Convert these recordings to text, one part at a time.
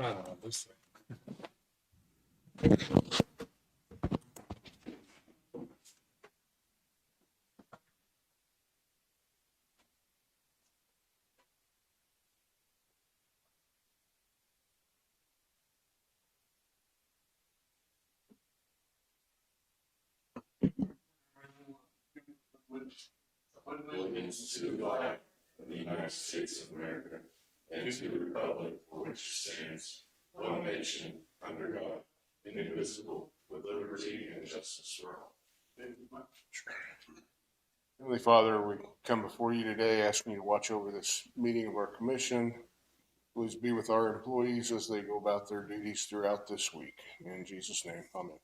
This way. Allegiance to the flag of the United States of America and to the republic for which it stands, one nation, under God, indivisible, with liberty and justice for all. Heavenly Father, we come before you today asking you to watch over this meeting of our commission. Please be with our employees as they go about their duties throughout this week. In Jesus' name, amen.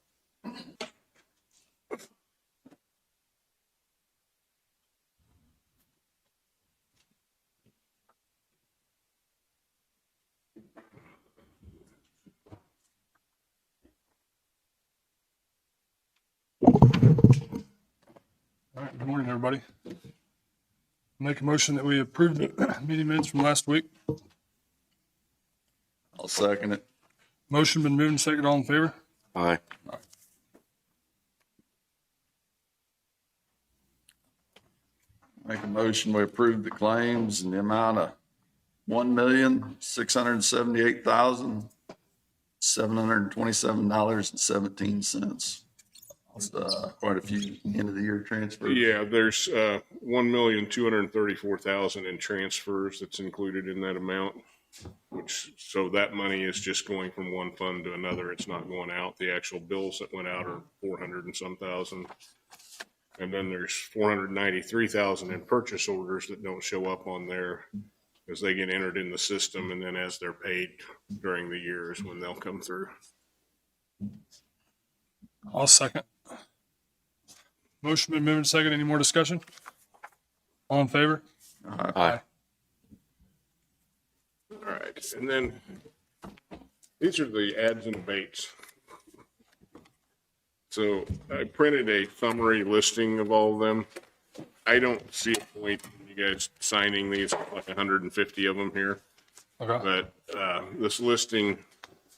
All right, good morning, everybody. Make a motion that we approve the meeting minutes from last week. I'll second it. Motion been moved and seconded. All in favor? Aye. Make a motion, we approve the claims in the amount of $1,678,727.17. Quite a few end of the year transfers. Yeah, there's 1,234,000 in transfers that's included in that amount, so that money is just going from one fund to another. It's not going out. The actual bills that went out are 400 and some thousand. And then there's 493,000 in purchase orders that don't show up on there as they get entered in the system, and then as they're paid during the year is when they'll come through. I'll second. Motion been moved and seconded. Any more discussion? All in favor? Aye. All right, and then these are the adds and abates. So I printed a summary listing of all of them. I don't see a point in you guys signing these, like 150 of them here. Okay. But this listing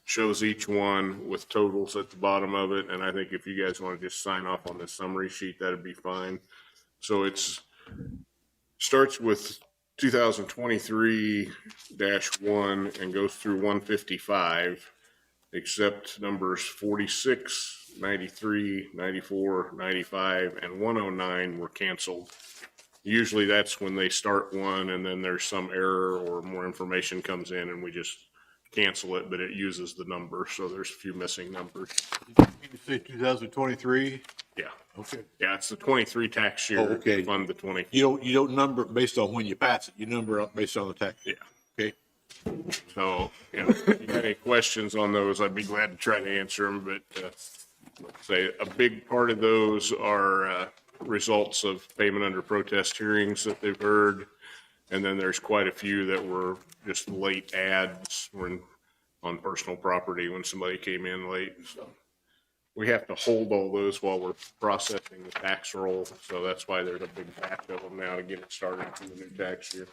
shows each one with totals at the bottom of it, and I think if you guys want to just sign off on this summary sheet, that'd be fine. So it's starts with 2023-1 and goes through 155, except numbers 46, 93, 94, 95, and 109 were canceled. Usually that's when they start one and then there's some error or more information comes in and we just cancel it, but it uses the number, so there's a few missing numbers. You say 2023? Yeah, Okay. yeah, it's the 23 tax year. Oh, okay. Fund the 20. You don't number it based on when you pass it. You number it based on the tax. Yeah. Okay. So, if you got any questions on those, I'd be glad to try to answer them, but say a big part of those are results of payment under protest hearings that they've heard. And then there's quite a few that were just late ads when on personal property when somebody came in late. So we have to hold all those while we're processing the tax roll. So that's why there's a big batch of them now to get it started for the new tax year.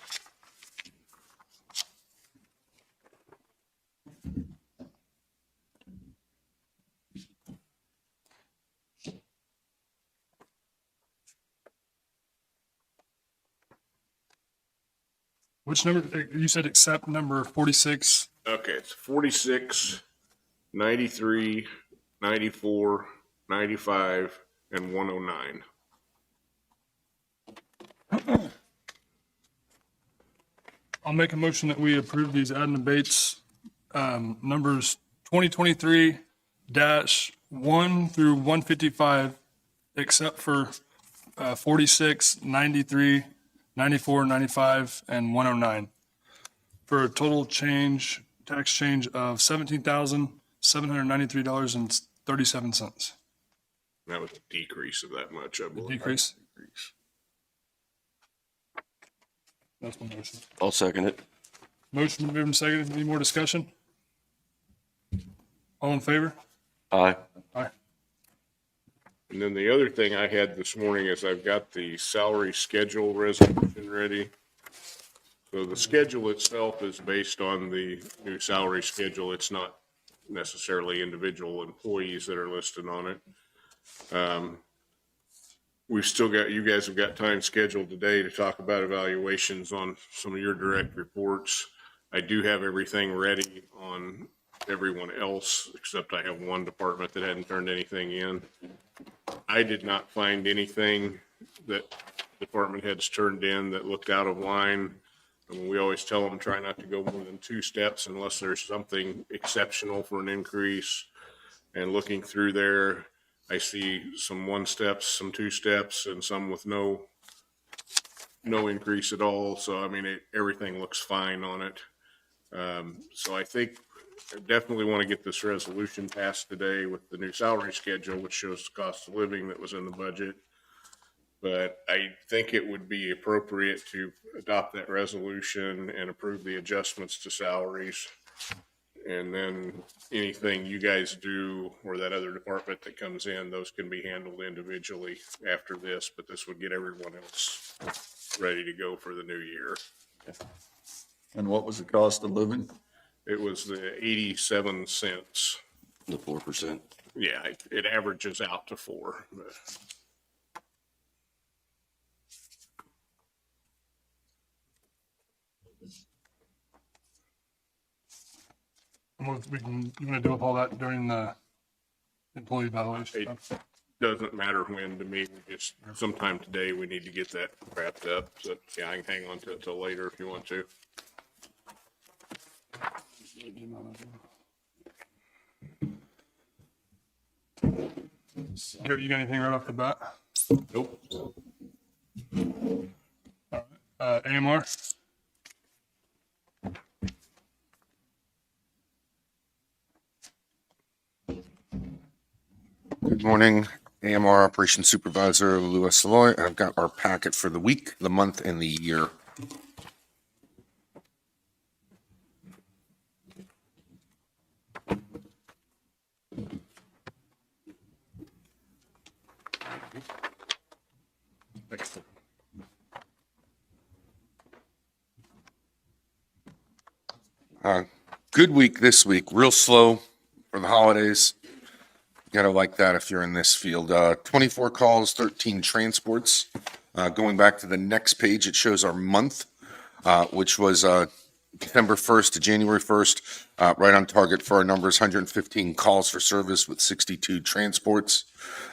Which number, you said except number 46? Okay, it's 46, 93, 94, 95, and 109. I'll make a motion that we approve these add and abates, numbers 2023-1 through 155, except for 46, 93, 94, 95, and 109, for a total change, tax change of $17,793.37. That was a decrease of that much, I believe. Decrease? That's my motion. I'll second it. Motion been moved and seconded. Any more discussion? All in favor? Aye. Aye. And then the other thing I had this morning is I've got the salary schedule resolution ready. So the schedule itself is based on the new salary schedule. It's not necessarily individual employees that are listed on it. We've still got, you guys have got time scheduled today to talk about evaluations on some of your direct reports. I do have everything ready on everyone else, except I have one department that hadn't turned anything in. I did not find anything that department heads turned in that looked out of line. I mean, we always tell them, try not to go more than 2 steps unless there's something exceptional for an increase. And looking through there, I see some 1 steps, some 2 steps, and some with no increase at all. So, I mean, everything looks fine on it. So I think I definitely want to get this resolution passed today with the new salary schedule, which shows the cost of living that was in the budget. But I think it would be appropriate to adopt that resolution and approve the adjustments to salaries. And then anything you guys do or that other department that comes in, those can be handled individually after this, but this would get everyone else ready to go for the new year. And what was the cost of living? It was the 87 cents. The 4%. Yeah, it averages out to 4. But You want to do up all that during the employee evaluation? it doesn't matter when to me. We just sometime today we need to get that wrapped up. So yeah, I can hang on to it till later if you want to. Garrett, you got anything right off the bat? Nope. AMR? Good morning, AMR Operations Supervisor Louis Saloy. I've got our packet for the week, the month, and the year. Good week this week, real slow for the holidays. Gotta like that if you're in this field. 24 calls, 13 transports. Going back to the next page, it shows our month, which was December 1st to January 1st, right on target for our numbers, 115 calls for service with 62 transports.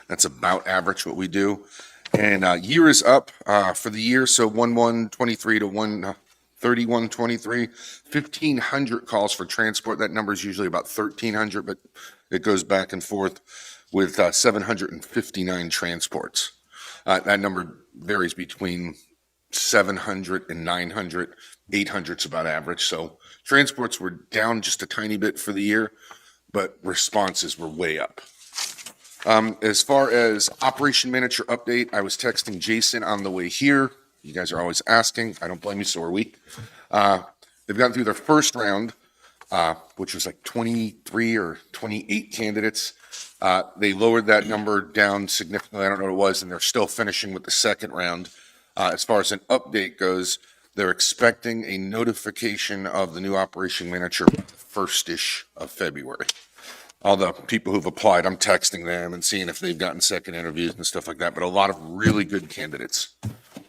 That's about average what we do. And year is up for the year, so 1/1/23 to 1/31/23, 1,500 calls for transport. That number is usually about 1,300, but it goes back and forth with 759 transports. That number varies between 700 and 900. 800's about average. So transports were down just a tiny bit for the year, but responses were way up. As far as operation manager update, I was texting Jason on the way here. You guys are always asking. I don't blame you, so are we. They've gotten through their first round, which was like 23 or 28 candidates. They lowered that number down significantly. I don't know what it was, and they're still finishing with the second round. As far as an update goes, they're expecting a notification of the new operation manager first-ish of February. All the people who've applied, I'm texting them and seeing if they've gotten second interviews and stuff like that, but a lot of really good candidates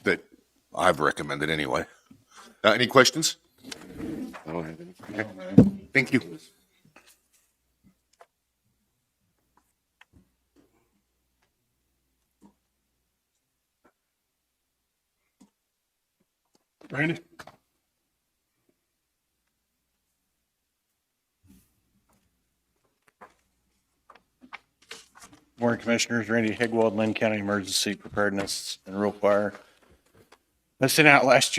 that I've recommended anyway. Any questions? I don't have any. Okay. Thank you. Randy? Morning, Commissioners. Randy Higwald, Linn County Emergency Preparedness and Rural Fire. I sent out last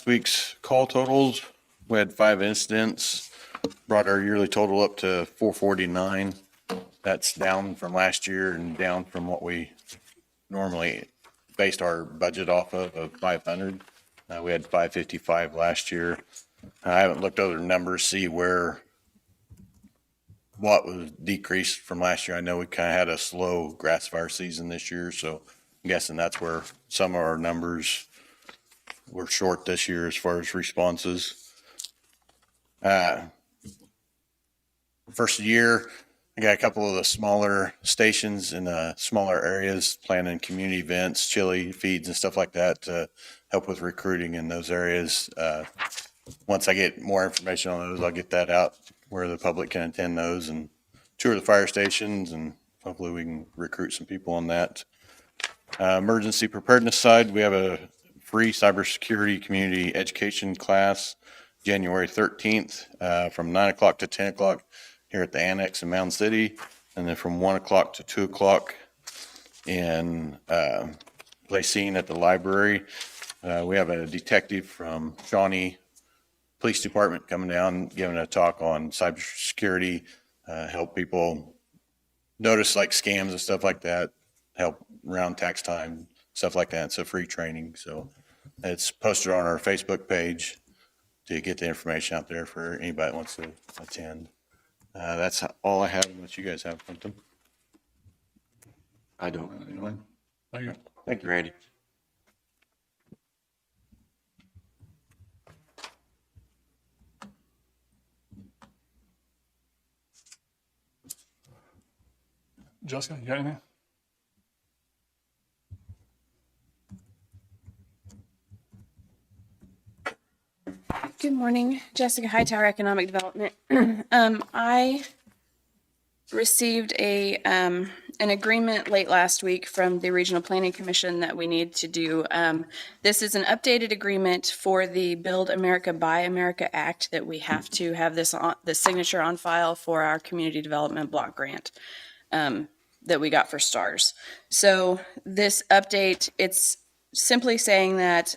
week's call totals. We had 5 incidents, brought our yearly total up to 449. That's down from last year and down from what we normally based our budget off of 500. We had 555 last year. I haven't looked over the numbers, see what was decreased from last year. I know we kind of had a slow grass fire season this year, so I'm guessing that's where some of our numbers we're short this year as far as responses. First year, I got a couple of the smaller stations in smaller areas planning community events, chili feeds and stuff like that to help with recruiting in those areas. Once I get more information on those, I'll get that out where the public can attend those and tour the fire stations, and hopefully we can recruit some people on that. Emergency preparedness side, we have a free cybersecurity community education class January 13th from 9 o'clock to 10 o'clock here at the Annex in Mound City, and then from 1 o'clock to 2 o'clock in Lacine at the library. We have a detective from Shawnee Police Department coming down, giving a talk on cybersecurity, help people notice like scams and stuff like that, help around tax time, stuff like that. It's a free training. So it's posted on our Facebook page to get the information out there for anybody that wants to attend. That's all I have, unless you guys have something. I don't. Anyone? Thank you. Thank you, Randy. Jessica, you got anything? Good morning, Jessica Hightower, Economic Development. I received an agreement late last week from the Regional Planning Commission that we need to do. This is an updated agreement for the Build America, Buy America Act that we have to have the signature on file for our community development block grant that we got for STARS. So this update, it's simply saying that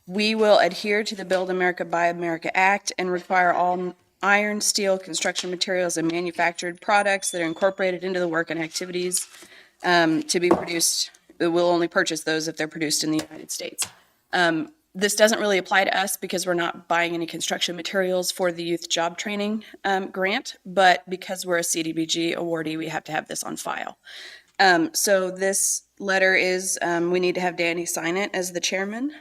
we will adhere to the Build America, Buy America Act and require all iron, steel, construction materials, and manufactured products that are incorporated into the work and activities to be produced. We'll only purchase those if they're produced in the United States. This doesn't really apply to us because we're not buying any construction materials for the youth job training grant, but because we're a CDBG awardee, we have to have this on file. So this letter is, we need to have Danny sign it as the chairman.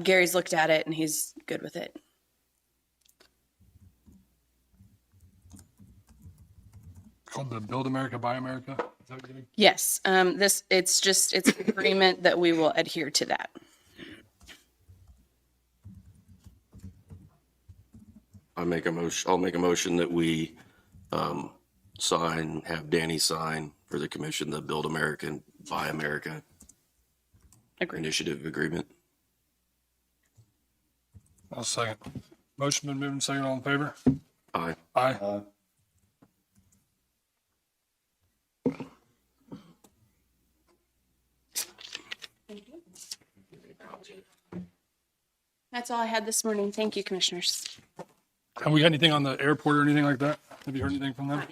Gary's looked at it and he's good with it. Called the Build America, Buy America? Is that what you mean? Yes, it's an agreement that we will adhere to that. I'll make a motion that we have Danny sign for the commission, the Build America, Buy America Agreed. Initiative Agreement. I'll second. Motion been moved and second. All in favor? Aye. Aye. That's all I had this morning. Thank you, commissioners. Have we got anything on the airport or anything like that? Have you heard anything from them?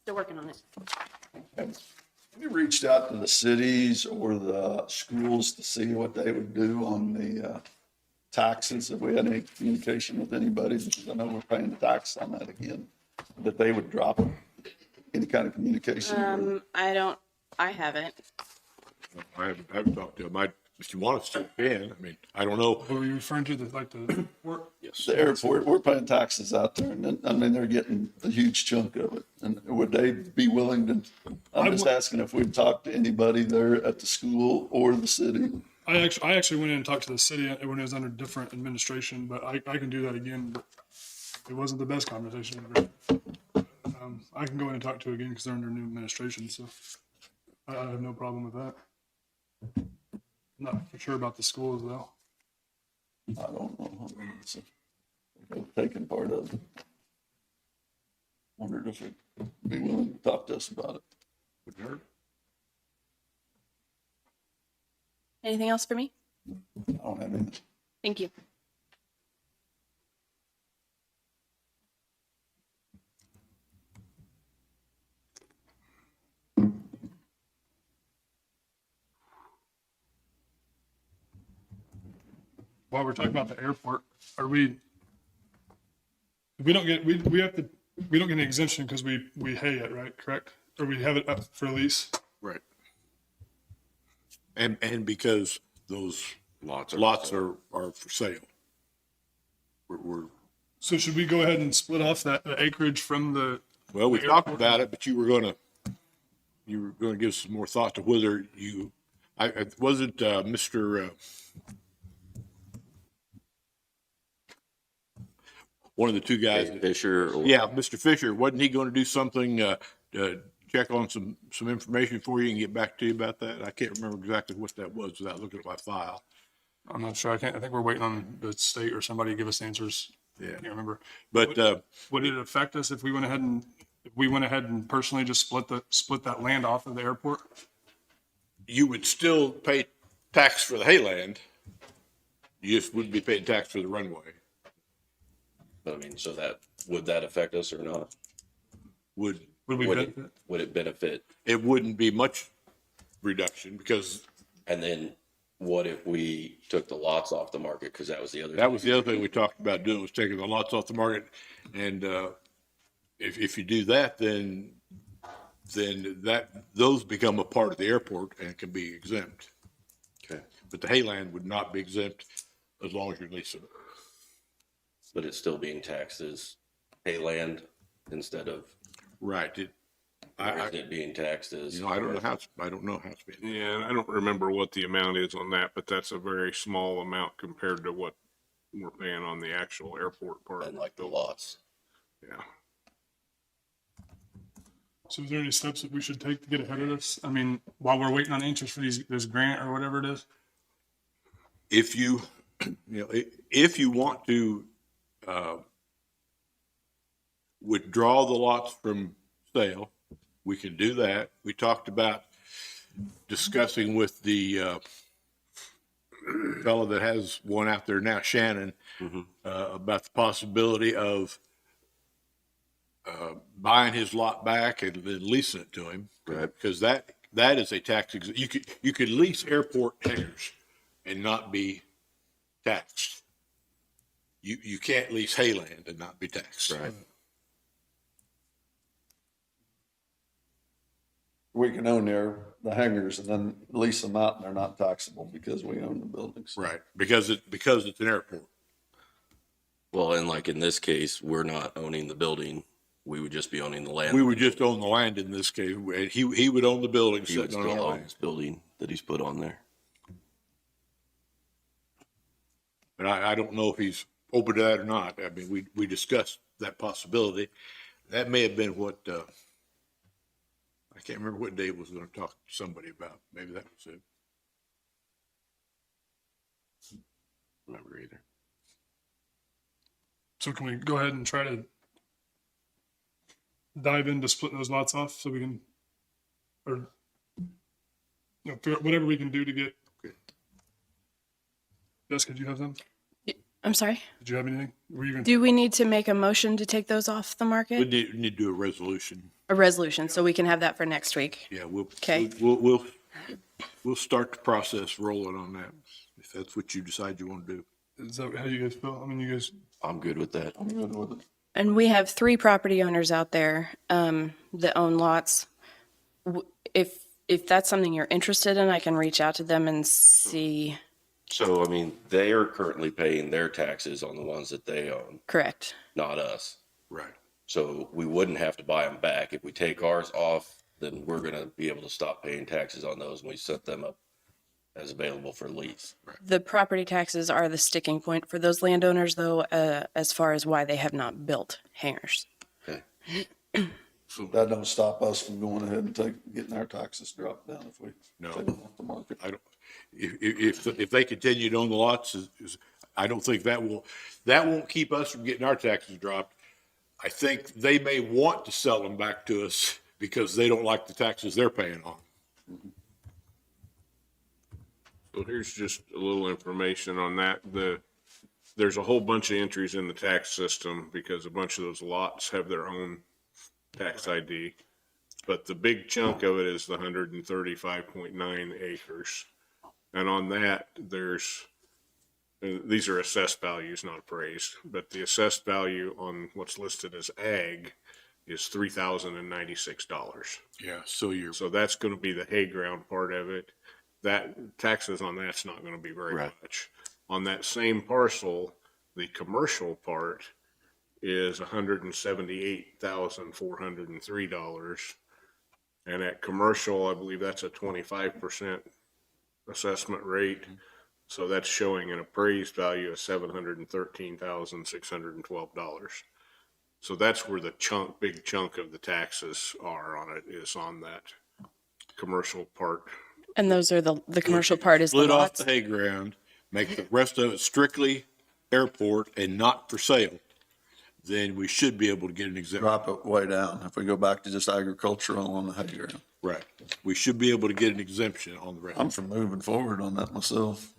Still working on it. Have you reached out to the cities or the schools to see what they would do on the taxes? Have we had any communication with anybody? Because I know we're paying the tax on that again, that they would drop any kind of communication. I haven't. I haven't talked to them. If you want us to, can. I mean, I don't know. What were you referring to, the airport? Yes. The airport, we're paying taxes out there, and then, I mean, they're getting a huge chunk of it. And would they be willing to, I'm just asking if we'd talk to anybody there at the school or the city. I actually went in and talked to the city when it was under different administration, but I can do that again. But it wasn't the best conversation. I can go in and talk to it again because they're under new administration, so I have no problem with that. Not for sure about the schools though. I don't know. It's taking part of it. Wondered if they'd be willing to talk to us about it. Would you hurt? Anything else for me? I don't have any. Thank you. While we're talking about the airport, we don't get an exemption because we hay it, right? Correct? Or we have it up for lease. Right. And because those Lots lots are for sale. We're, So should we go ahead and split off that the acreage from the, well, we The talked airport. about it, but you were gonna give some more thought to whether was it, Mr., one of the two guys. Fisher or? Yeah, Mr. Fisher, wasn't he gonna do something, to check on some information for you and get back to you about that? I can't remember exactly what that was without looking at my file. I'm not sure, I think we're waiting on the state or somebody to give us answers. Yeah. I can't remember. But, Would it affect us if we went ahead and personally just split that land off of the airport? you would still pay tax for the hayland. You just wouldn't be paying tax for the runway. I mean, so would that affect us or not? Would, Would we benefit? Would it benefit? it wouldn't be much reduction because And then what if we took the lots off the market? Cause that was the other. that was the other thing we talked about doing, was taking the lots off the market. And, if you do that, then those become a part of the airport and can be exempt. Okay. But the hayland would not be exempt as long as you're leasing it. But it's still being taxed as hay land instead of, Right. or is it being taxed as? I don't know how it's being. Yeah, and I don't remember what the amount is on that, but that's a very small amount compared to what we're paying on the actual airport part. And like the lots. Yeah. So is there any steps that we should take to get ahead of this? I mean, while we're waiting on answers for this grant or whatever it is? If you, if you want to, withdraw the lots from sale, we can do that. We talked about discussing with the, fellow that has one out there now, Shannon, about the possibility of, buying his lot back and then leasing it to him. Right. Because that is a tax, you could lease airport hangars and not be taxed. You can't lease hayland and not be taxed. Right. We can own the hangars and then lease them out and they're not taxable because we own the buildings. Right, because it's an airport. Well, and like in this case, we're not owning the building. We would just be owning the land. We would just own the land in this case, and he would own the building He would sitting on still our own land. this building that he's put on there. But I don't know if he's open to that or not. I mean, we discussed that possibility. That may have been what, I can't remember what Dave was gonna talk to somebody about. Maybe that was it. Remember either. So can we go ahead and try to dive into splitting those lots off so we can, or, figure out whatever we can do to get. Jessica, do you have them? I'm sorry. Did you have anything? Were you going to? Do we need to make a motion to take those off the We market? need to do a resolution. A resolution, so we can have that for next week. Yeah, Okay. we'll start the process rolling on that, if that's what you decide you want to do. Is that how you guys feel? I mean, you guys, I'm good with that. I'm good with it. And we have 3 property owners out there that own lots. If that's something you're interested in, I can reach out to them and see. So, I mean, they are currently paying their taxes on the ones that they own, Correct. not us. Right. So we wouldn't have to buy them back. If we take ours off, then we're going to be able to stop paying taxes on those and we set them up as available for lease. The property taxes are the sticking point for those landowners, though, as far as why they have not built hangars. Okay. That don't stop us from going ahead and getting our taxes dropped down if we No. take them off the market. I don't, if they continue to own the lots, I don't think that won't keep us from getting our taxes dropped. I think they may want to sell them back to us because they don't like the taxes they're paying on. So here's just a little information on that. There's a whole bunch of entries in the tax system because a bunch of those lots have their own tax ID. But the big chunk of it is the 135.9 acres. And on that, these are assessed values, not appraised, but the assessed value on what's listed as ag is $3,096. Yeah, so So that's going to be the hay ground part of it. that taxes on that's not gonna be very Right. much. On that same parcel, the commercial part is $178,403. And at commercial, I believe that's a 25% assessment rate. So that's showing an appraised value of $713,612. So that's where the big chunk of the taxes are on it, is on that commercial part. And those are the commercial part is the Split off lots. the hay ground, make the rest of it strictly airport and not for sale, then we should be able to get an exemption. Drop it way down. If we go back to just agricultural on the hay ground. Right. We should be able to get an exemption on the rest. I'm for moving forward on that myself.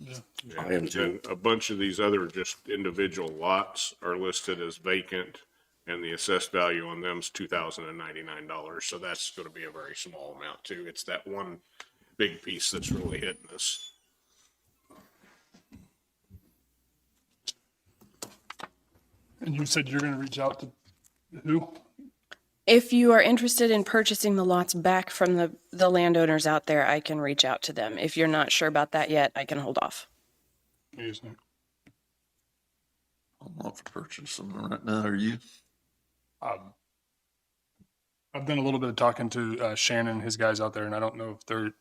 I am too. And a bunch of these other just individual lots are listed as vacant, and the assessed value on them is $2,099. So that's going to be a very small amount too. It's that one big piece that's really hitting us. And you said you're gonna reach out to who? If you are interested in purchasing the lots back from the landowners out there, I can reach out to them. If you're not sure about that yet, I can hold off. Yes. I'm not for purchasing them right now. Are you? I've done a little bit of talking to Shannon and his guys out there, and I don't know if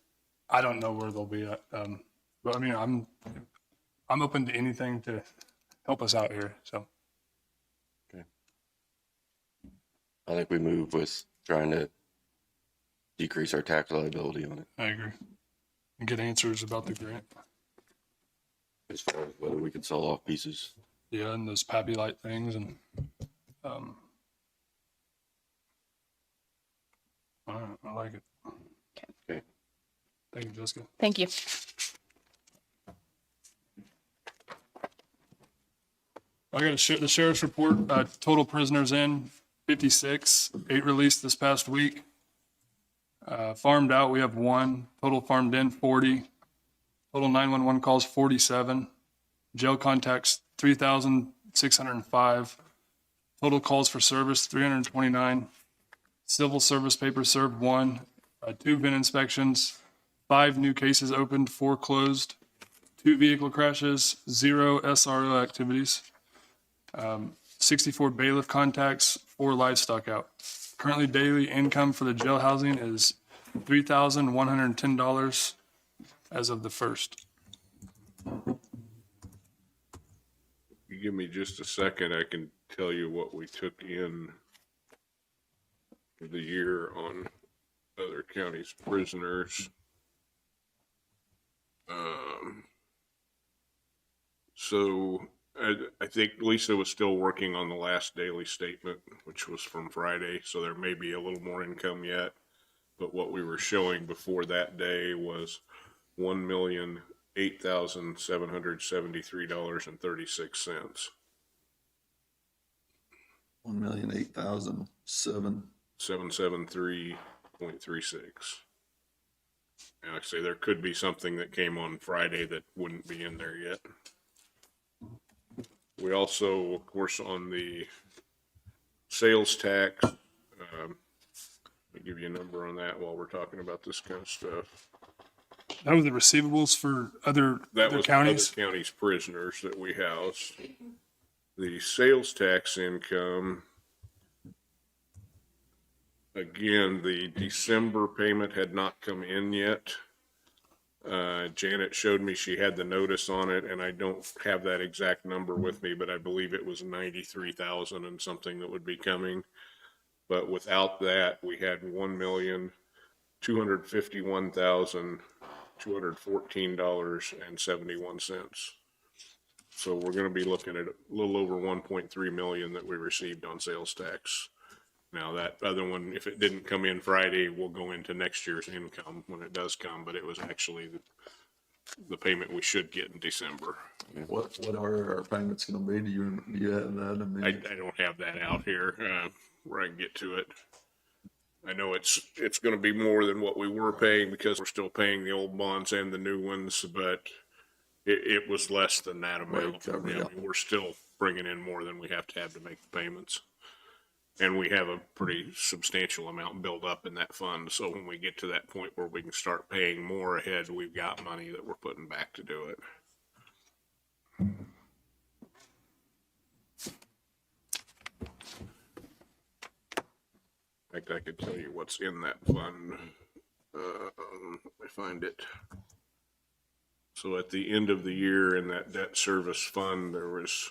I don't know where they'll be at. But I mean, I'm open to anything to help us out here. So I think we move with trying to decrease our tax liability on it, I agree. And get answers about the grant. as far as whether we can sell off pieces. Yeah, and those Pappy Light things, and all right, I like it. Okay. Thank you, Jessica. Thank you. I got the sheriff's report. Total prisoners in 56, 8 released this past week. Farmed out, we have 1. Total farmed in 40. Total 911 calls 47. Jail contacts 3,605. Total calls for service 329. Civil service papers served 1. 2 VIN inspections. 5 new cases opened, 4 closed. 2 vehicle crashes, 0 SRO activities. 64 bailiff contacts, 4 livestock out. Currently daily income for the jail housing is $3,110 as of the 1st. You give me just a second, I can tell you what we took in for the year on other counties' prisoners. So I think Lisa was still working on the last daily statement, which was from Friday, so there may be a little more income yet. But what we were showing before that day was $1,008,773.36. 1,008,007. 773.36. And like I say, there could be something that came on Friday that wouldn't be in there yet. We also, of course, on the sales tax, let me give you a number on that while we're talking about this kind of stuff. That was the receivables for other That was counties. other counties' prisoners that we housed. The sales tax income, again, the December payment had not come in yet. Janet showed me she had the notice on it, and I don't have that exact number with me, but I believe it was 93,000 and something that would be coming. But without that, we had $1,251,214.71. So we're going to be looking at a little over 1.3 million that we received on sales tax. Now that other one, if it didn't come in Friday, will go into next year's income when it does come, but it was actually the payment we should get in December. What are our payments gonna be? Do you have that? I don't have that out here, where I can get to it. I know it's gonna be more than what we were paying because we're still paying the old bonds and the new ones, but it was less than that amount. Right, cover, Yeah, yeah. I mean, we're still bringing in more than we have to make the payments. And we have a pretty substantial amount built up in that fund. So when we get to that point where we can start paying more ahead, we've got money that we're putting back to do it. In fact, I could tell you what's in that fund. Let me find it. So at the end of the year in that debt service fund, there was,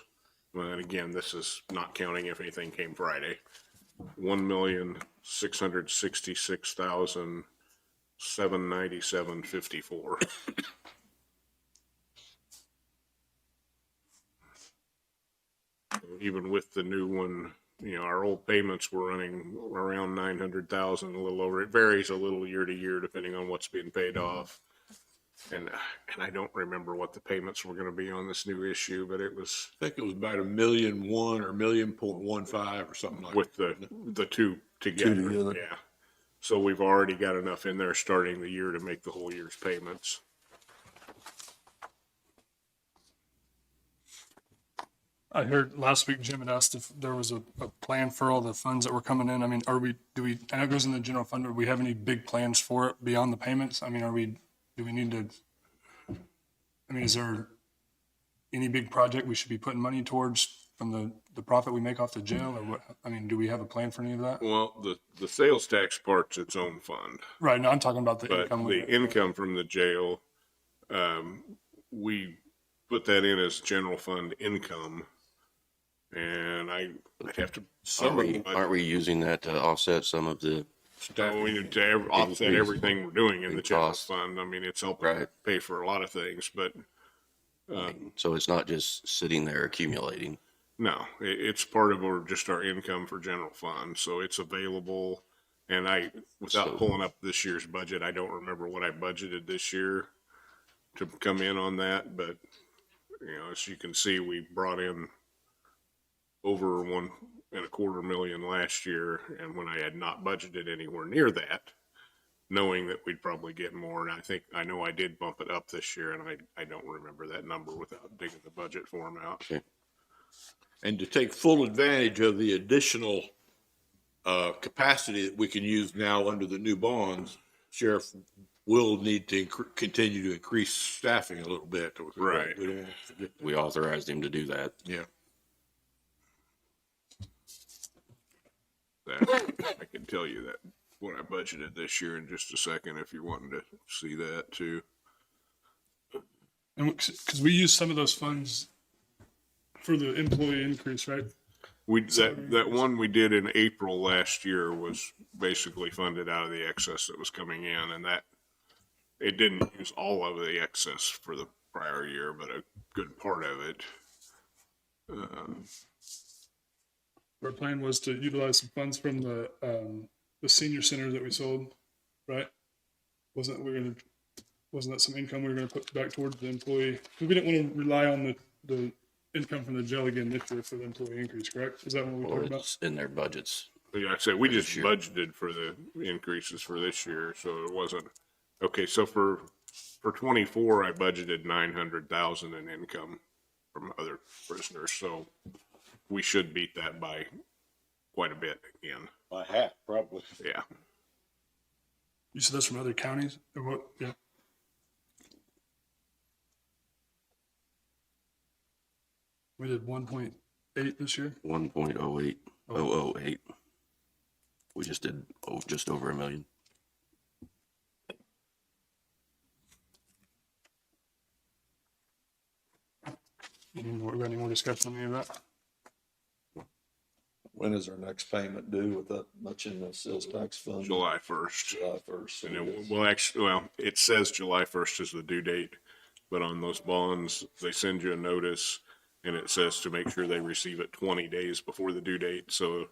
well, and again, this is not counting if anything came Friday, 1,666,797.54. Even with the new one, you know, our old payments were running around 900,000, a little over. It varies a little year to year depending on what's being paid off. And I don't remember what the payments were going to be on this new issue, but it was I think it was about 1,000,001 or 1,000,015 or something like with that. the two together. together. Yeah. So we've already got enough in there starting the year to make the whole year's payments. I heard last week Jim had asked if there was a plan for all the funds that were coming in. I mean, I know it goes in the general fund, do we have any big plans for it beyond the payments? I mean, do we need to, I mean, is there any big project we should be putting money towards from the profit we make off the jail or what? I mean, do we have a plan for any of that? Well, the sales tax part's its own fund. Right, no, I'm talking about the But income. the income from the jail, we put that in as general fund income. And I'd have to. Aren't we using that to offset some of the, We need to offset Increase everything we're doing in the in general cost. fund. I mean, it's helping Right. pay for a lot of things, but so it's not just sitting there accumulating? no, it's part of our income for general fund. So it's available. And without So- pulling up this year's budget, I don't remember what I budgeted this year to come in on that. But, you know, as you can see, we brought in over $1.25 million last year. And when I had not budgeted anywhere near that, knowing that we'd probably get more. And I know I did bump it up this year, and I don't remember that number without digging the budget form out. Okay. And to take full advantage of the additional capacity that we can use now under the new bonds, Sheriff will need to continue to increase staffing a little bit. Right. We don't want to forget- We authorized him to do that. Yeah. That I can tell you that what I budgeted this year in just a second if you're wanting to see that too. And because we use some of those funds for the employee increase, right? That one we did in April last year was basically funded out of the excess that was coming in, and that it didn't use all of the excess for the prior year, but a good part of it. Our plan was to utilize some funds from the senior center that we sold, right? Wasn't that some income we were gonna put back towards the employee? Because we didn't want to rely on the income from the jail again this year for the employee increase, correct? Is that what we Or talked about? it's in their budgets. Yeah, I said we just This year. budgeted for the increases for this year, so it wasn't, okay, so for 24, I budgeted 900,000 in income from other prisoners, so we should beat that by quite a bit again. By half, probably. Yeah. You said that's from other counties or what? Yeah. We did 1.8 this year. 1.08008. We just did just over $1 million. We got any more discussion on any of that? When is our next payment due with that much in the sales tax fund? July 1st. July 1st. And it says July 1st is the due date, but on those bonds, they send you a notice and it says to make sure they receive it 20 days before the due date. So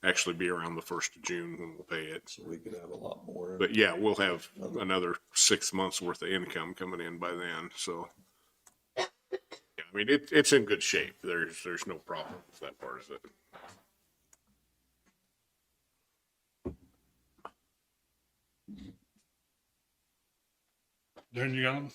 actually be around the 1st of June when we'll pay it. So we could have a lot more. But yeah, we'll have another 6 months worth of income coming in by then. So yeah, I mean, it's in good shape. There's no problem with that part of it. Darren, you got them?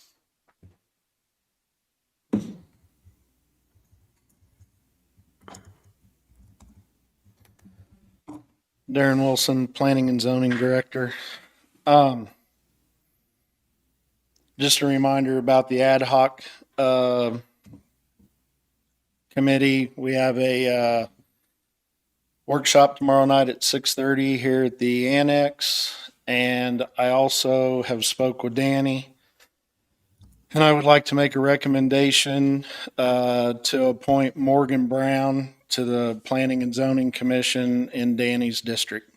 Darren Wilson, Planning and Zoning Director. Just a reminder about the ad hoc committee. We have a workshop tomorrow night at 6:30 here at the Annex. And I also have spoke with Danny. And I would like to make a recommendation to appoint Morgan Brown to the Planning and Zoning Commission in Danny's district.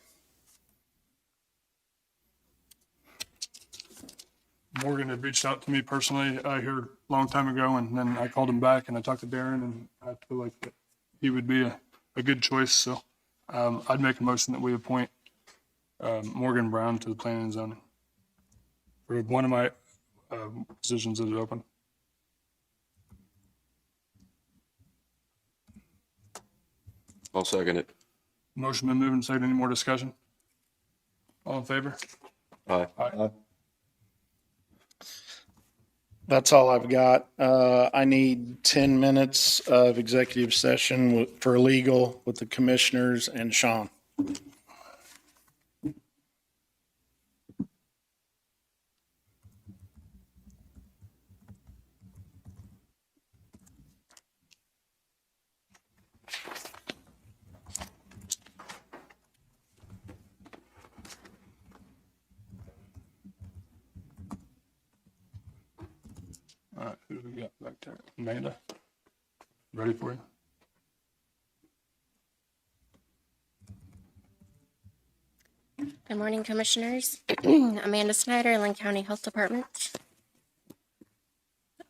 Morgan had reached out to me personally, here a long time ago, and then I called him back and I talked to Darren, and I feel like that he would be a good choice. So I'd make a motion that we appoint Morgan Brown to the planning and zoning for one of my positions that is open. I'll second it. Motion been moved and seconded. Any more discussion? All in favor? Aye. Aye. That's all I've got. I need 10 minutes of executive session for legal with the commissioners and Sean. All right, who do we got back there? Amanda? Ready for you? Good morning, Commissioners. Amanda Snyder, Linn County Health Department.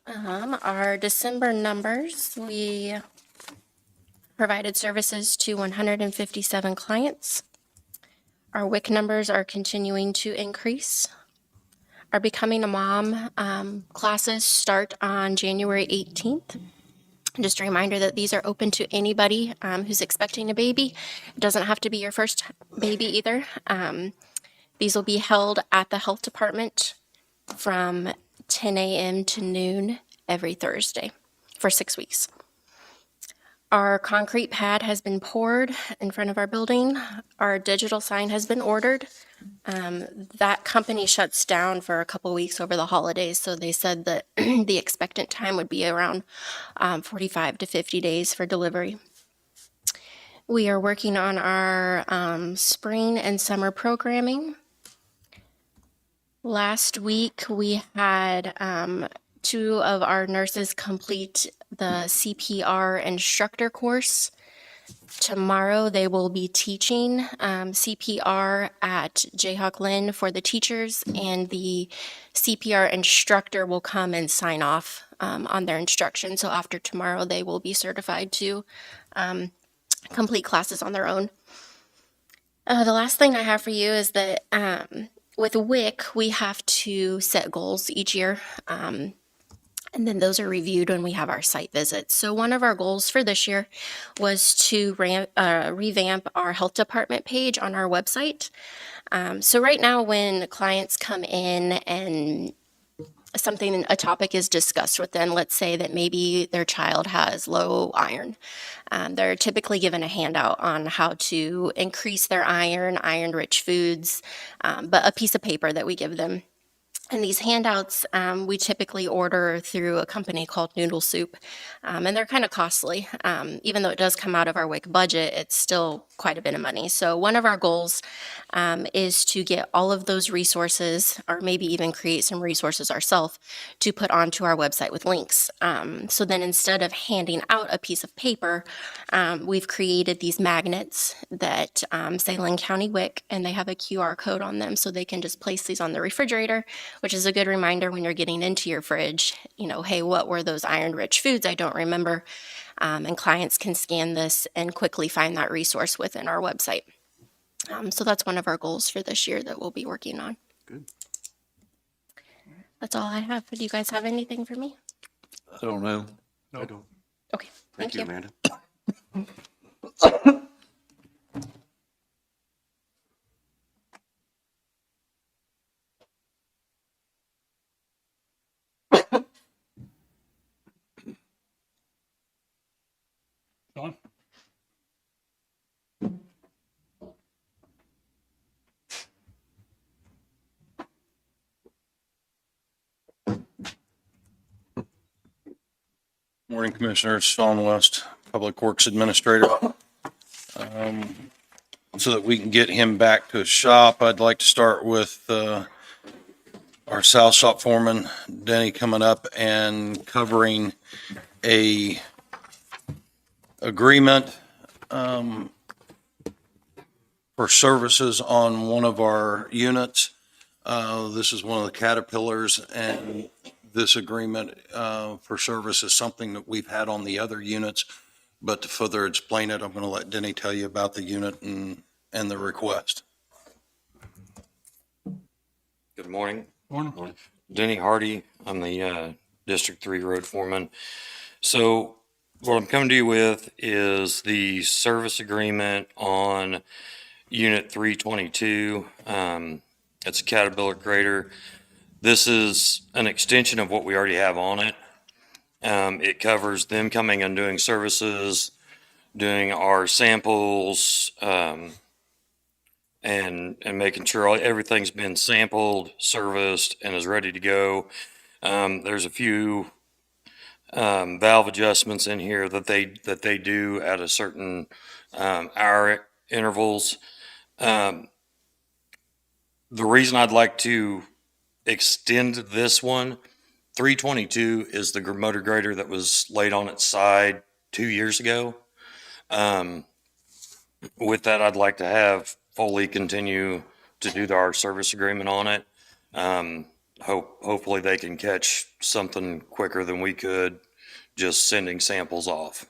Our December numbers, we provided services to 157 clients. Our WIC numbers are continuing to increase. Our Becoming a Mom classes start on January 18th. Just a reminder that these are open to anybody who's expecting a baby. It doesn't have to be your first baby either. These will be held at the health department from 10 a.m. to noon every Thursday for 6 weeks. Our concrete pad has been poured in front of our building. Our digital sign has been ordered. That company shuts down for a couple weeks over the holidays, so they said that the expectant time would be around 45 to 50 days for delivery. We are working on our spring and summer programming. Last week, we had 2 of our nurses complete the CPR instructor course. Tomorrow, they will be teaching CPR at Jayhawk Linn for the teachers, and the CPR instructor will come and sign off on their instruction. So after tomorrow, they will be certified to complete classes on their own. The last thing I have for you is that with WIC, we have to set goals each year. And then those are reviewed when we have our site visits. So one of our goals for this year was to revamp our health department page on our website. So right now when clients come in and a topic is discussed with them, let's say that maybe their child has low iron. They're typically given a handout on how to increase their iron-rich foods, but a piece of paper that we give them. And these handouts, we typically order through a company called Noodle Soup, and they're kind of costly. Even though it does come out of our WIC budget, it's still quite a bit of money. So one of our goals is to get all of those resources, or maybe even create some resources ourselves, to put onto our website with links. So then instead of handing out a piece of paper, we've created these magnets that say Linn County WIC, and they have a QR code on them, so they can just place these on the refrigerator, which is a good reminder when you're getting into your fridge, hey, what were those iron-rich foods? I don't remember. And clients can scan this and quickly find that resource within our website. So that's one of our goals for this year that we'll be working on. Good. That's all I have. Do you guys have anything for me? I don't know. I don't. Okay, thank you. Amanda. Sean? Morning, Commissioners. Sean West, Public Works Administrator. So that we can get him back to his shop, I'd like to start with our South Shop Foreman, Denny, coming up and covering a agreement for services on one of our units. This is one of the Caterpillars, and this agreement for service is something that we've had on the other units. But to further explain it, I'm going to let Denny tell you about the unit and the request. Good morning. Morning. Denny Hardy. I'm the District 3 road foreman. So what I'm coming to you with is the service agreement on Unit 322. It's a Caterpillar grader. This is an extension of what we already have on it. It covers them coming and doing services, doing our samples, and making sure everything's been sampled, serviced, and is ready to go. There's a few valve adjustments in here that they do at a certain hour intervals. The reason I'd like to extend this one, 322 is the motor grader that was laid on its side 2 years ago. With that, I'd like to have Foley continue to do our service agreement on it. Hopefully they can catch something quicker than we could just sending samples off.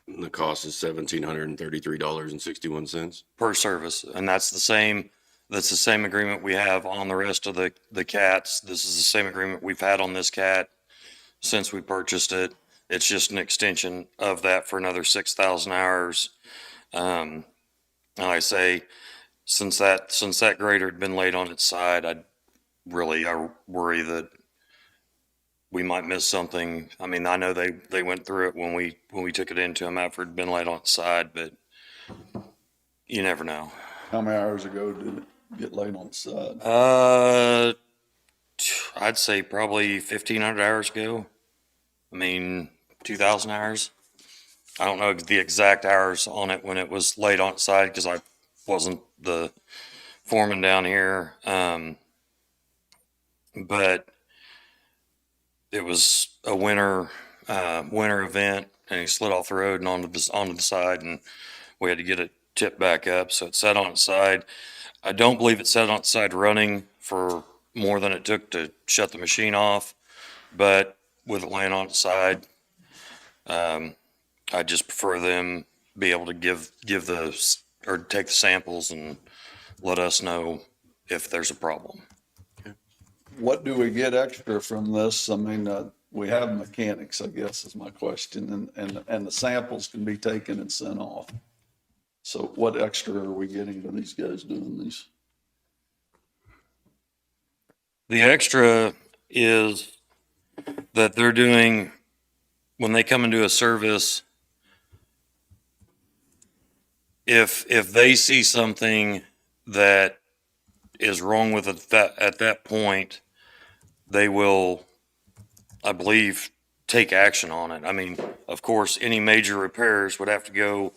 The cost is $1,733.61. Per service, and that's the same agreement we have on the rest of the cats. This is the same agreement we've had on this cat since we purchased it. It's just an extension of that for another 6,000 hours. And I say, since that grader had been laid on its side, I worry that we might miss something. I mean, I know they went through it when we took it into them after it had been laid on its side, but you never know. How many hours ago did it get laid on the side? I'd say probably 1,500 hours ago. I mean, 2,000 hours. I don't know the exact hours on it when it was laid on its side because I wasn't the foreman down here. But it was a winter event, and he slid off the road and onto the side, and we had to get it tipped back up. So it sat on its side. I don't believe it sat on its side running for more than it took to shut the machine off, but with it laying on its side, I just prefer them be able to take the samples and let us know if there's a problem. What do we get extra from this? I mean, we have mechanics, I guess is my question, and the samples can be taken and sent off. So what extra are we getting to these guys doing these? The extra is that they're doing, when they come and do a service, if they see something that is wrong with it at that point, they will, I believe, take action on it. I mean, of course, any major repairs would have to go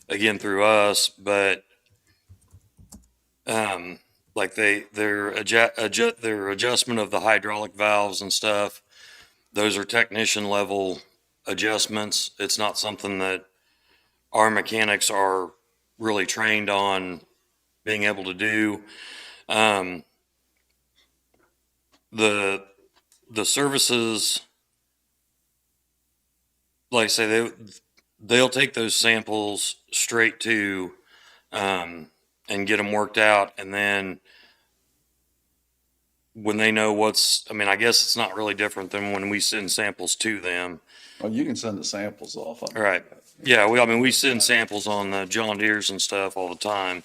again through us, but like their adjustment of the hydraulic valves and stuff, those are technician level adjustments. It's not something that our mechanics are really trained on being able to do. The services, like I say, they'll take those samples straight to and get them worked out, and then when they know I mean, I guess it's not really different than when we send samples to them. Well, you can send the samples off. Right. Yeah, we send samples on the John Deeres and stuff all the time.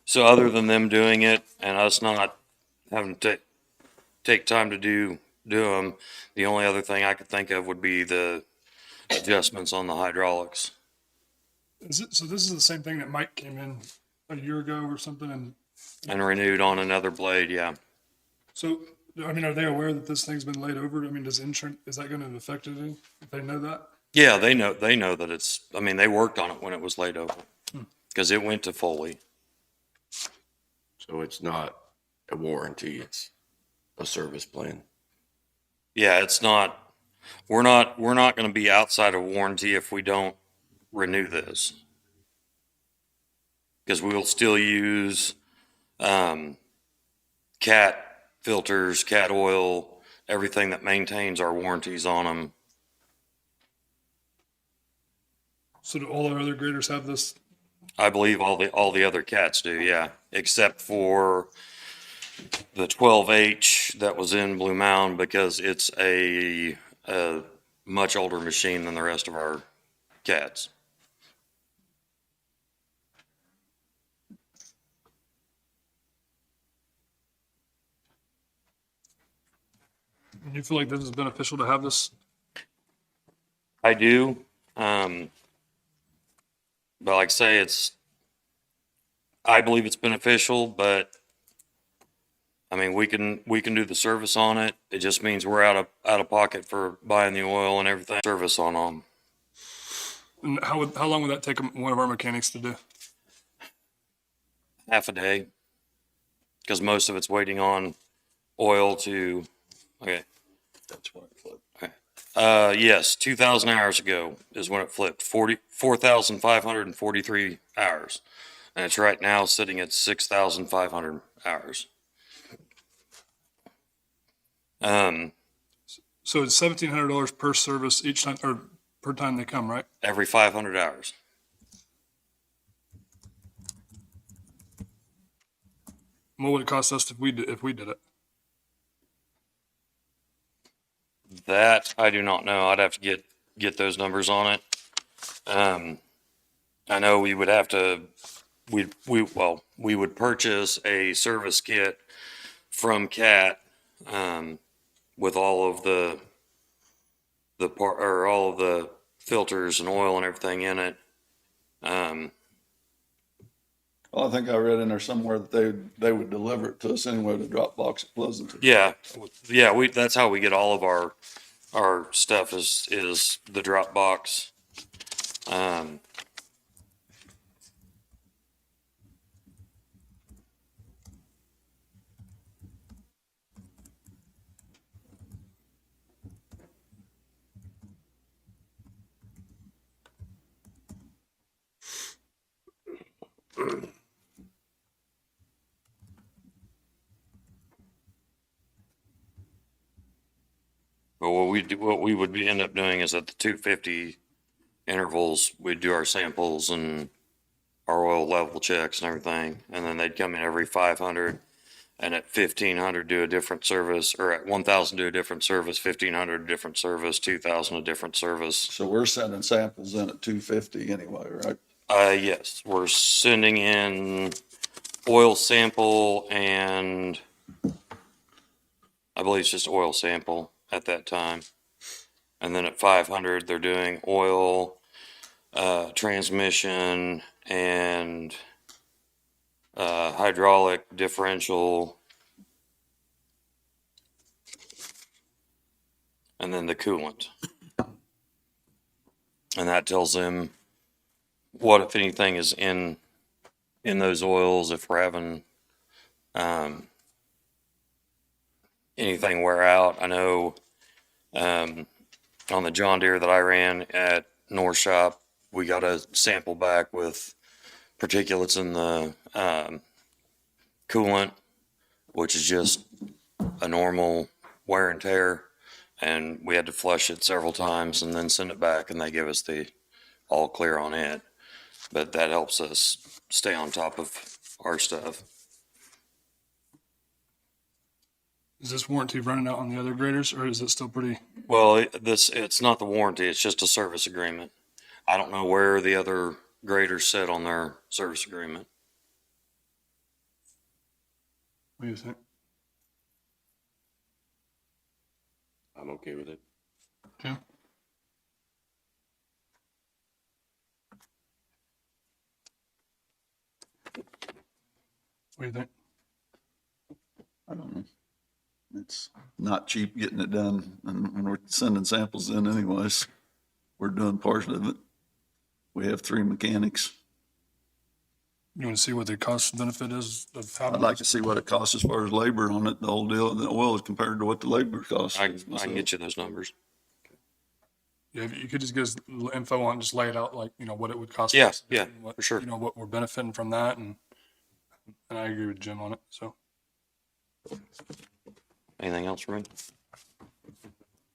So other than them doing it and us not having to take time to do them, the only other thing I could think of would be the adjustments on the hydraulics. So this is the same thing that Mike came in a year ago or something, and And renewed on another blade, yeah. so I mean, are they aware that this thing's been laid over? I mean, does insurance, is that gonna affect it any? If they know that? Yeah, they know that it's, I mean, they worked on it when it was laid over because it went to Foley. So it's not a warranty, it's a service plan. Yeah, it's not, we're not going to be outside of warranty if we don't renew this. Because we will still use, cat filters, cat oil, everything that maintains our warranties on them. So do all our other graders have this? I believe all the other cats do, yeah, except for the 12H that was in Blue Mound because it's a much older machine than the rest of our cats. Do you feel like this is beneficial to have this? I do, but like I say, I believe it's beneficial, but I mean, we can do the service on it. It just means we're out of pocket for buying the oil and everything. Service on them. And how long would that take one of our mechanics to do? Half a day, because most of it's waiting on oil to. Okay. That's what it flipped. Yes, 2,000 hours ago is when it flipped. 4,543 hours, and it's right now sitting at 6,500 hours. So it's $1,700 per service each time, or per time they come, right? Every 500 hours. What would it cost us if we did it? That I do not know. I'd have to get those numbers on it. I know we would have to, we would purchase a service kit from Cat, with all of the all of the filters and oil and everything in it. Well, I think I read in there somewhere that they would deliver it to us anyway to drop box at Pleasanton. Yeah, that's how we get all of our stuff is the drop box. But what we would end up doing is at the 250 intervals, we'd do our samples and our oil level checks and everything, and then they'd come in every 500, and at 1,500 do a different service, or at 1,000 do a different service, 1,500 a different service, 2,000 a different service. So we're sending samples in at 250 anyway, right? Yes, we're sending in oil sample and I believe it's just oil sample at that time. And then at 500, they're doing oil, transmission, and hydraulic differential, and then the coolant. And that tells them what, if anything, is in those oils, if we're having anything wear out. I know on the John Deere that I ran at North Shop, we got a sample back with particulates in the coolant, which is just a normal wear and tear. And we had to flush it several times and then send it back, and they give us the all clear on it. But that helps us stay on top of our stuff. Is this warranty running out on the other graders, or is it still pretty? Well, it's not the warranty, it's just a service agreement. I don't know where the other graders sit on their service agreement. What do you think? I'm okay with it. Yeah. What do you think? I don't know. It's not cheap getting it done, and when we're sending samples in anyways, we're doing part of it. We have 3 mechanics. You want to see what the cost benefit is of having? I'd like to see what it costs as far as labor on it, the whole deal, the oil is compared to what the labor costs. I can get you those numbers. Yeah, if you could just give us info on, just lay it out, like, what it would cost. Yeah, us, yeah, and what, for sure. What we're benefiting from that, and I agree with Jim on it, so. Anything else for me? All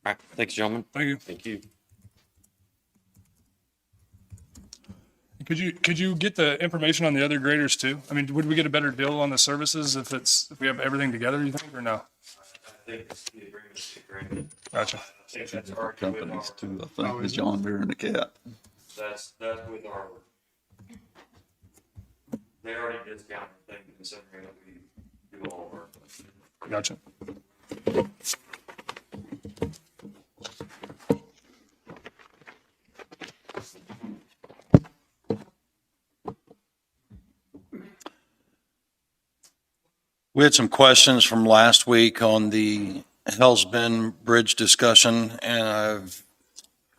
right, thanks, gentlemen. Thank you. Thank you. Could you get the information on the other graders too? I mean, would we get a better deal on the services if we have everything together, you think, or no? I think the agreement's agreement. Gotcha. Companies too, I think, the John Deere and the Cat. That's with our, they already discounted things considering that we do all of our. Gotcha. We had some questions from last week on the Hell's Bend Bridge discussion, and I've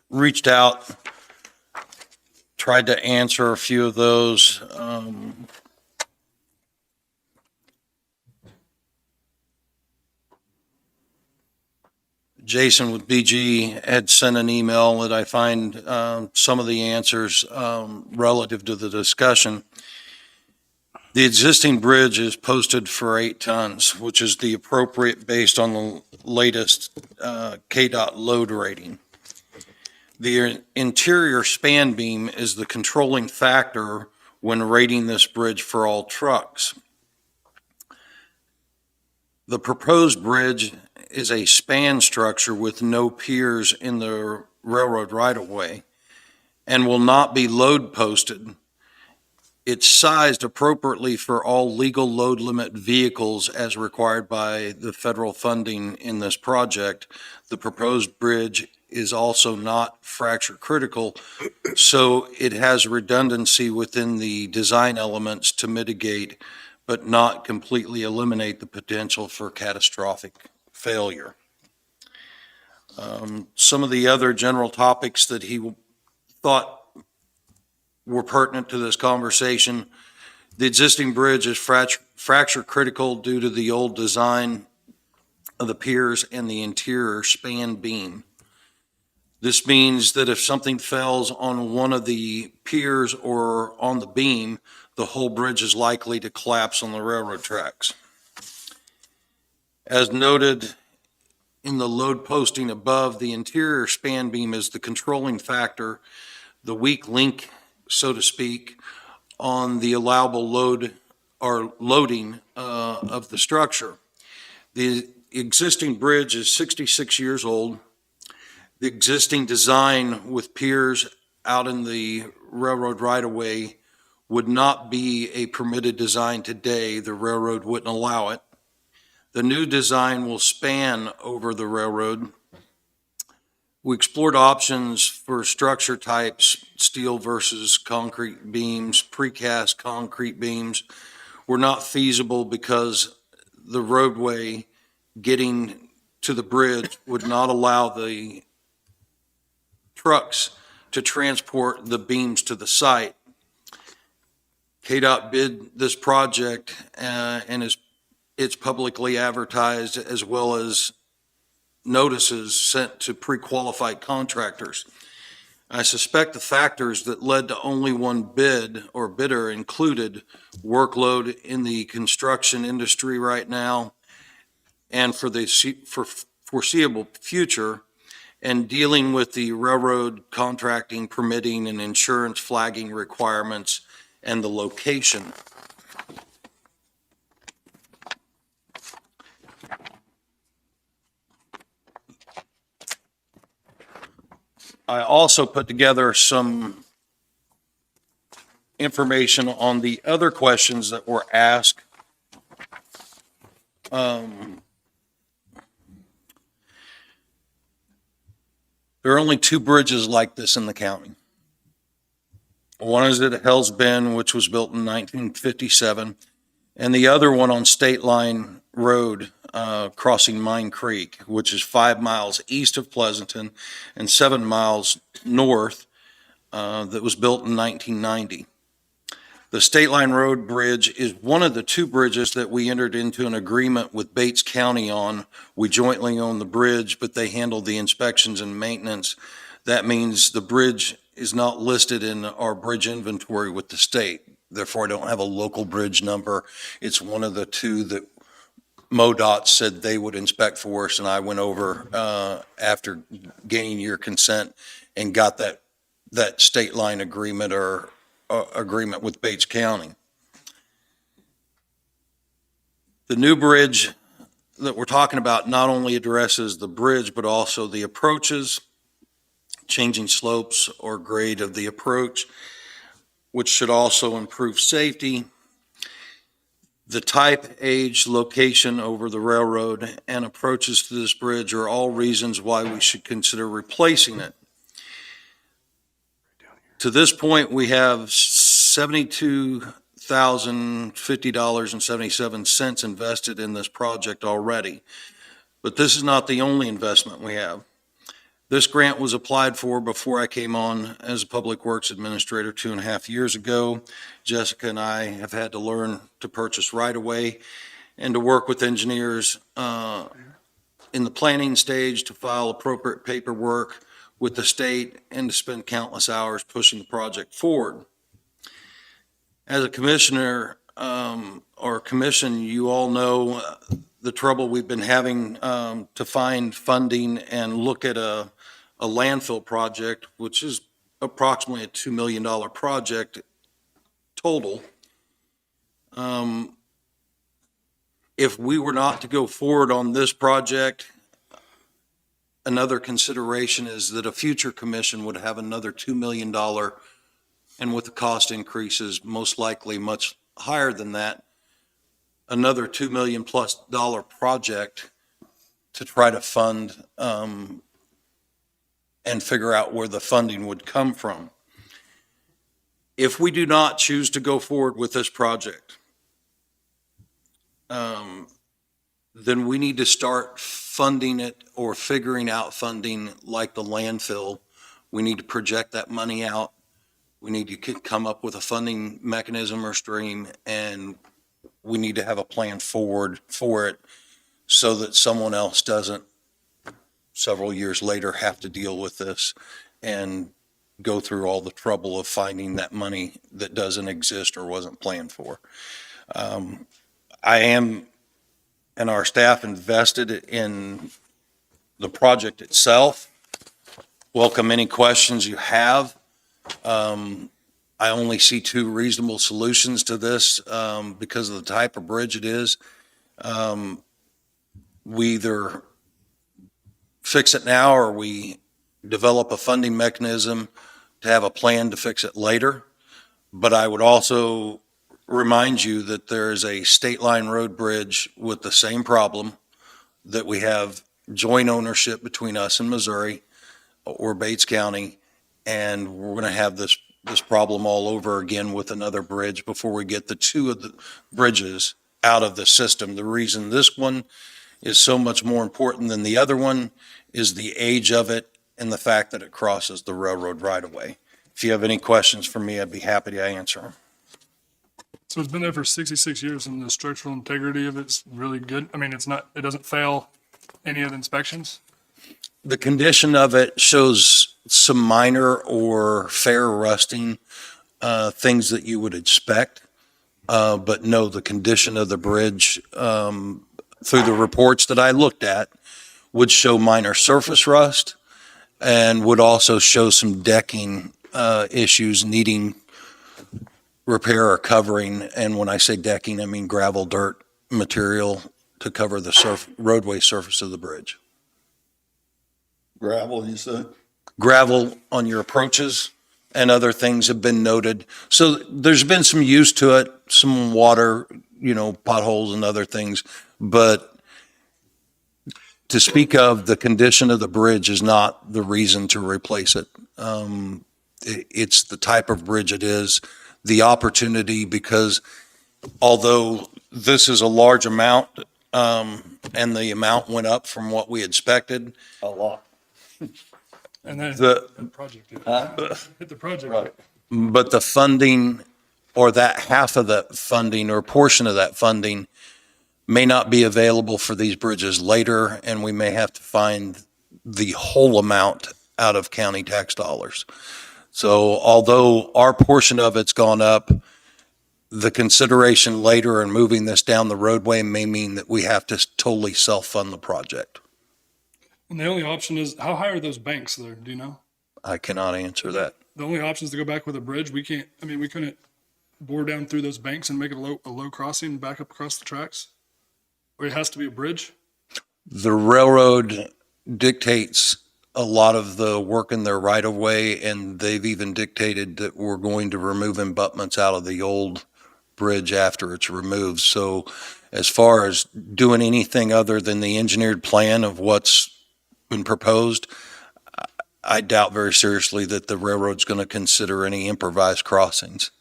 reached out, tried to answer a few of those. Jason with BG had sent an email that I find some of the answers relative to the discussion. The existing bridge is posted for 8 tons, which is the appropriate based on the latest KDOT load rating. The interior span beam is the controlling factor when rating this bridge for all trucks. The proposed bridge is a span structure with no piers in the railroad right-of-way and will not be load posted. It's sized appropriately for all legal load limit vehicles as required by the federal funding in this project. The proposed bridge is also not fracture critical, so it has redundancy within the design elements to mitigate but not completely eliminate the potential for catastrophic failure. Some of the other general topics that he thought were pertinent to this conversation. The existing bridge is fracture critical due to the old design of the piers and the interior span beam. This means that if something fails on one of the piers or on the beam, the whole bridge is likely to collapse on the railroad tracks. As noted in the load posting above, the interior span beam is the controlling factor, the weak link, so to speak, on the allowable load or loading of the structure. The existing bridge is 66 years old. The existing design with piers out in the railroad right-of-way would not be a permitted design today. The railroad wouldn't allow it. The new design will span over the railroad. We explored options for structure types, steel versus concrete beams, precast concrete beams were not feasible because the roadway getting to the bridge would not allow the trucks to transport the beams to the site. KDOT bid this project and it's publicly advertised as well as notices sent to pre-qualified contractors. I suspect the factors that led to only one bid or bidder included workload in the construction industry right now and for the foreseeable future, and dealing with the railroad contracting, permitting, and insurance flagging requirements and the location. I also put together some information on the other questions that were asked. There are only 2 bridges like this in the county. One is at Hell's Bend, which was built in 1957, and the other one on State Line Road, crossing Mine Creek, which is 5 miles east of Pleasanton and 7 miles north, that was built in 1990. The State Line Road Bridge is one of the two bridges that we entered into an agreement with Bates County on. We jointly own the bridge, but they handle the inspections and maintenance. That means the bridge is not listed in our bridge inventory with the state. Therefore, I don't have a local bridge number. It's one of the two that MoDOT said they would inspect for us, and I went over after gaining your consent and got that state line agreement or agreement with Bates County. The new bridge that we're talking about not only addresses the bridge, but also the approaches, changing slopes or grade of the approach, which should also improve safety. The type, age, location over the railroad, and approaches to this bridge are all reasons why we should consider replacing it. To this point, we have $72,050.77 invested in this project already. But this is not the only investment we have. This grant was applied for before I came on as a Public Works Administrator 2.5 years ago. Jessica and I have had to learn to purchase right away and to work with engineers in the planning stage to file appropriate paperwork with the state and to spend countless hours pushing the project forward. As a commissioner or commission, you all know the trouble we've been having to find funding and look at a landfill project, which is approximately a $2 million project total. If we were not to go forward on this project, another consideration is that a future commission would have another $2 million, and with the cost increases, most likely much higher than that, another $2 million plus project to try to fund and figure out where the funding would come from. If we do not choose to go forward with this project, then we need to start funding it or figuring out funding like the landfill. We need to project that money out. We need to come up with a funding mechanism or stream, and we need to have a plan forward for it so that someone else doesn't several years later have to deal with this and go through all the trouble of finding that money that doesn't exist or wasn't planned for. I am, and our staff, invested in the project itself. Welcome any questions you have. I only see two reasonable solutions to this because of the type of bridge it is. We either fix it now or we develop a funding mechanism to have a plan to fix it later. But I would also remind you that there is a state line road bridge with the same problem, that we have joint ownership between us and Missouri or Bates County, and we're going to have this problem all over again with another bridge before we get the two of the bridges out of the system. The reason this one is so much more important than the other one is the age of it and the fact that it crosses the railroad right away. If you have any questions for me, I'd be happy to answer them. So it's been there for 66 years and the structural integrity of it's really good. I mean, it doesn't fail any of the inspections. The condition of it shows some minor or fair rusting, things that you would expect. But no, the condition of the bridge, through the reports that I looked at, would show minor surface rust and would also show some decking issues needing repair or covering. And when I say decking, I mean gravel, dirt material to cover the roadway surface of the bridge. Gravel, you said? Gravel on your approaches and other things have been noted. So there's been some use to it, some water, potholes and other things. But to speak of the condition of the bridge is not the reason to replace it. It's the type of bridge it is, the opportunity, because although this is a large amount and the amount went up from what we expected. A lot. And then The, the project, Huh? hit the project. Right. but the funding, or that half of the funding or portion of that funding may not be available for these bridges later, and we may have to find the whole amount out of county tax dollars. So although our portion of it's gone up, the consideration later in moving this down the roadway may mean that we have to totally self-fund the project. And the only option is, how high are those banks there? Do you know? I cannot answer that. The only option is to go back with a bridge. We can't, I mean, we couldn't bore down through those banks and make it a low crossing and back up across the tracks? Or it has to be a bridge? The railroad dictates a lot of the work in their right of way, and they've even dictated that we're going to remove abutments out of the old bridge after it's removed. So as far as doing anything other than the engineered plan of what's been proposed, I doubt very seriously that the railroad's going to consider any improvised crossings.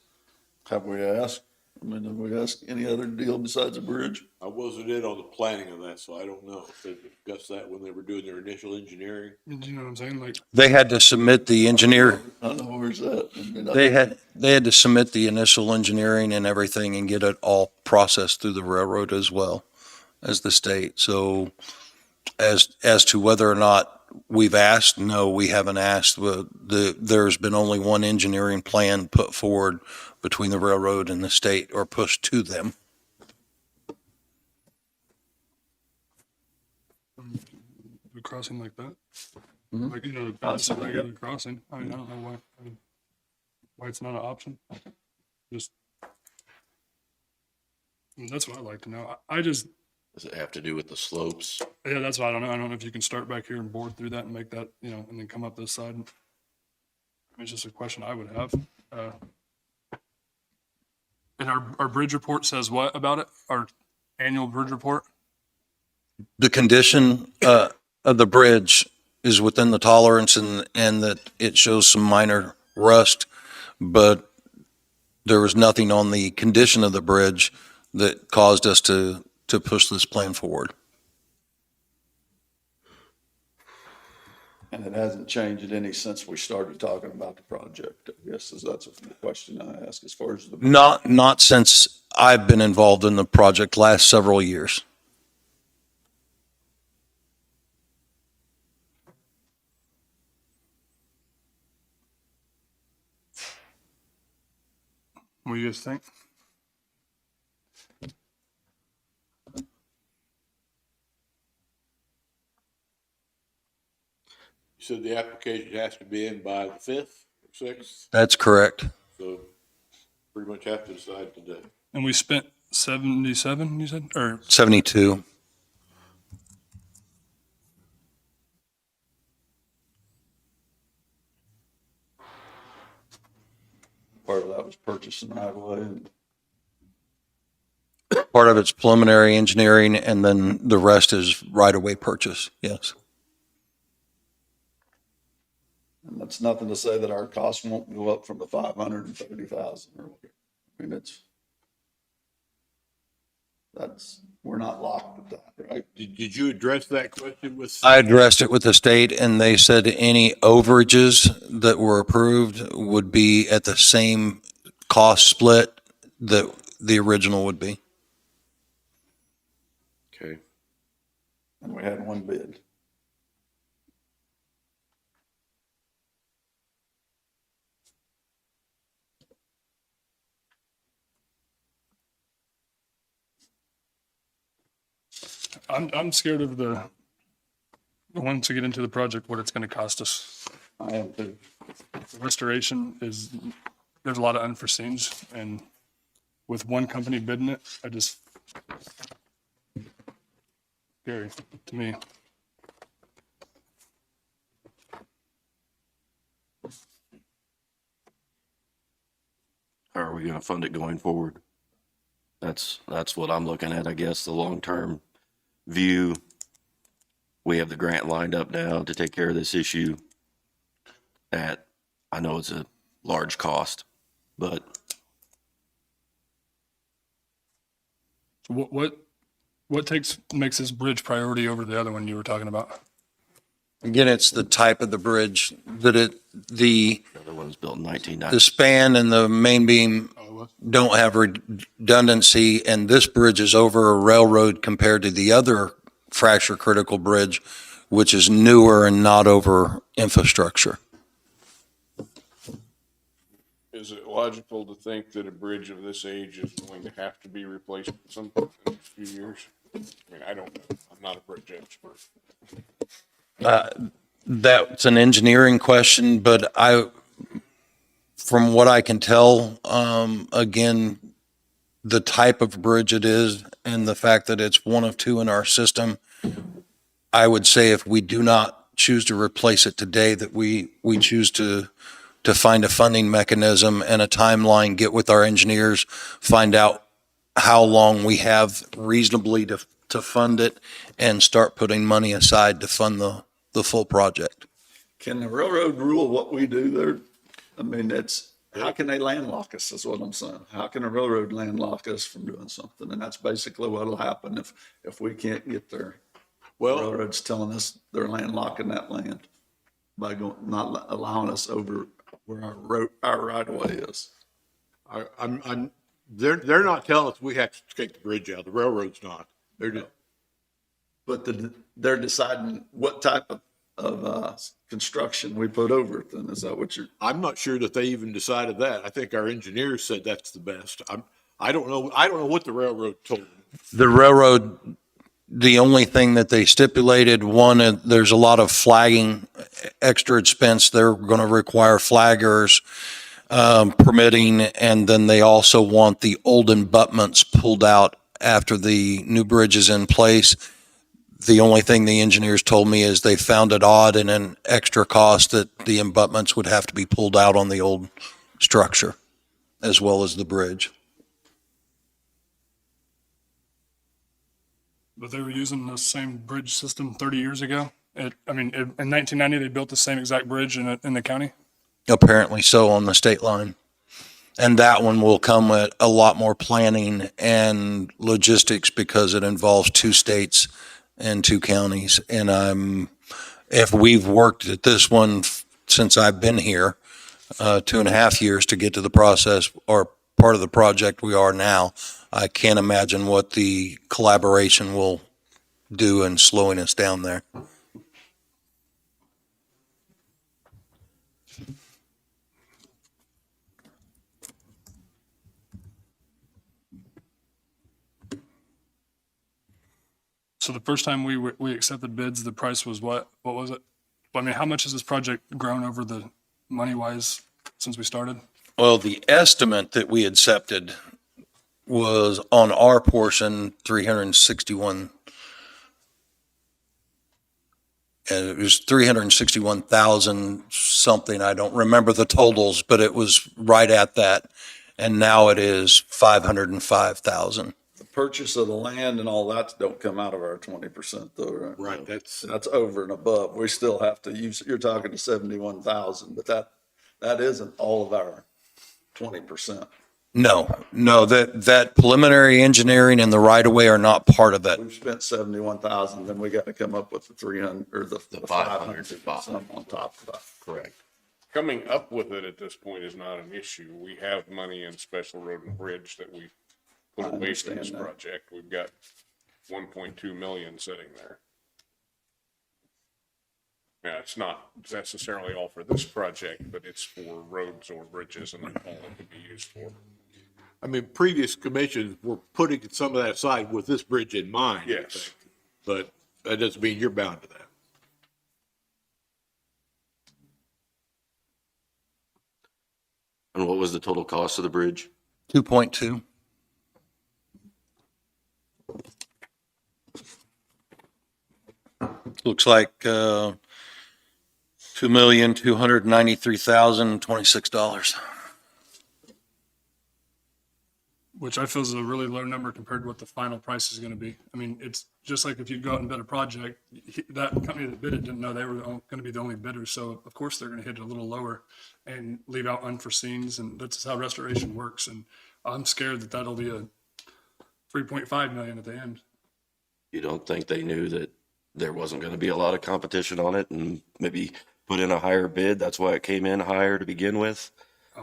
Have we asked? I mean, have we asked any other deal besides a bridge? I wasn't in on the planning of that, so I don't know if they discussed that when they were doing their initial engineering. Do you know what I'm saying? Like, They had to submit the engineer, I don't know, where's that? I mean, they had to submit the initial engineering and everything and get it all processed through the railroad as well as the state. So as to whether or not we've asked, no, we haven't asked. There's been only one engineering plan put forward between the railroad and the state, or pushed to them. a crossing like that? Like, you know, that's a regular crossing. I mean, I don't know why it's not an option. Just, that's what I'd like to know. I just, Does it have to do with the slopes? yeah, that's what I don't know. I don't know if you can start back here and bore through that and make that, you know, and then come up this side. I mean, it's just a question I would have. And our bridge report says what about it? Our annual bridge report? The condition of the bridge is within the tolerance, and that it shows some minor rust, but there was nothing on the condition of the bridge that caused us to push this plan forward. And it hasn't changed any since we started talking about the project. I guess that's a question I ask as far as the. Not since I've been involved in the project, last several years. What do you guys think? You said the application has to be in by the 5th or 6th, That's correct. so pretty much have to decide today. And we spent 77, you said, or 72. Part of that was purchasing right away. And Part of it's preliminary engineering, and then the rest is right-of-way purchase, yes. that's nothing to say that our costs won't go up from the 530,000 or whatever. I mean, we're not locked at that, right? Did you address that question with? I addressed it with the state, and they said any overages that were approved would be at the same cost split that the original would be. Okay. And we had one bid. I'm scared of once we get into the project, what it's going to cost us. I am too. The restoration there's a lot of unforeseens, and with one company bidding it, scary to me. How are we gonna fund it going forward? That's what I'm looking at, I guess, the long-term view. We have the grant lined up now to take care of this issue I know it's a large cost, but So what What makes this bridge priority over the other one you were talking about? Again, it's the type of the bridge that the The one was built in 1990. the span and the main beam don't have redundancy, and this bridge is over a railroad compared to the other fracture critical bridge, which is newer and not over infrastructure. Is it logical to think that a bridge of this age is going to have to be replaced at some point in the next few years? I mean, I don't know. I'm not a bridge expert. That's an engineering question, but from what I can tell, again, the type of bridge it is and the fact that it's one of two in our system, I would say if we do not choose to replace it today, that we choose to find a funding mechanism and a timeline, get with our engineers, find out how long we have reasonably to fund it, and start putting money aside to fund the full project. Can the railroad rule what we do there? I mean, how can they landlock us is what I'm saying. How can a railroad landlock us from doing something? And that's basically what'll happen if we can't get there. Well, Railroad's telling us they're landlocking that land by not allowing us over where our right of way is. they're not telling us we have to take the bridge out. The railroad's not. They're just, But they're deciding what type of construction we put over it then. Is that what you're? I'm not sure that they even decided that. I think our engineers said that's the best. I don't know. I don't know what the railroad told them. The railroad, the only thing that they stipulated, one, there's a lot of flagging, extra expense. They're going to require flaggers, permitting, and then they also want the old abutments pulled out after the new bridge is in place. The only thing the engineers told me is they found it odd and an extra cost that the abutments would have to be pulled out on the old structure as well as the bridge. But they were using the same bridge system 30 years ago. In 1990, they built the same exact bridge in the county. Apparently so on the state line. And that one will come with a lot more planning and logistics because it involves two states and two counties. And if we've worked at this one since I've been here, 2.5 years to get to the process or part of the project we are now, I can't imagine what the collaboration will do in slowing us down there. So the first time we accepted bids, the price was what? What was it? I mean, how much has this project grown over the money-wise since we started? Well, the estimate that we accepted was on our portion, 361. And it was 361,000 something. I don't remember the totals, but it was right at that. And now it is 505,000. The purchase of the land and all that don't come out of our 20% though, right? Right. That's over and above. We still have to use, you're talking to 71,000, but that isn't all of our 20%. No, that preliminary engineering and the right of way are not part of that. We've spent 71,000, then we got to come up with the 300 or the 500 something on top of that. Correct. Coming up with it at this point is not an issue. We have money in special road and bridge that we put I away for this understand that. project. We've got 1.2 million sitting there. Yeah, it's not necessarily all for this project, but it's for roads or bridges and that's all it could be used for. I mean, previous commissions were putting some of that aside with this bridge in mind. I Yes. think. But that doesn't mean you're bound to that. And what was the total cost of the bridge? 2.2. Looks like $2,293,026. Which I feel is a really low number compared to what the final price is going to be. I mean, it's just like if you go out and bid a project, that company that bid it didn't know they were going to be the only bidder. So of course they're going to hit it a little lower and leave out unforeseens. And that's how restoration works. And I'm scared that that'll be a 3.5 million at the end. You don't think they knew that there wasn't going to be a lot of competition on it and maybe put in a higher bid? That's why it came in higher to begin with.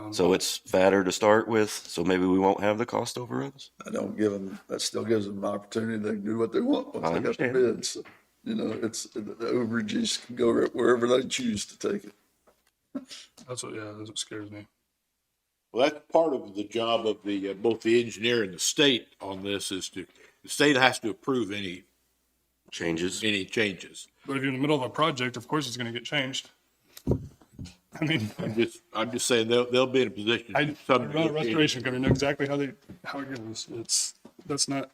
So it's fatter to start with, so maybe we won't have the cost overruns? I don't give them, that still gives them an opportunity. They can do what they want once I they got the understand. bids. You know, it's, the overages can go wherever they choose to take it. That's what scares me. Well, that's part of the job of the, both the engineer and the state on this is the state has to approve any Changes? changes. But if you're in the middle of a project, of course it's gonna get changed. I mean, I'm just saying they'll be in a position. I to some run a negotiate. restoration company, know exactly how it goes. That's not,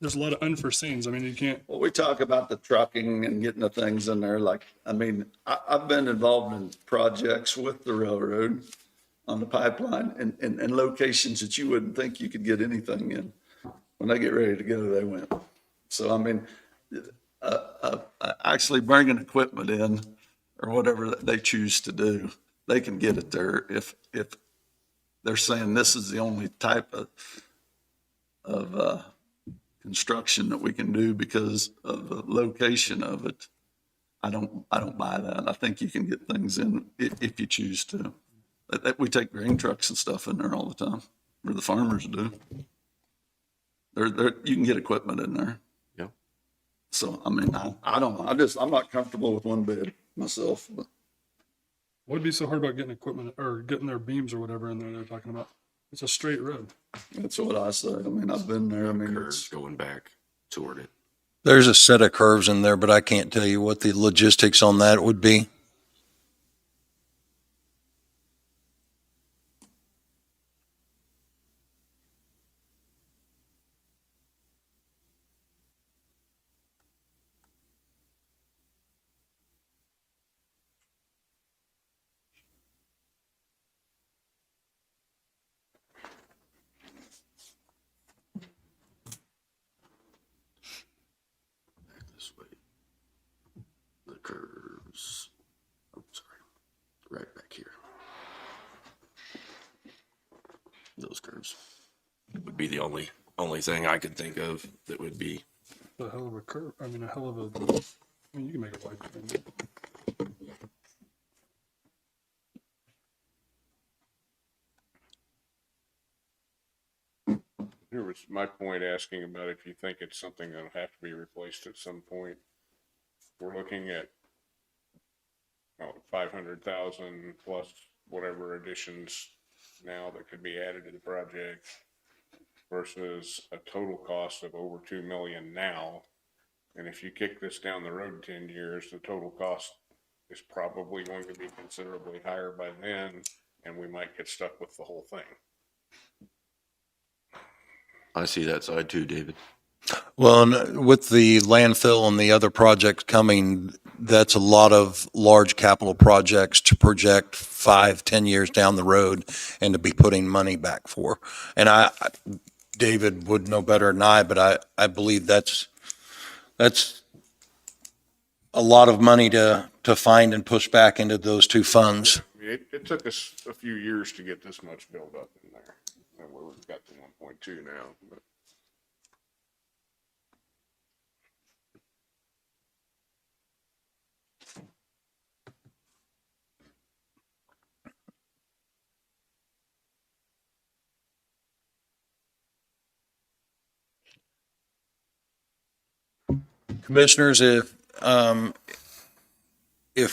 there's a lot of unforeseens. I mean, you can't, Well, we talk about the trucking and getting the things in there, like, I mean, I've been involved in projects with the railroad on the pipeline and locations that you wouldn't think you could get anything in. When they get ready to go, they win. So, I mean, actually bringing equipment in or whatever that they choose to do, they can get it there if they're saying this is the only type of construction that we can do because of the location of it. I don't buy that. I think you can get things in if you choose to. We take grain trucks and stuff in there all the time, or the farmers do. You can get equipment in there. Yeah. So, I mean, I don't know. I'm not comfortable with one bid myself, but what would be so hard about getting equipment or getting their beams or whatever in there they're talking about? It's a straight road. that's what I say. I mean, I've been there. I mean, Curves it's, going back toward it. There's a set of curves in there, but I can't tell you what the logistics on that would be. This way. The curves. I'm sorry. Right back here. Those curves would be the only thing I could think of that would be. A hell of a curve. I mean, I mean, you can make a wide turn. Here was my point asking about if you think it's something that'll have to be replaced at some point. We're looking at 500,000 plus whatever additions now that could be added to the project versus a total cost of over 2 million now. And if you kick this down the road 10 years, the total cost is probably going to be considerably higher by then, and we might get stuck with the whole thing. I see that side too, David. Well, and with the landfill and the other projects coming, that's a lot of large capital projects to project 5-10 years down the road and to be putting money back for. And David would know better than I, but I believe that's a lot of money to find and push back into those two funds. It took us a few years to get this much built up in there, and we've got to 1.2 now. But Commissioners, if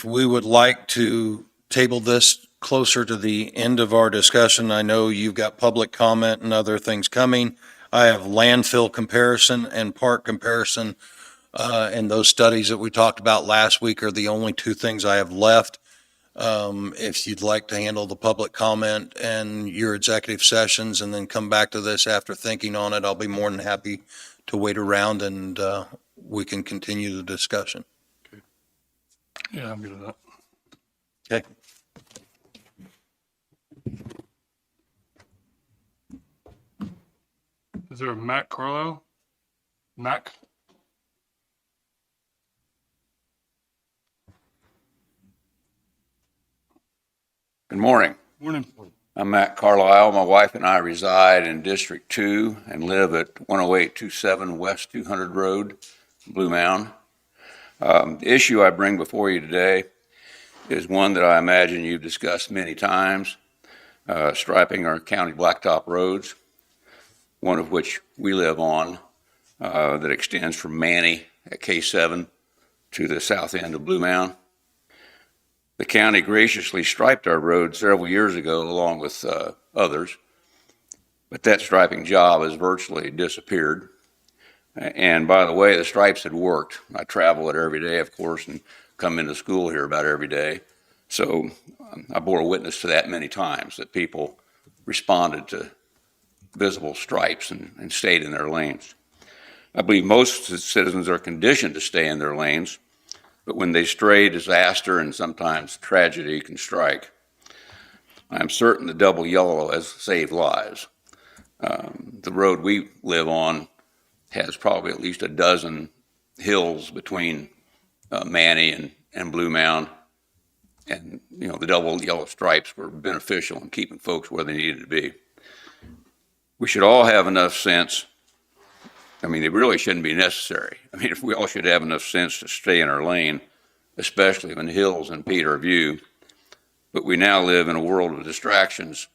we would like to table this closer to the end of our discussion, I know you've got public comment and other things coming. I have landfill comparison and park comparison, and those studies that we talked about last week are the only two things I have left. If you'd like to handle the public comment and your executive sessions and then come back to this after thinking on it, I'll be more than happy to wait around and we can continue the discussion. Yeah, I'm good with that. Okay. Is there a Mac Carlisle? Mac? Good morning. Morning. I'm Matt Carlisle. My wife and I reside in District 2 and live at 10827 West 200 Road, Blue Mound. The issue I bring before you today is one that I imagine you've discussed many times, striping our county blacktop roads, one of which we live on, that extends from Manny at K7 to the south end of Blue Mound. The county graciously striped our road several years ago along with others, but that striping job has virtually disappeared. And by the way, the stripes had worked. I travel it every day, of course, and come into school here about every day. So I bore witness to that many times, that people responded to visible stripes and stayed in their lanes. I believe most citizens are conditioned to stay in their lanes, but when they stray, disaster and sometimes tragedy can strike. I am certain the double yellow has saved lives. The road we live on has probably at least a dozen hills between Manny and Blue Mound. And, you know, the double yellow stripes were beneficial in keeping folks where they needed to be. We should all have enough sense. I mean, it really shouldn't be necessary. I mean, if we all should have enough sense to stay in our lane, especially when hills impede our view. But we now live in a world of distractions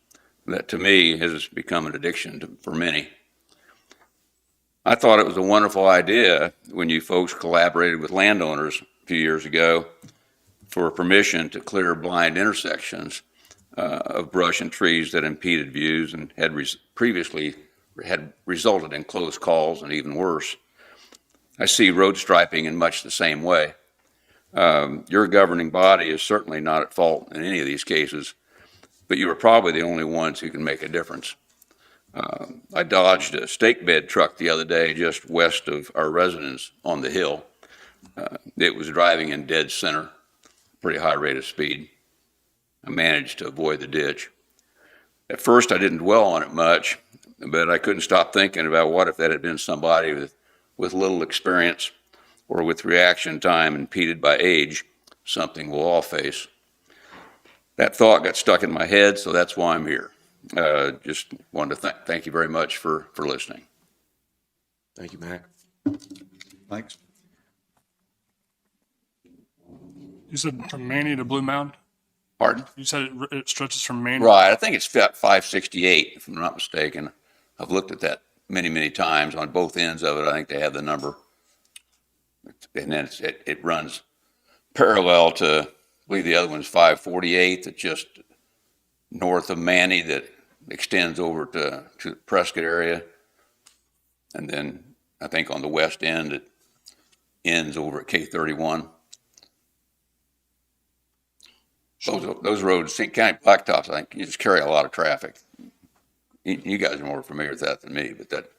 that, to me, has become an addiction for many. I thought it was a wonderful idea when you folks collaborated with landowners a few years ago for permission to clear blind intersections of brush and trees that impeded views and had previously had resulted in close calls and even worse. I see road striping in much the same way. Your governing body is certainly not at fault in any of these cases, but you are probably the only ones who can make a difference. I dodged a stake bed truck the other day just west of our residence on the hill. It was driving in dead center, pretty high rate of speed. I managed to avoid the ditch. At first, I didn't dwell on it much, but I couldn't stop thinking about what if that had been somebody with little experience or with reaction time impeded by age, something we'll all face. That thought got stuck in my head, so that's why I'm here. Just wanted to thank you very much for listening. Thank you, Mac. Thanks. You said from Manny to Blue Mound? Pardon? You said it stretches from Manny? Right, I think it's 568, if I'm not mistaken. I've looked at that many, many times on both ends of it. I think they have the number. And then it runs parallel to, I believe the other one's 548, that's just north of Manny, that extends over to the Prescott area. And then I think on the west end, it ends over at K31. Those roads, county blacktops, I think you just carry a lot of traffic. You guys are more familiar with that than me, but that.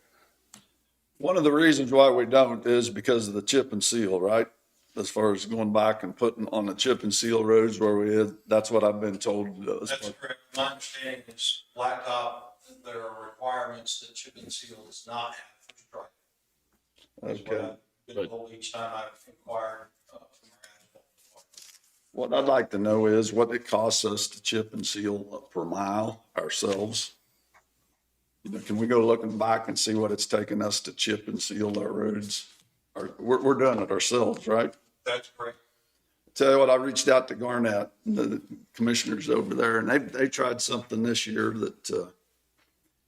One of the reasons why we don't is because of the chip and seal, right? As far as going back and putting on the chip and seal roads where we is, that's what I've been told. That's correct. My understanding is blacktop, there are requirements that chip and seal does not have for striping. Okay. Been told each time I've inquired from our asphalt department. What I'd like to know is what it costs us to chip and seal per mile ourselves. You know, can we go looking back and see what it's taken us to chip and seal our roads? Or we're doing it ourselves, right? That's correct. Tell you what, I reached out to Garnett, the commissioners over there, and they tried something this year that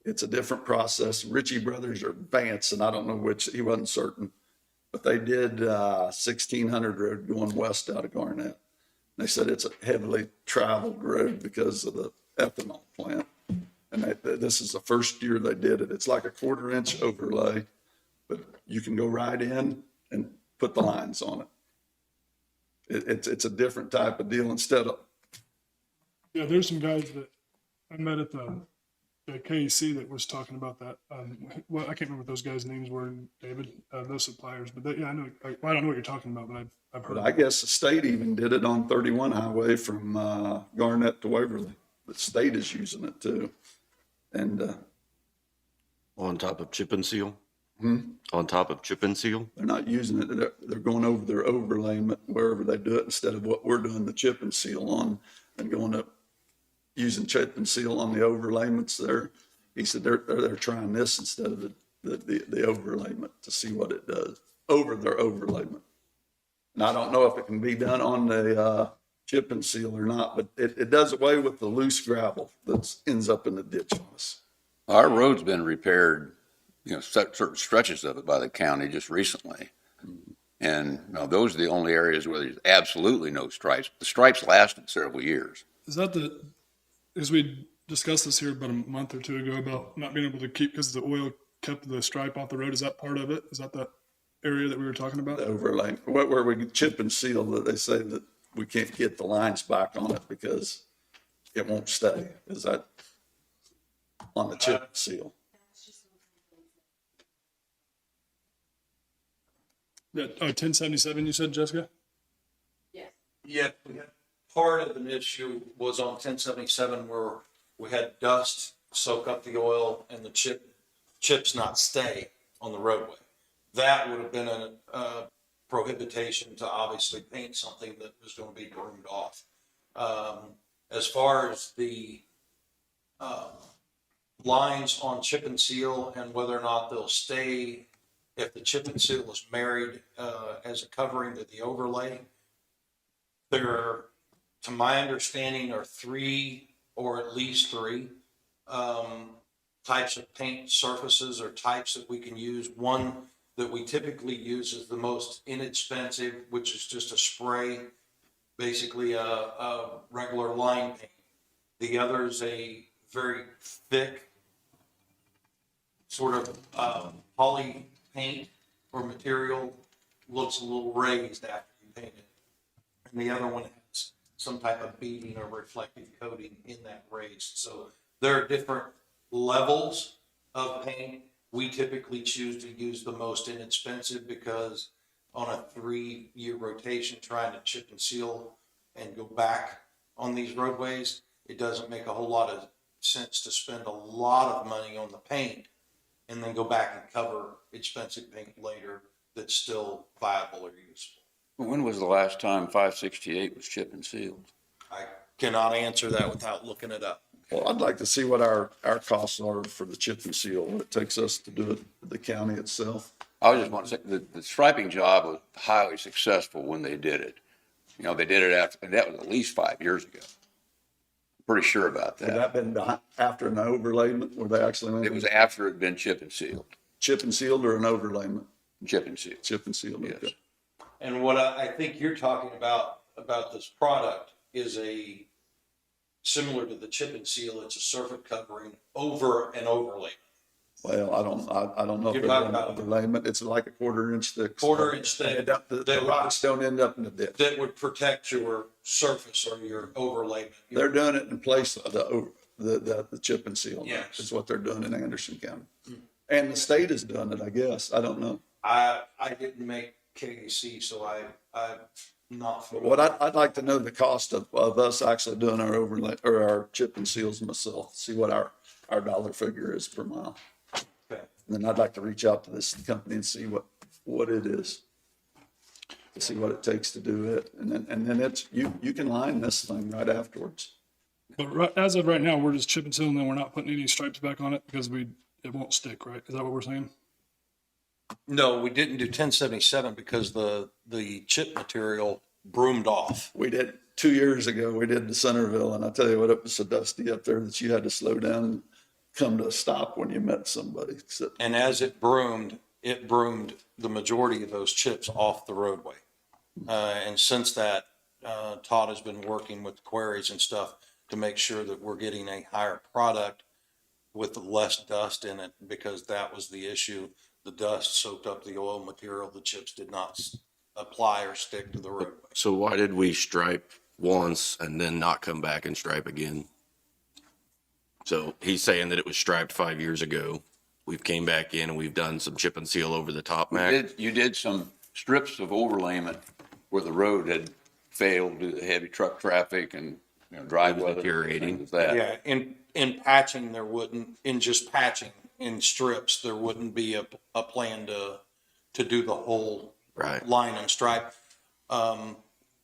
it's a different process. Ritchie Brothers or Vance, and I don't know which, he wasn't certain, but they did 1600 road going west out of Garnett. They said it's a heavily traveled road because of the ethanol plant. And this is the first year they did it. It's like a 1/4 inch overlay, but you can go right in and put the lines on it. It's a different type of deal instead of. Yeah, there's some guys that I met at the KEC that was talking about that. Well, I can't remember what those guys' names were, David, those suppliers, but yeah, I know, I don't know what you're talking about, but I've heard. But I guess the state even did it on 31 highway from Garnett to Waverly. The state is using it too. And On top of chip and seal? Hmm? On top of chip and seal? they're not using it. They're going over their overlayment wherever they do it instead of what we're doing, the chip and seal on and going up using chip and seal on the overlayments there. He said they're trying this instead of the overlayment to see what it does over their overlayment. And I don't know if it can be done on the chip and seal or not, but it does away with the loose gravel that ends up in the ditch on us. Our road's been repaired, certain stretches of it by the county just recently. And those are the only areas where there's absolutely no stripes. The stripes lasted several years. Is that as we discussed this here about a month or two ago about not being able to keep, because the oil kept the stripe off the road, is that part of it? Is that the area that we were talking about? The overlay, where we chip and seal, that they say that we can't get the lines back on it because it won't stay. Is that on the chip and seal? That 1077 you said, Jessica? Yeah, we had part of an issue was on 1077 where we had dust soak up the oil and the chips not stay on the roadway. That would have been a prohibition to obviously paint something that was going to be groomed off. As far as the lines on chip and seal and whether or not they'll stay, if the chip and seal is married as a covering to the overlay, there, to my understanding, are three or at least three types of paint surfaces or types that we can use. One that we typically use is the most inexpensive, which is just a spray, basically a regular line paint. The other is a very thick sort of poly paint or material, looks a little raised after you paint it. And the other one has some type of beading or reflective coating in that raised. So there are different levels of paint. We typically choose to use the most inexpensive because on a 3-year rotation, trying to chip and seal and go back on these roadways, it doesn't make a whole lot of sense to spend a lot of money on the paint and then go back and cover expensive paint later that's still viable or useful. When was the last time 568 was chip and sealed? I cannot answer that without looking it up. Well, I'd like to see what our costs are for the chip and seal, what it takes us to do it, the county itself. I was just want to say, the striping job was highly successful when they did it. They did it after, and that was at least 5 years ago. Pretty sure about Had that. that been after an overlayment, where they actually went? It was after it had been chip and sealed. Chip and sealed or an overlayment? Chip and sealed. Chip and sealed, Yes. okay. And what I think you're talking about this product is similar to the chip and seal. It's a surface covering over an overlay. Well, I don't know if You're they're talking doing about- overlayment. It's like a 1/4 inch thick. Quarter-inch thick. The rocks don't end up in the ditch. That would protect your surface or your overlay. They're doing it in place of the chip and seal. Yes. Is what they're doing in Anderson County. And the state is doing it, I guess. I don't know. I didn't make KAC, so I'm not. But what I'd like to know the cost of us actually doing our overlay or our chip and seals myself, see what our dollar figure is per mile. Okay. And then I'd like to reach out to this company and see what it is. To see what it takes to do it. And then it's, you can line this thing right afterwards. But as of right now, we're just chip and sealing, and we're not putting any stripes back on it because it won't stick, right? Is that what we're saying? No, we didn't do 1077 because the chip material broomed off. We did 2 years ago, we did the Centerville, and I tell you what, it was so dusty up there that you had to slow down and come to a stop when you met somebody. So, And as it broomed the majority of those chips off the roadway. And since that, Todd has been working with quarries and stuff to make sure that we're getting a higher product with less dust in it, because that was the issue. The dust soaked up the oil material. The chips did not apply or stick to the roadway. So why did we stripe once and then not come back and stripe again? So he's saying that it was striped 5 years ago. We've came back in and we've done some chip and seal over the top, Mac. You did some strips of overlayment where the road had failed due to the heavy truck traffic and dry weather. Deteriorating. things like that. Yeah, in patching, in just patching in strips, there wouldn't be a plan to do the whole Right. line and stripe.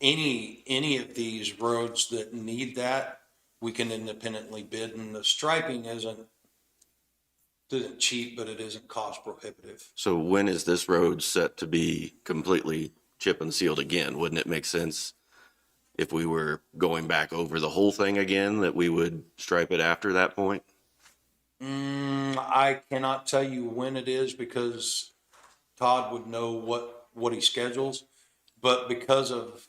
Any of these roads that need that, we can independently bid, and the striping isn't cheap, but it isn't cost prohibitive. So when is this road set to be completely chip and sealed again? Wouldn't it make sense if we were going back over the whole thing again, that we would stripe it after that point? I cannot tell you when it is because Todd would know what he schedules. But because of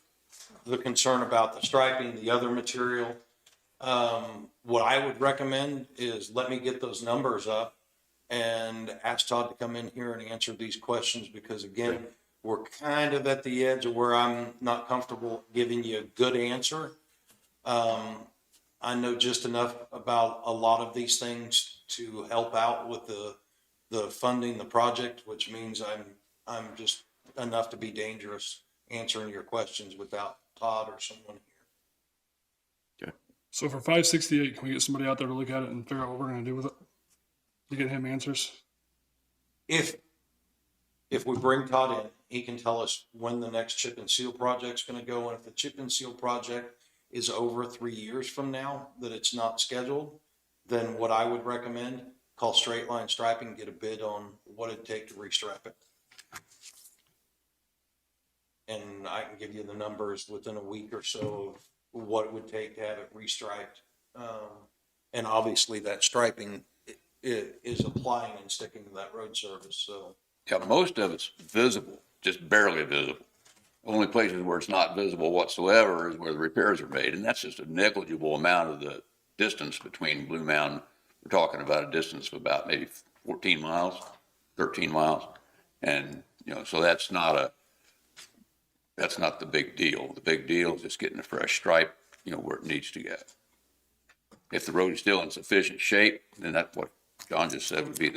the concern about the striping, the other material, what I would recommend is let me get those numbers up and ask Todd to come in here and answer these questions, because again, we're kind of at the edge of where I'm not comfortable giving you a good answer. I know just enough about a lot of these things to help out with the funding, the project, which means I'm just enough to be dangerous answering your questions without Todd or someone here. So for 568, can we get somebody out there to look at it and figure out what we're gonna do with it? To get him answers? If we bring Todd in, he can tell us when the next chip and seal project's gonna go, and if the chip and seal project is over 3 years from now, that it's not scheduled, then what I would recommend, call Straight Line Striping, get a bid on what it'd take to restrap it. And I can give you the numbers within a week or so of what it would take to have it restriped. And obviously that striping is applying and sticking to that road surface, so. Yeah, most of it's visible, just barely visible. Only places where it's not visible whatsoever is where the repairs are made, and that's just a negligible amount of the distance between Blue Mountain. We're talking about a distance of about maybe 14 miles, 13 miles. And, so that's not the big deal. The big deal is just getting a fresh stripe, where it needs to get. If the road is still in sufficient shape, then that's what John just said would be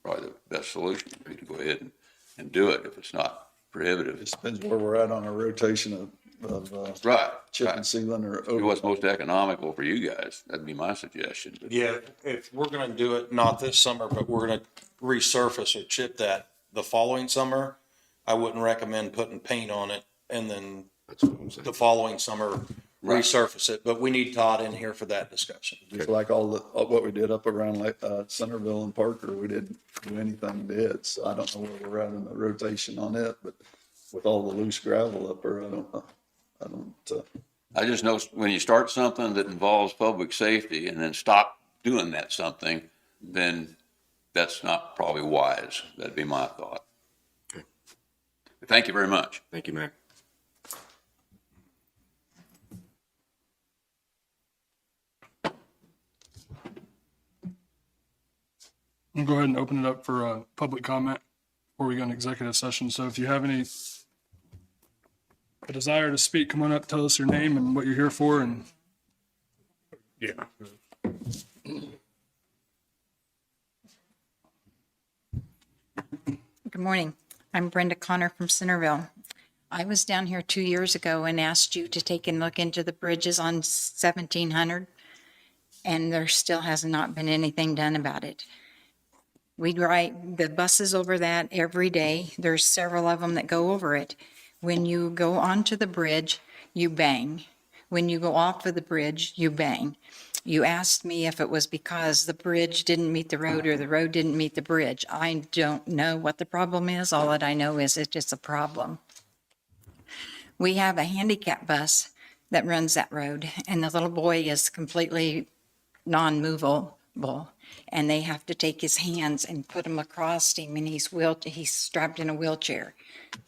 probably the best solution, would be to go ahead and do it if it's not prohibitive. It depends where we're at on our rotation of Right. chip and sealing or Do what's most economical for you guys. That'd be my suggestion. Yeah, if we're gonna do it, not this summer, but we're gonna resurface or chip that the following summer, I wouldn't recommend putting paint on it and then That's what I'm saying. the following summer resurface it, but we need Todd in here for that discussion. Just like what we did up around Centerville and Parker, we didn't do anything to it, so I don't know where we're at in the rotation on it, but with all the loose gravel up there, I just know when you start something that involves public safety and then stop doing that something, then that's not probably wise. That'd be my thought. Okay. Thank you very much. Thank you, Mac. We'll go ahead and open it up for public comment before we go into executive session. So if you have a desire to speak, come on up, tell us your name and what you're here for, and Yeah. Good morning. I'm Brenda Connor from Centerville. I was down here 2 years ago and asked you to take a look into the bridges on 1700, and there still has not been anything done about it. We ride the buses over that every day. There's several of them that go over it. When you go onto the bridge, you bang. When you go off of the bridge, you bang. You asked me if it was because the bridge didn't meet the road or the road didn't meet the bridge. I don't know what the problem is. All that I know is it's just a problem. We have a handicap bus that runs that road, and the little boy is completely non-movable, and they have to take his hands and put them across him, and he's strapped in a wheelchair.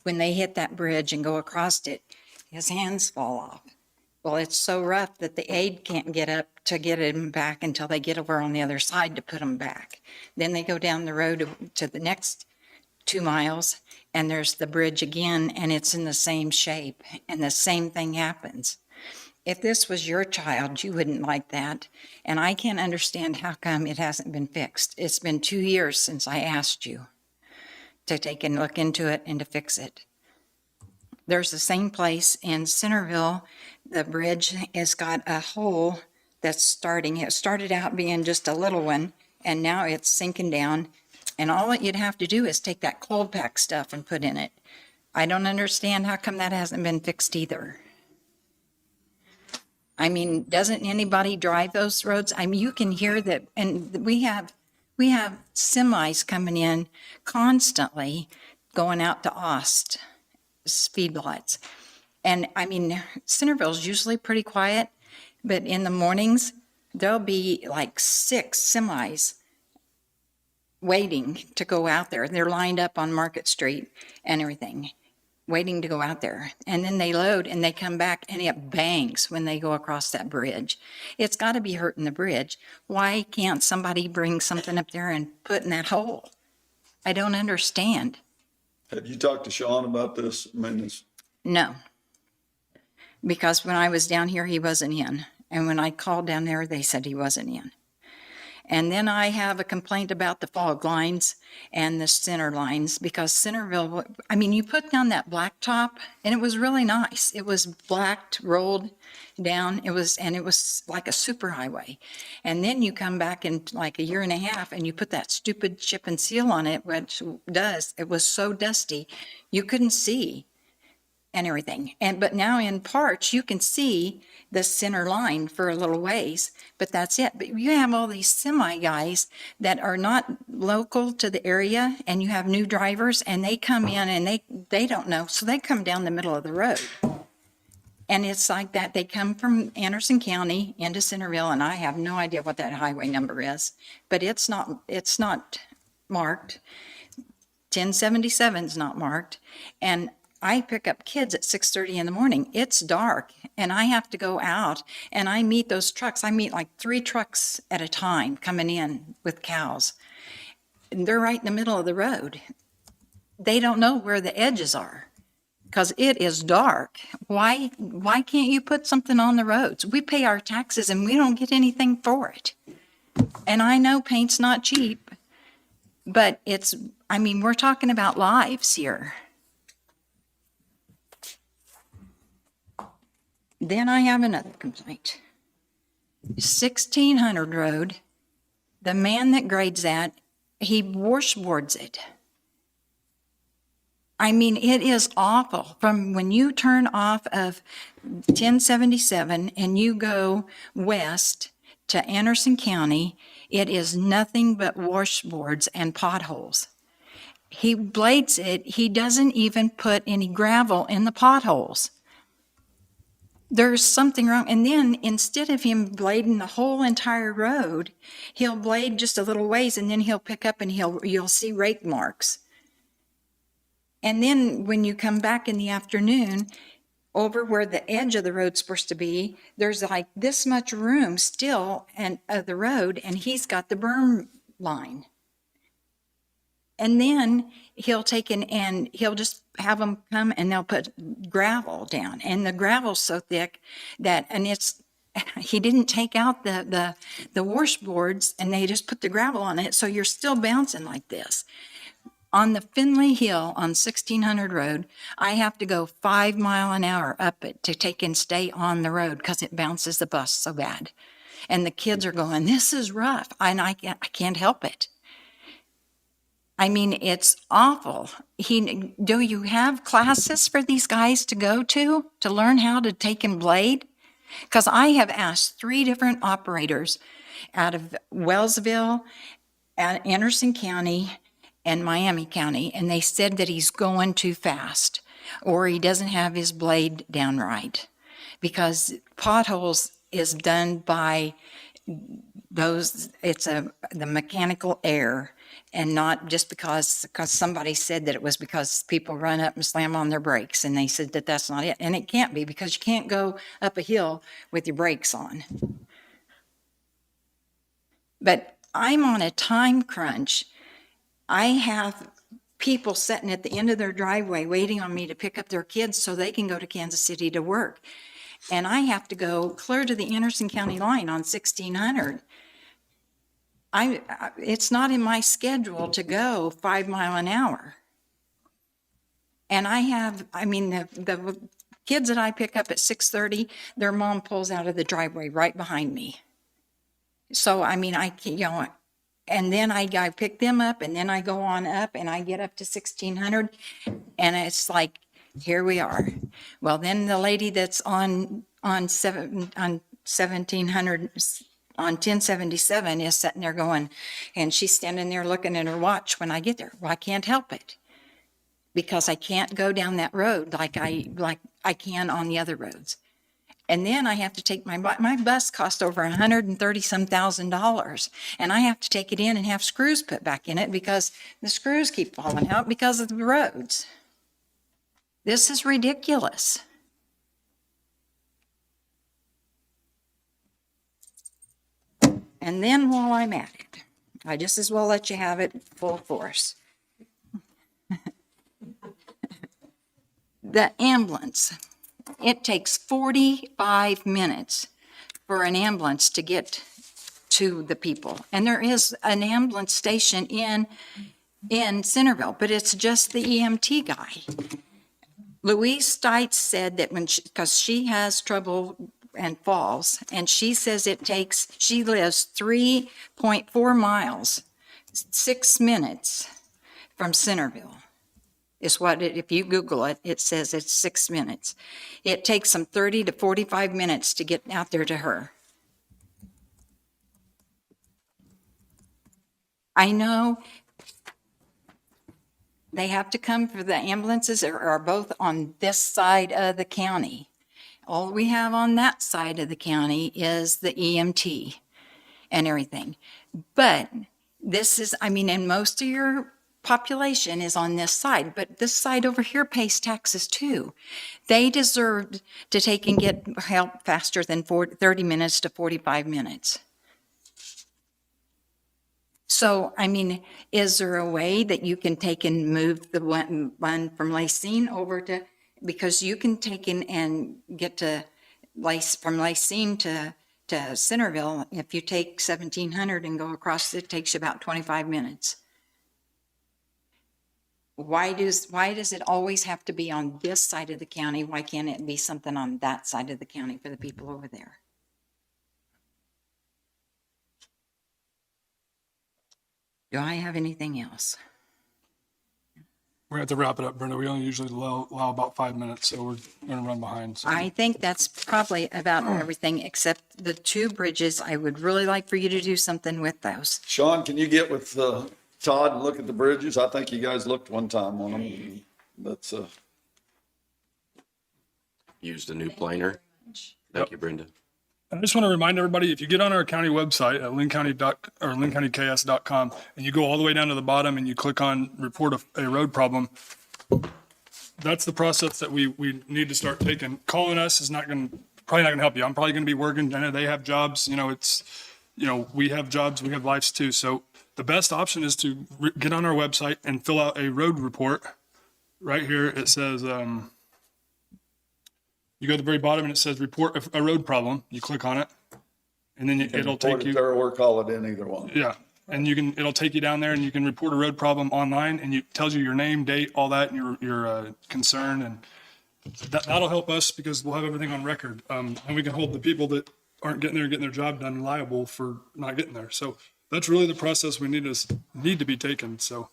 When they hit that bridge and go across it, his hands fall off. Well, it's so rough that the aide can't get up to get him back until they get over on the other side to put him back. Then they go down the road to the next 2 miles, and there's the bridge again, and it's in the same shape, and the same thing happens. If this was your child, you wouldn't like that, and I can't understand how come it hasn't been fixed. It's been 2 years since I asked you to take and look into it and to fix it. There's the same place in Centerville. The bridge has got a hole that's starting. It started out being just a little one, and now it's sinking down. And all that you'd have to do is take that cold pack stuff and put in it. I don't understand how come that hasn't been fixed either. I mean, doesn't anybody drive those roads? I mean, you can hear that, and we have semis coming in constantly going out to Ost, feedlots. And I mean, Centerville's usually pretty quiet, but in the mornings, there'll be like 6 semis waiting to go out there. They're lined up on Market Street and everything, waiting to go out there. And then they load and they come back and it bangs when they go across that bridge. It's got to be hurting the bridge. Why can't somebody bring something up there and put in that hole? I don't understand. Have you talked to Sean about this? I mean, No. Because when I was down here, he wasn't in. And when I called down there, they said he wasn't in. And then I have a complaint about the fog lines and the center lines, because Centerville, I mean, you put down that blacktop and it was really nice. It was blacked, rolled down. It was like a superhighway. And then you come back in like a year and a half and you put that stupid chip and seal on it, which it was so dusty, you couldn't see and everything. But now in parts, you can see the center line for a little ways, but that's it. But you have all these semi guys that are not local to the area, and you have new drivers, and they come in and they don't know, so they come down the middle of the road. And it's like that. They come from Anderson County into Centerville, and I have no idea what that highway number is, but it's not marked. 1077 is not marked. And I pick up kids at 6:30 in the morning. It's dark and I have to go out and I meet those trucks. I meet like 3 trucks at a time coming in with cows. And they're right in the middle of the road. They don't know where the edges are because it is dark. Why can't you put something on the roads? We pay our taxes and we don't get anything for it. And I know paint's not cheap, but we're talking about lives here. Then I have another complaint. 1600 Road, the man that grades that, he washboards it. I mean, it is awful. From when you turn off of 1077 and you go west to Anderson County, it is nothing but washboards and potholes. He blades it. He doesn't even put any gravel in the potholes. There's something wrong. And then instead of him blading the whole entire road, he'll blade just a little ways and then he'll pick up and you'll see rake marks. And then when you come back in the afternoon, over where the edge of the road's supposed to be, there's like this much room still of the road, and he's got the berm line. And then he'll just have them come and they'll put gravel down, and the gravel's so thick he didn't take out the washboards, and they just put the gravel on it, so you're still bouncing like this. On the Finley Hill on 1600 Road, I have to go 5 miles an hour up it to take and stay on the road because it bounces the bus so bad. And the kids are going, "This is rough," and I can't help it. I mean, it's awful. Do you have classes for these guys to go to learn how to take and blade? Because I have asked 3 different operators out of Wellsville, Anderson County, and Miami County, and they said that he's going too fast or he doesn't have his blade down right, because potholes is done by the mechanical air, and not just because somebody said that it was because people run up and slam on their brakes, and they said that that's not it. And it can't be, because you can't go up a hill with your brakes on. But I'm on a time crunch. I have people sitting at the end of their driveway waiting on me to pick up their kids so they can go to Kansas City to work. And I have to go clear to the Anderson County line on 1600. It's not in my schedule to go 5 miles an hour. And the kids that I pick up at 6:30, their mom pulls out of the driveway right behind me. So, and then I pick them up, and then I go on up, and I get up to 1600, and it's like, here we are. Well, then the lady that's on on 1700, on 1077 is sitting there going, and she's standing there looking at her watch when I get there. Well, I can't help it because I can't go down that road like I can on the other roads. And then I have to take my bus cost over $130 thousand, and I have to take it in and have screws put back in it because the screws keep falling out because of the roads. This is ridiculous. And then while I'm at it, I just as well let you have it full force. The ambulance, it takes 45 minutes for an ambulance to get to the people. And there is an ambulance station in Centerville, but it's just the EMT guy. Louise Stites said that because she has trouble and falls, and she says she lives 3.4 miles, 6 minutes from Centerville. Is what if you Google it, it says it's 6 minutes. It takes them 30 to 45 minutes to get out there to her. I know they have to come for the ambulances are both on this side of the county. All we have on that side of the county is the EMT and everything. But this is, and most of your population is on this side, but this side over here pays taxes too. They deserve to take and get help faster than 30 minutes to 45 minutes. So, is there a way that you can take and move the one from Lacine over to, because you can take in and get to from Lacine to Centerville, if you take 1700 and go across, it takes you about 25 minutes. Why does it always have to be on this side of the county? Why can't it be something on that side of the county for the people over there? Do I have anything else? We're going to have to wrap it up, Brenda. We only usually allow about 5 minutes, so we're going to run behind. So. I think that's probably about everything except the 2 bridges. I would really like for you to do something with those. Sean, can you get with Todd and look at the bridges? I think you guys looked one time on them. That's Used a new planer. Thank you, Brenda. I just want to remind everybody, if you get on our county website at linncountyks.com and you go all the way down to the bottom and you click on report a road problem, that's the process that we need to start taking. Calling us is probably not going to help you. I'm probably going to be working. I know they have jobs, we have jobs, we have lives too. So the best option is to get on our website and fill out a road report. Right here, it says, you go to the very bottom and it says report a road problem. You click on it and then it'll take you there or call it in, either one. Yeah. And it'll take you down there and you can report a road problem online, and it tells you your name, date, all that, and your concern. And that'll help us because we'll have everything on record. And we can hold the people that aren't getting their job done liable for not getting there. So that's really the process we need to be taken. So.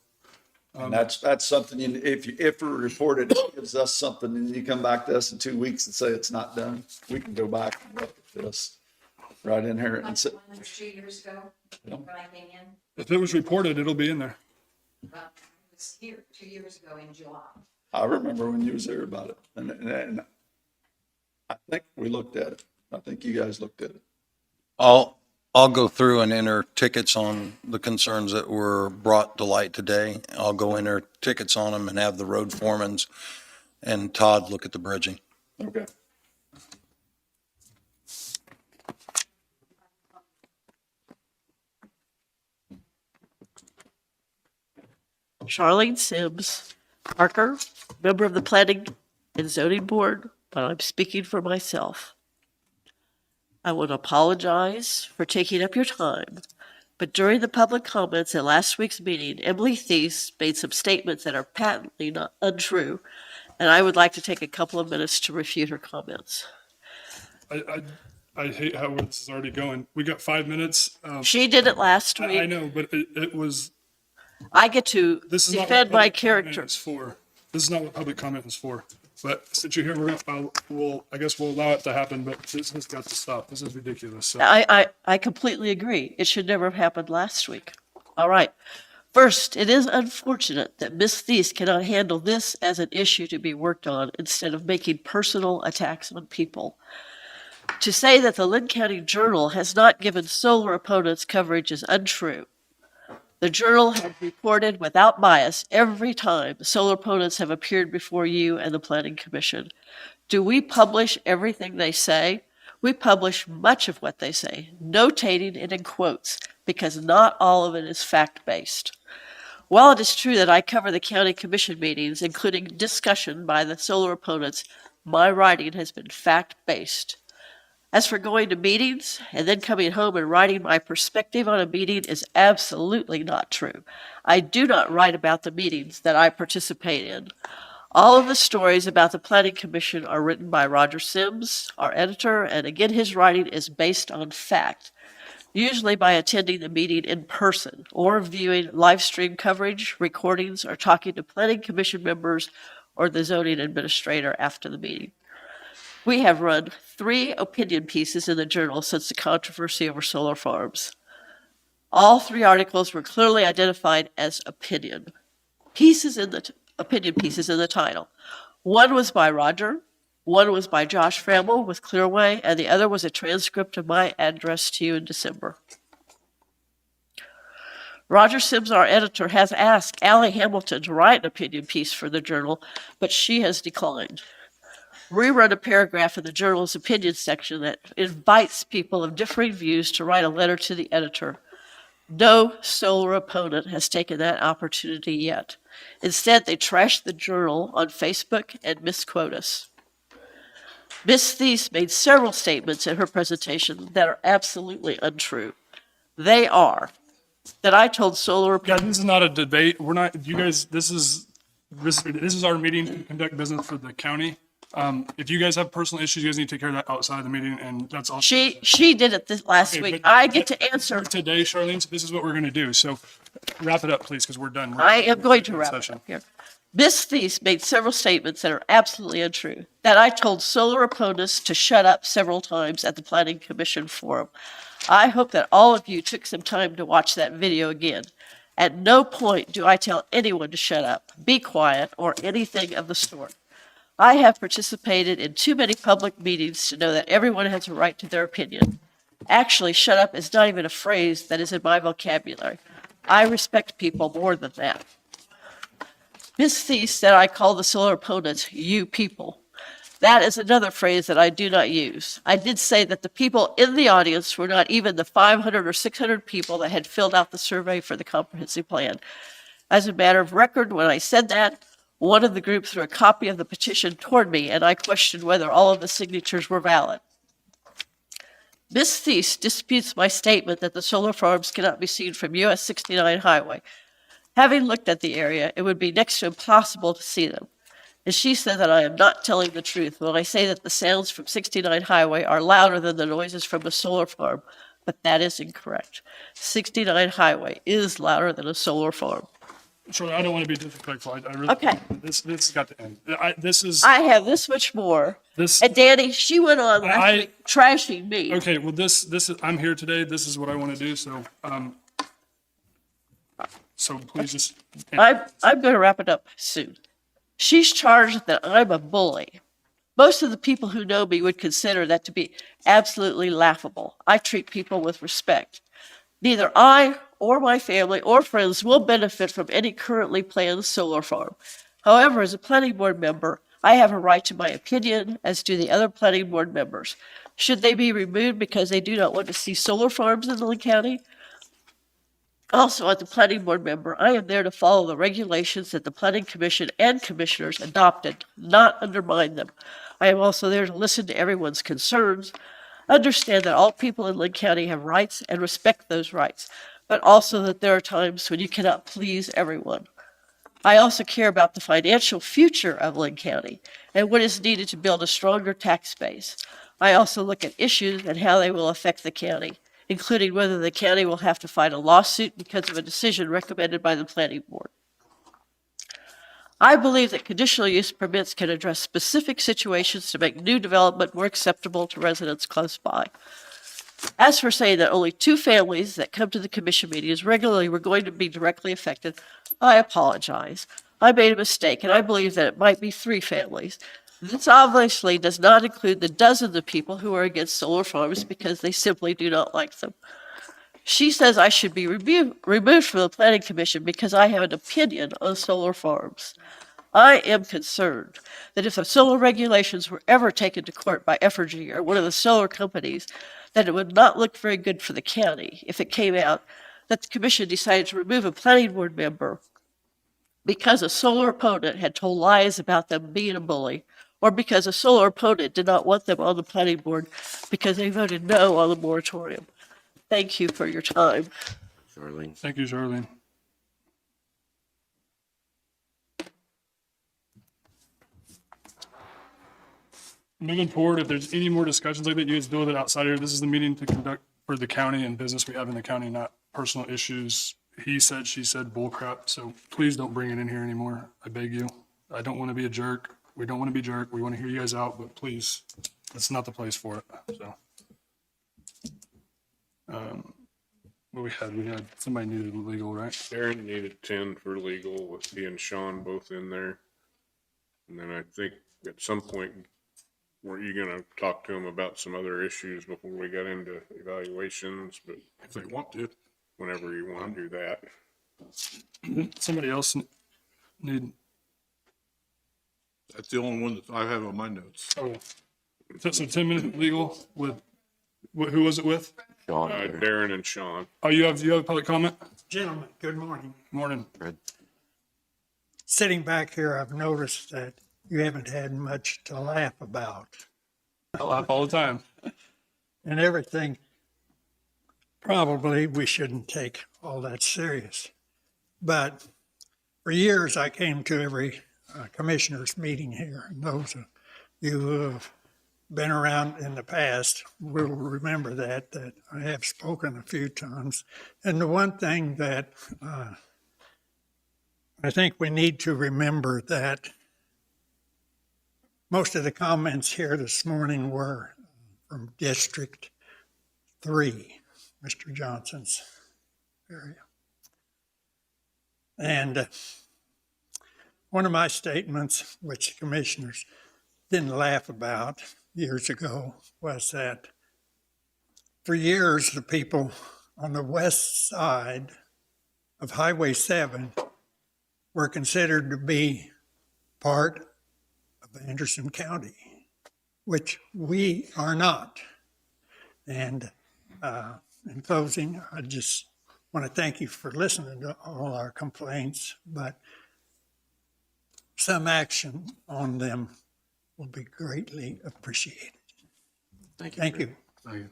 And that's something, if we report it, it gives us something, and you come back to us in 2 weeks and say it's not done, we can go back and look at this right in here and say. 2 years ago when I came in? If it was reported, it'll be in there. Well, it was here 2 years ago in July. I remember when you was there about it, and I think we looked at it. I think you guys looked at it. I'll go through and enter tickets on the concerns that were brought to light today. I'll go enter tickets on them and have the road foremans and Todd look at the bridging. Okay. Charlene Sims, Parker, member of the Planning and Zoning Board, but I'm speaking for myself. I want to apologize for taking up your time, but during the public comments at last week's meeting, Emily Thies made some statements that are patently not untrue, and I would like to take a couple of minutes to refute her comments. I hate how this is already going. We got 5 minutes. She did it last week. I know, but it was. I get to This is defend my not what public comment character. is for. This is not what public comment is for. But since you're here, I guess we'll allow it to happen, but this has got to stop. This is ridiculous. So I completely agree. It should never have happened last week. All right. First, it is unfortunate that Ms. Thies cannot handle this as an issue to be worked on instead of making personal attacks on people. To say that the Linn County Journal has not given solar opponents coverage is untrue. The Journal has reported without bias every time solar opponents have appeared before you and the Planning Commission. Do we publish everything they say? We publish much of what they say, notating it in quotes, because not all of it is fact-based. While it is true that I cover the county commission meetings, including discussion by the solar opponents, my writing has been fact-based. As for going to meetings and then coming home and writing my perspective on a meeting is absolutely not true. I do not write about the meetings that I participate in. All of the stories about the Planning Commission are written by Roger Sims, our editor, and again, his writing is based on fact, usually by attending the meeting in person or viewing live stream coverage, recordings, or talking to Planning Commission members or the zoning administrator after the meeting. We have run 3 opinion pieces in the Journal since the controversy over solar farms. All 3 articles were clearly identified as opinion pieces in the title. One was by Roger, one was by Josh Framel with Clearway, and the other was a transcript of my address to you in December. Roger Sims, our editor, has asked Allie Hamilton to write an opinion piece for the Journal, but she has declined. Rewrote a paragraph in the Journal's opinion section that invites people of differing views to write a letter to the editor. No solar opponent has taken that opportunity yet. Instead, they trashed the Journal on Facebook and misquote us. Ms. Thies made several statements in her presentation that are absolutely untrue. They are that I told solar yeah, this is not a debate. We're not, you guys, this is our meeting to conduct business for the county. If you guys have personal issues, you guys need to take care of that outside of the meeting, and that's all. She did it this last week. but I get to answer. Today, Charlene, so this is what we're going to do. So wrap it up, please, because we're done. I am going to wrap it up here. Ms. Thies made several statements that are absolutely untrue. That I told solar opponents to shut up several times at the Planning Commission forum. I hope that all of you took some time to watch that video again. At no point do I tell anyone to shut up, be quiet, or anything of the sort. I have participated in too many public meetings to know that everyone has a right to their opinion. Actually, shut up is not even a phrase that is in my vocabulary. I respect people more than that. Ms. Thies said I call the solar opponents you people. That is another phrase that I do not use. I did say that the people in the audience were not even the 500 or 600 people that had filled out the survey for the comprehensive plan. As a matter of record, when I said that, one of the groups threw a copy of the petition toward me, and I questioned whether all of the signatures were valid. Ms. Thies disputes my statement that the solar farms cannot be seen from US 69 highway. Having looked at the area, it would be next to impossible to see them. And she said that I am not telling the truth when I say that the sounds from 69 highway are louder than the noises from a solar farm, but that is incorrect. 69 highway is louder than a solar farm. Charlene, I don't want to be disrespectful. I really, Okay. This has got to end. I have this much more. And Danny, she went on last week trashing me. Okay, well, I'm here today. This is what I want to do. So please just. I'm going to wrap it up soon. She's charged that I'm a bully. Most of the people who know me would consider that to be absolutely laughable. I treat people with respect. Neither I or my family or friends will benefit from any currently planned solar farm. However, as a planning board member, I have a right to my opinion, as do the other planning board members. Should they be removed because they do not want to see solar farms in Linn County? Also, as a planning board member, I am there to follow the regulations that the Planning Commission and commissioners adopted, not undermine them. I am also there to listen to everyone's concerns, understand that all people in Linn County have rights and respect those rights, but also that there are times when you cannot please everyone. I also care about the financial future of Linn County and what is needed to build a stronger tax base. I also look at issues and how they will affect the county, including whether the county will have to fight a lawsuit because of a decision recommended by the planning board. I believe that conditional use permits can address specific situations to make new development more acceptable to residents close by. As for saying that only 2 families that come to the commission meetings regularly were going to be directly affected, I apologize. I made a mistake, and I believe that it might be 3 families. This obviously does not include the dozens of people who are against solar farms because they simply do not like them. She says I should be removed from the planning commission because I have an opinion on solar farms. I am concerned that if the solar regulations were ever taken to court by Effigy or one of the solar companies, that it would not look very good for the county if it came out that the commission decided to remove a planning board member because a solar opponent had told lies about them being a bully, or because a solar opponent did not want them on the planning board because they voted no on the moratorium. Thank you for your time. Charlene. Thank you, Charlene. Moving forward, if there's any more discussions like that, you guys deal with it outside here. This is the meeting to conduct for the county and business we have in the county, not personal issues. He said, she said, bull crap. So please don't bring it in here anymore. I beg you. I don't want to be a jerk. We don't want to be jerk. We want to hear you guys out, but please, it's not the place for it. So, what we had somebody needed legal, right? Darren needed 10 for legal with he and Sean both in there. And then I think at some point, were you gonna talk to him about some other issues before we got into evaluations? But If they want to. whenever you want to do that. Somebody else need, That's the only one that I have on my notes. oh, so 10-minute legal with, who was it with? Sean. Darren and Sean. Oh, you have a public comment? Gentlemen, good morning. Morning. Sitting back here, I've noticed that you haven't had much to laugh about. I laugh all the time. And everything, probably we shouldn't take all that serious. But for years, I came to every commissioners meeting here. And those of you who have been around in the past will remember that I have spoken a few times. And the one thing that I think we need to remember that most of the comments here this morning were from District 3, Mr. Johnson's area. And one of my statements, which the commissioners didn't laugh about years ago, was that for years the people on the west side of Highway 7 were considered to be part of Anderson County, which we are not. And in closing, I just want to thank you for listening to all our complaints, but some action on them will be greatly appreciated. Thank you. Thank you. Thank you.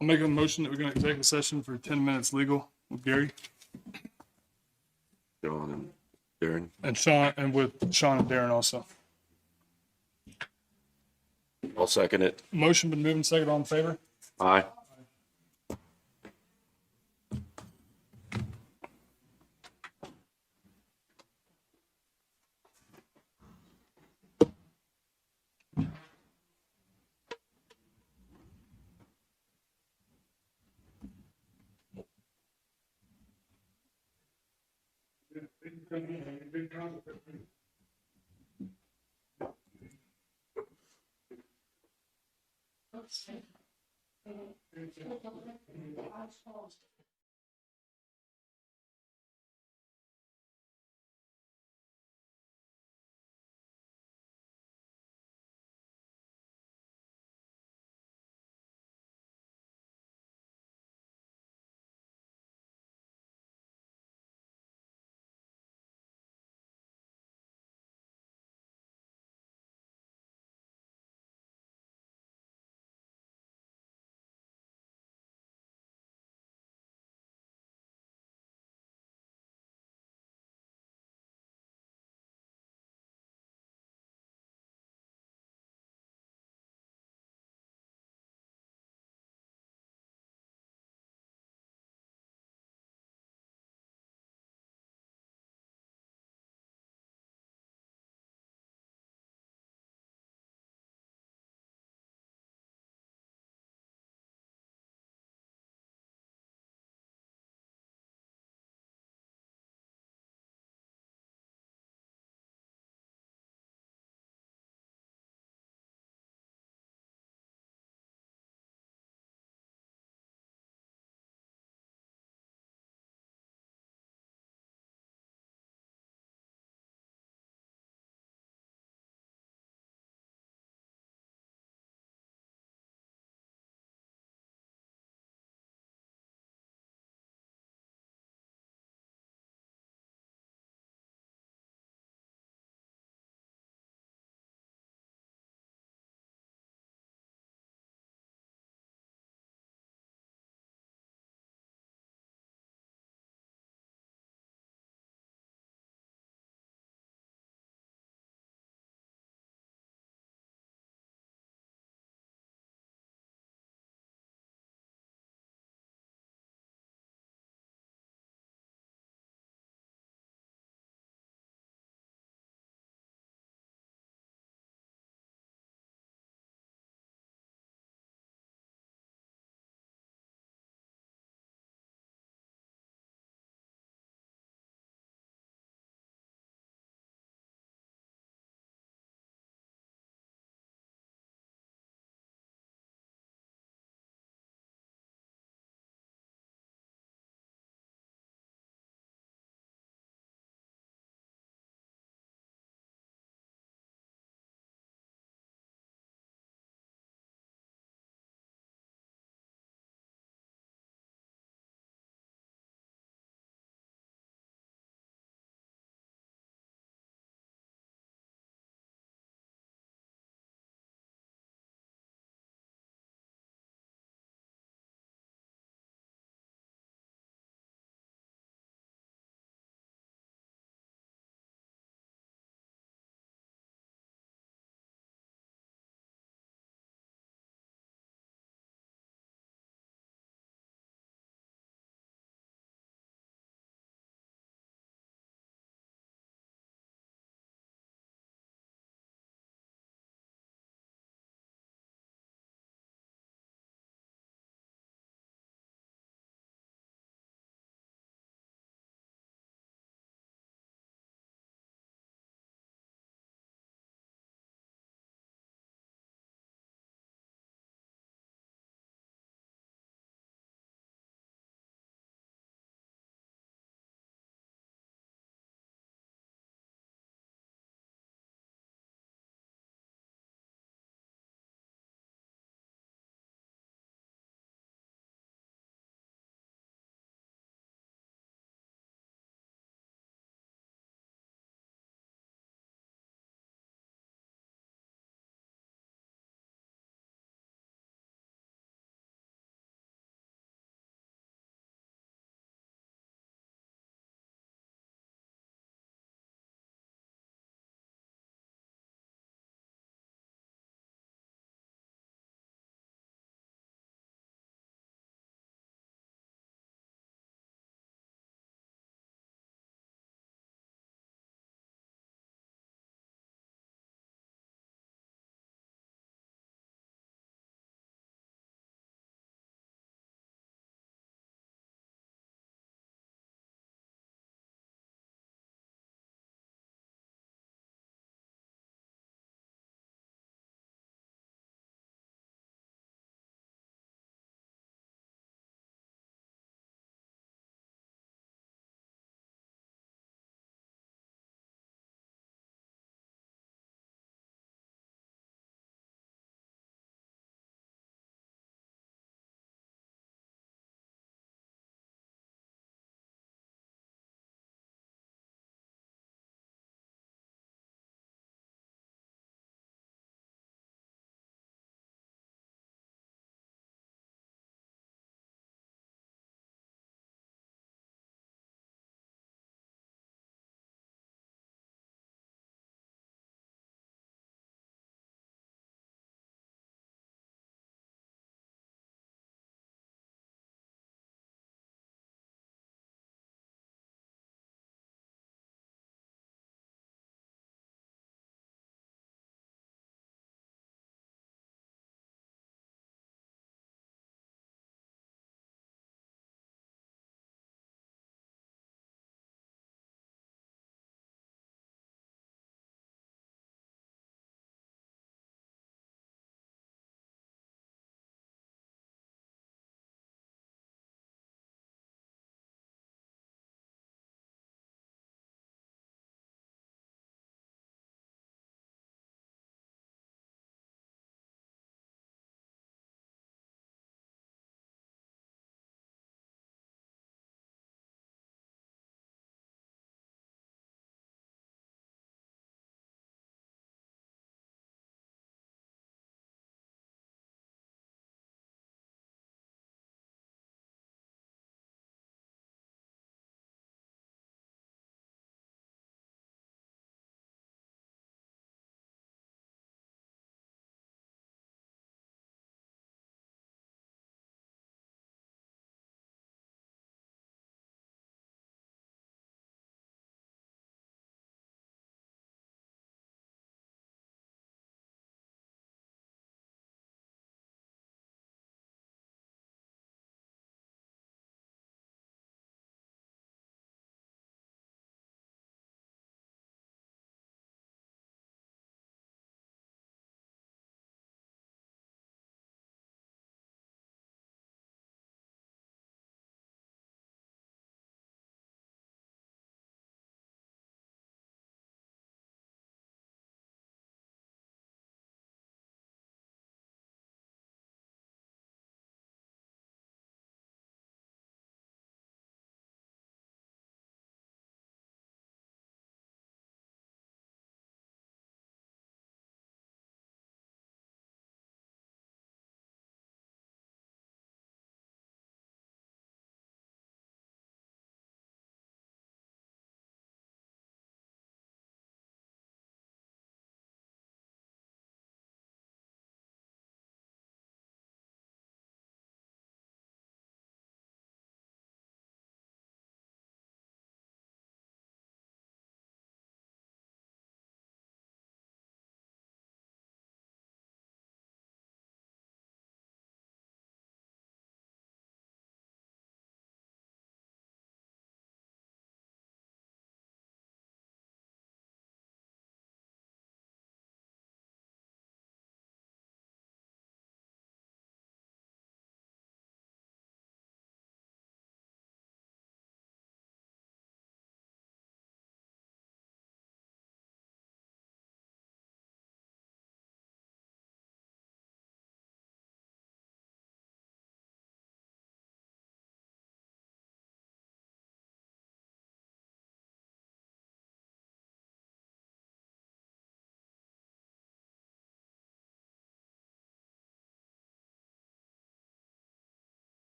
I'll make a motion that we go into executive session for 10 minutes legal with Gary Sean and Darren. and Sean, and with Sean and Darren also. I'll second it. Motion been moved and seconded. All in favor? Aye.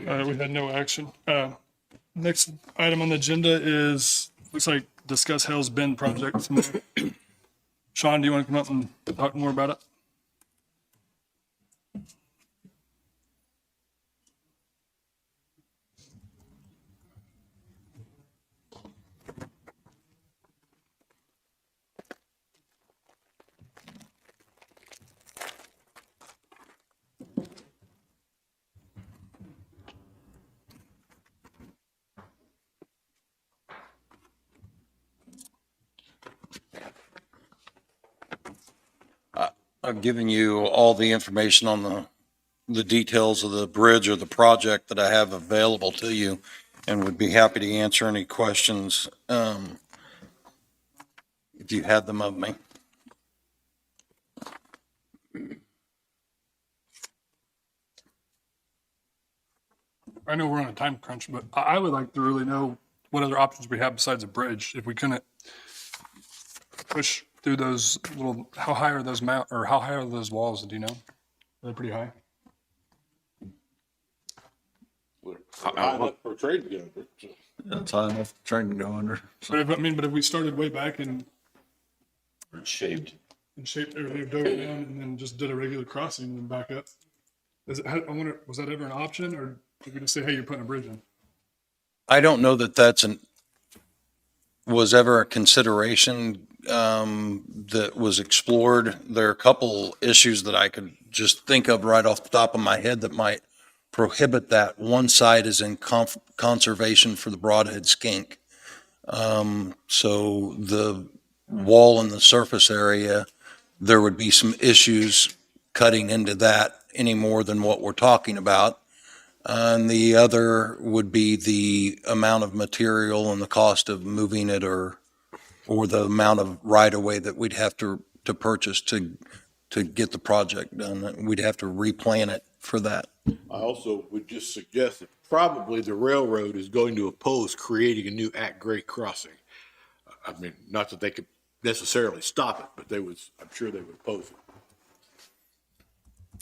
We had no action. Next item on the agenda is, looks like discuss Hell's Bend project. Sean, do you want to come up and talk more about it? I've given you all the information on the details of the bridge or the project that I have available to you, and would be happy to answer any questions, if you had them of me. I know we're on a time crunch, but I would like to really know what other options we have besides a bridge. If we couldn't push through those little, how high are those or how high are those walls? Do you know? They're pretty high. High enough for a train to get under. That's high enough train to go under. But if we started way back and Shaped. shaped everything, dove it down, and then just did a regular crossing and then back up. I wonder, was that ever an option, or did we just say, hey, you're putting a bridge in? I don't know that was ever a consideration, that was explored. There are a couple issues that I could just think of right off the top of my head that might prohibit that. One side is in conservation for the broadhead skink. So the wall and the surface area, there would be some issues cutting into that any more than what we're talking about. And the other would be the amount of material and the cost of moving it, or the amount of right of way that we'd have to purchase to get the project done. We'd have to replan it for that. I also would just suggest that probably the railroad is going to oppose creating a new at-grade crossing. I mean, not that they could necessarily stop it, but I'm sure they would oppose it.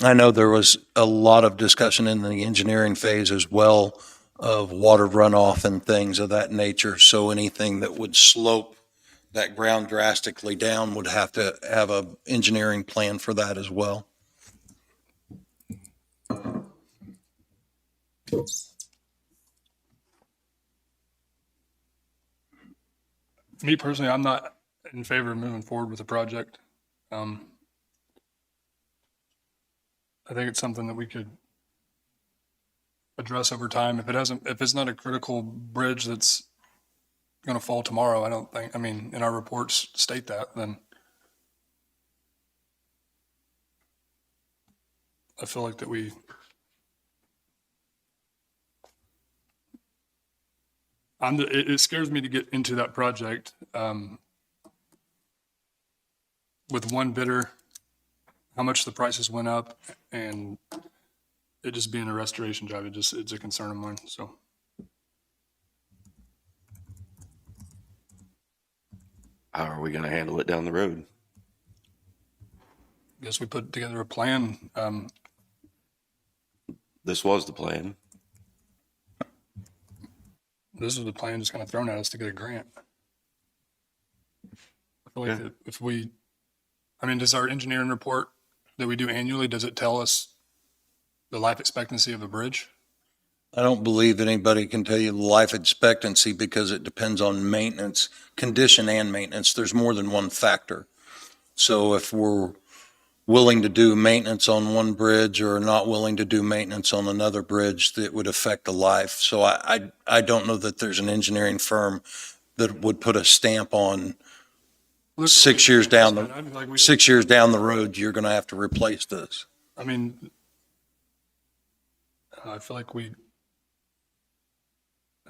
I know there was a lot of discussion in the engineering phase as well of water runoff and things of that nature. So anything that would slope that ground drastically down would have to have a engineering plan for that as well. Me personally, I'm not in favor of moving forward with the project. I think it's something that we could address over time. If it's not a critical bridge that's going to fall tomorrow, and our reports state that, then I feel like that it scares me to get into that project, with one bidder, how much the prices went up, and it just being a restoration job. It's a concern of mine, so. How are we gonna handle it down the road? Guess we put together a plan. This was the plan. This is the plan just kind of thrown at us to get a grant. I feel like that does our engineering report that we do annually, does it tell us the life expectancy of a bridge? I don't believe anybody can tell you the life expectancy because it depends on maintenance, condition and maintenance. There's more than one factor. So if we're willing to do maintenance on one bridge or not willing to do maintenance on another bridge, that would affect the life. So I don't know that there's an engineering firm that would put a stamp on 6 years down the, 6 years down the road, you're going to have to replace this. I mean, I feel like we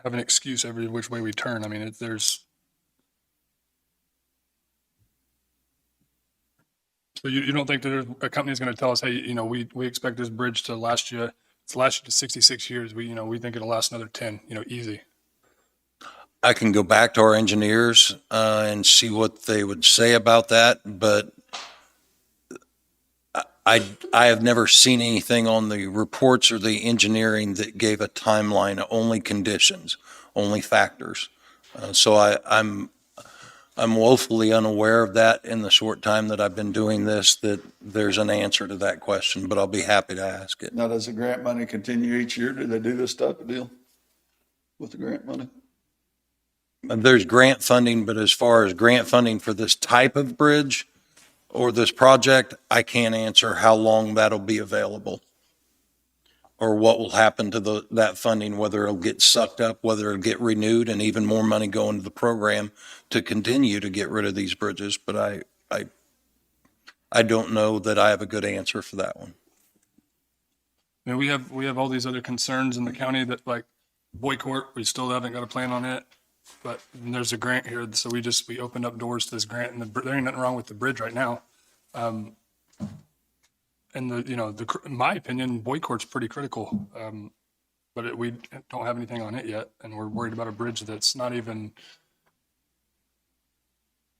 have an excuse every which way we turn. I mean, there's, so you don't think that a company's going to tell us, hey, we expect this bridge to last you, it's lasted to 66 years. We think it'll last another 10, easy. I can go back to our engineers and see what they would say about that, but I have never seen anything on the reports or the engineering that gave a timeline, only conditions, only factors. So I'm woefully unaware of that in the short time that I've been doing this, that there's an answer to that question, but I'll be happy to ask it. Now, does the grant money continue each year? Do they do this type of deal with the grant money? There's grant funding, but as far as grant funding for this type of bridge or this project, I can't answer how long that'll be available or what will happen to that funding, whether it'll get sucked up, whether it'll get renewed, and even more money go into the program to continue to get rid of these bridges. But I don't know that I have a good answer for that one. I mean, we have all these other concerns in the county that, like Boy Court, we still haven't got a plan on it. But there's a grant here, so we opened up doors to this grant, and there ain't nothing wrong with the bridge right now. And in my opinion, Boy Court's pretty critical. But we don't have anything on it yet, and we're worried about a bridge that's not even,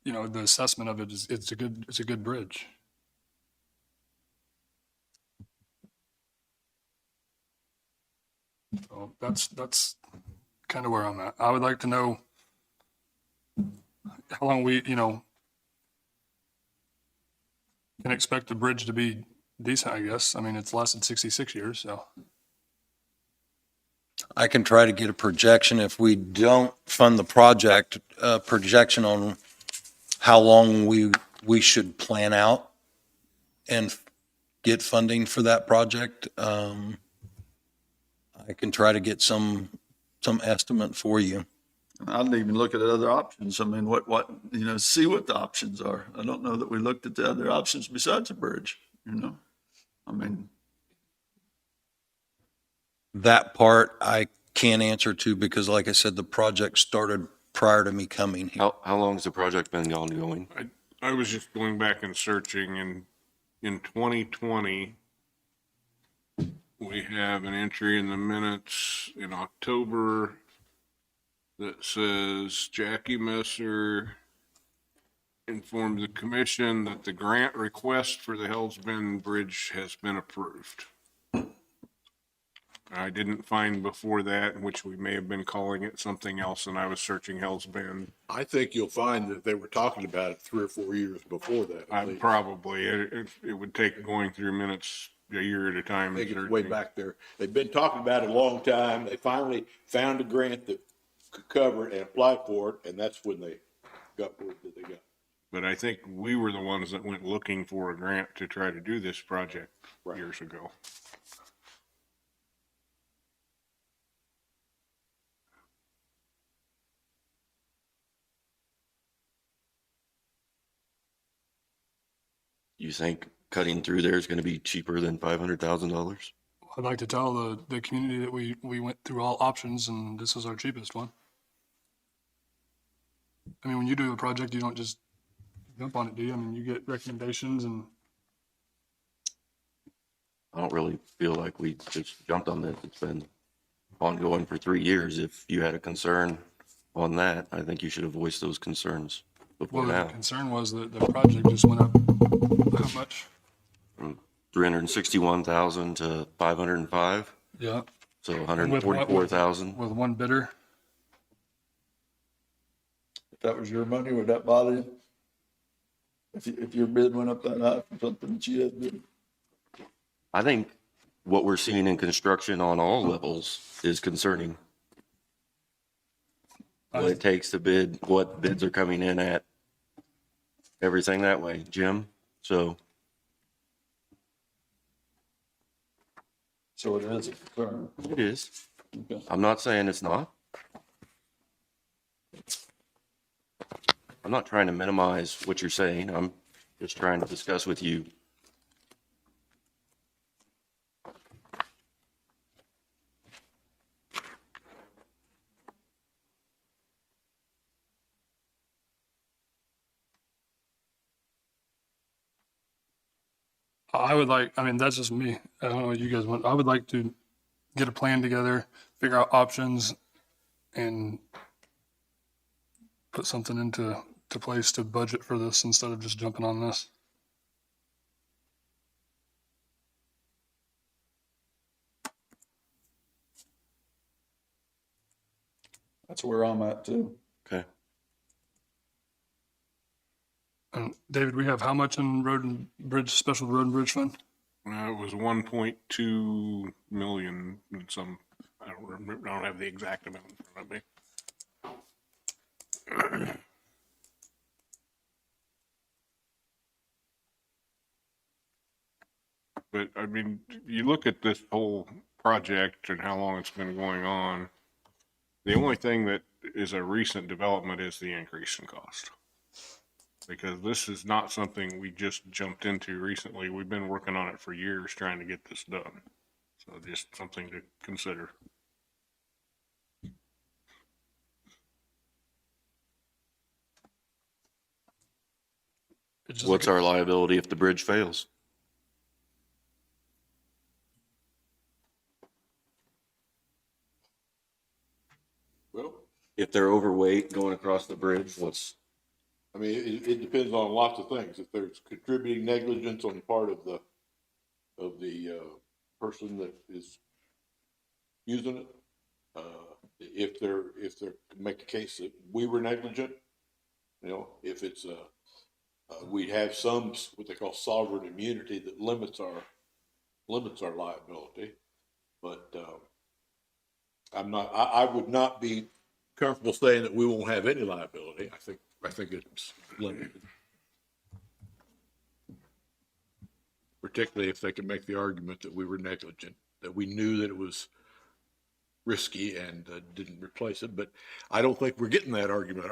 the assessment of it is, it's a good bridge. So that's kind of where I'm at. I would like to know how long we, can expect the bridge to be decent, I guess. I mean, it's lasted 66 years, so. I can try to get a projection if we don't fund the project, projection on how long we should plan out and get funding for that project. I can try to get some estimate for you. I didn't even look at other options. I mean, see what the options are. I don't know that we looked at the other options besides a bridge, I mean. That part I can't answer to because like I said, the project started prior to me coming here. How long has the project been ongoing? I was just going back and searching, and in 2020, we have an entry in the minutes in October that says Jackie Messer informed the commission that the grant request for the Hells Bend Bridge has been approved. I didn't find before that, which we may have been calling it something else, and I was searching Hells Bend. I think you'll find that they were talking about it 3 or 4 years before that. It would take going through minutes a year at a time. I think it's way back there. They've been talking about it a long time. They finally found a grant that could cover it and applied for it, and that's when they got word that they got. But I think we were the ones that went looking for a grant to try to do this project years ago. You think cutting through there is going to be cheaper than $500,000? I'd like to tell the community that we went through all options and this is our cheapest one. I mean, when you do a project, you don't just jump on it, do you? I mean, you get recommendations and. I don't really feel like we just jumped on this. It's been ongoing for 3 years. If you had a concern on that, I think you should have voiced those concerns before Well, now. the concern was that the project just went up how much? From 361,000 to 505. Yeah. So 144,000. With one bidder. If that was your money, would that bother you? If your bid went up that high for something that you had bid? I think what we're seeing in construction on all levels is concerning. What it takes to bid, what bids are coming in at, everything that way, Jim. So So it is a concern. it is. Okay. I'm not saying it's not. I'm not trying to minimize what you're saying. I'm just trying to discuss with you. I would like, I mean, that's just me. I don't know what you guys want. I would like to get a plan together, figure out options, and put something to place to budget for this instead of just jumping on this. That's where I'm at too. Okay. David, we have how much in road and bridge, special road and bridge fund? It was 1.2 million and some, I don't remember, I don't have the exact amount in front of me. But I mean, you look at this whole project and how long it's been going on. The only thing that is a recent development is the increase in cost. Because this is not something we just jumped into recently. We've been working on it for years trying to get this done. So just something to consider. It's just What's our liability if the bridge fails? Well, If they're overweight going across the bridge, what's, I mean, it depends on lots of things. If there's contributing negligence on the part of the person that is using it, if they're make a case that we were negligent, you know, if it's we have some what they call sovereign immunity that limits our liability, but I would not be comfortable saying that we won't have any liability. I think it's limited. Particularly if they can make the argument that we were negligent, that we knew that it was risky and didn't replace it. But I don't think we're getting that argument.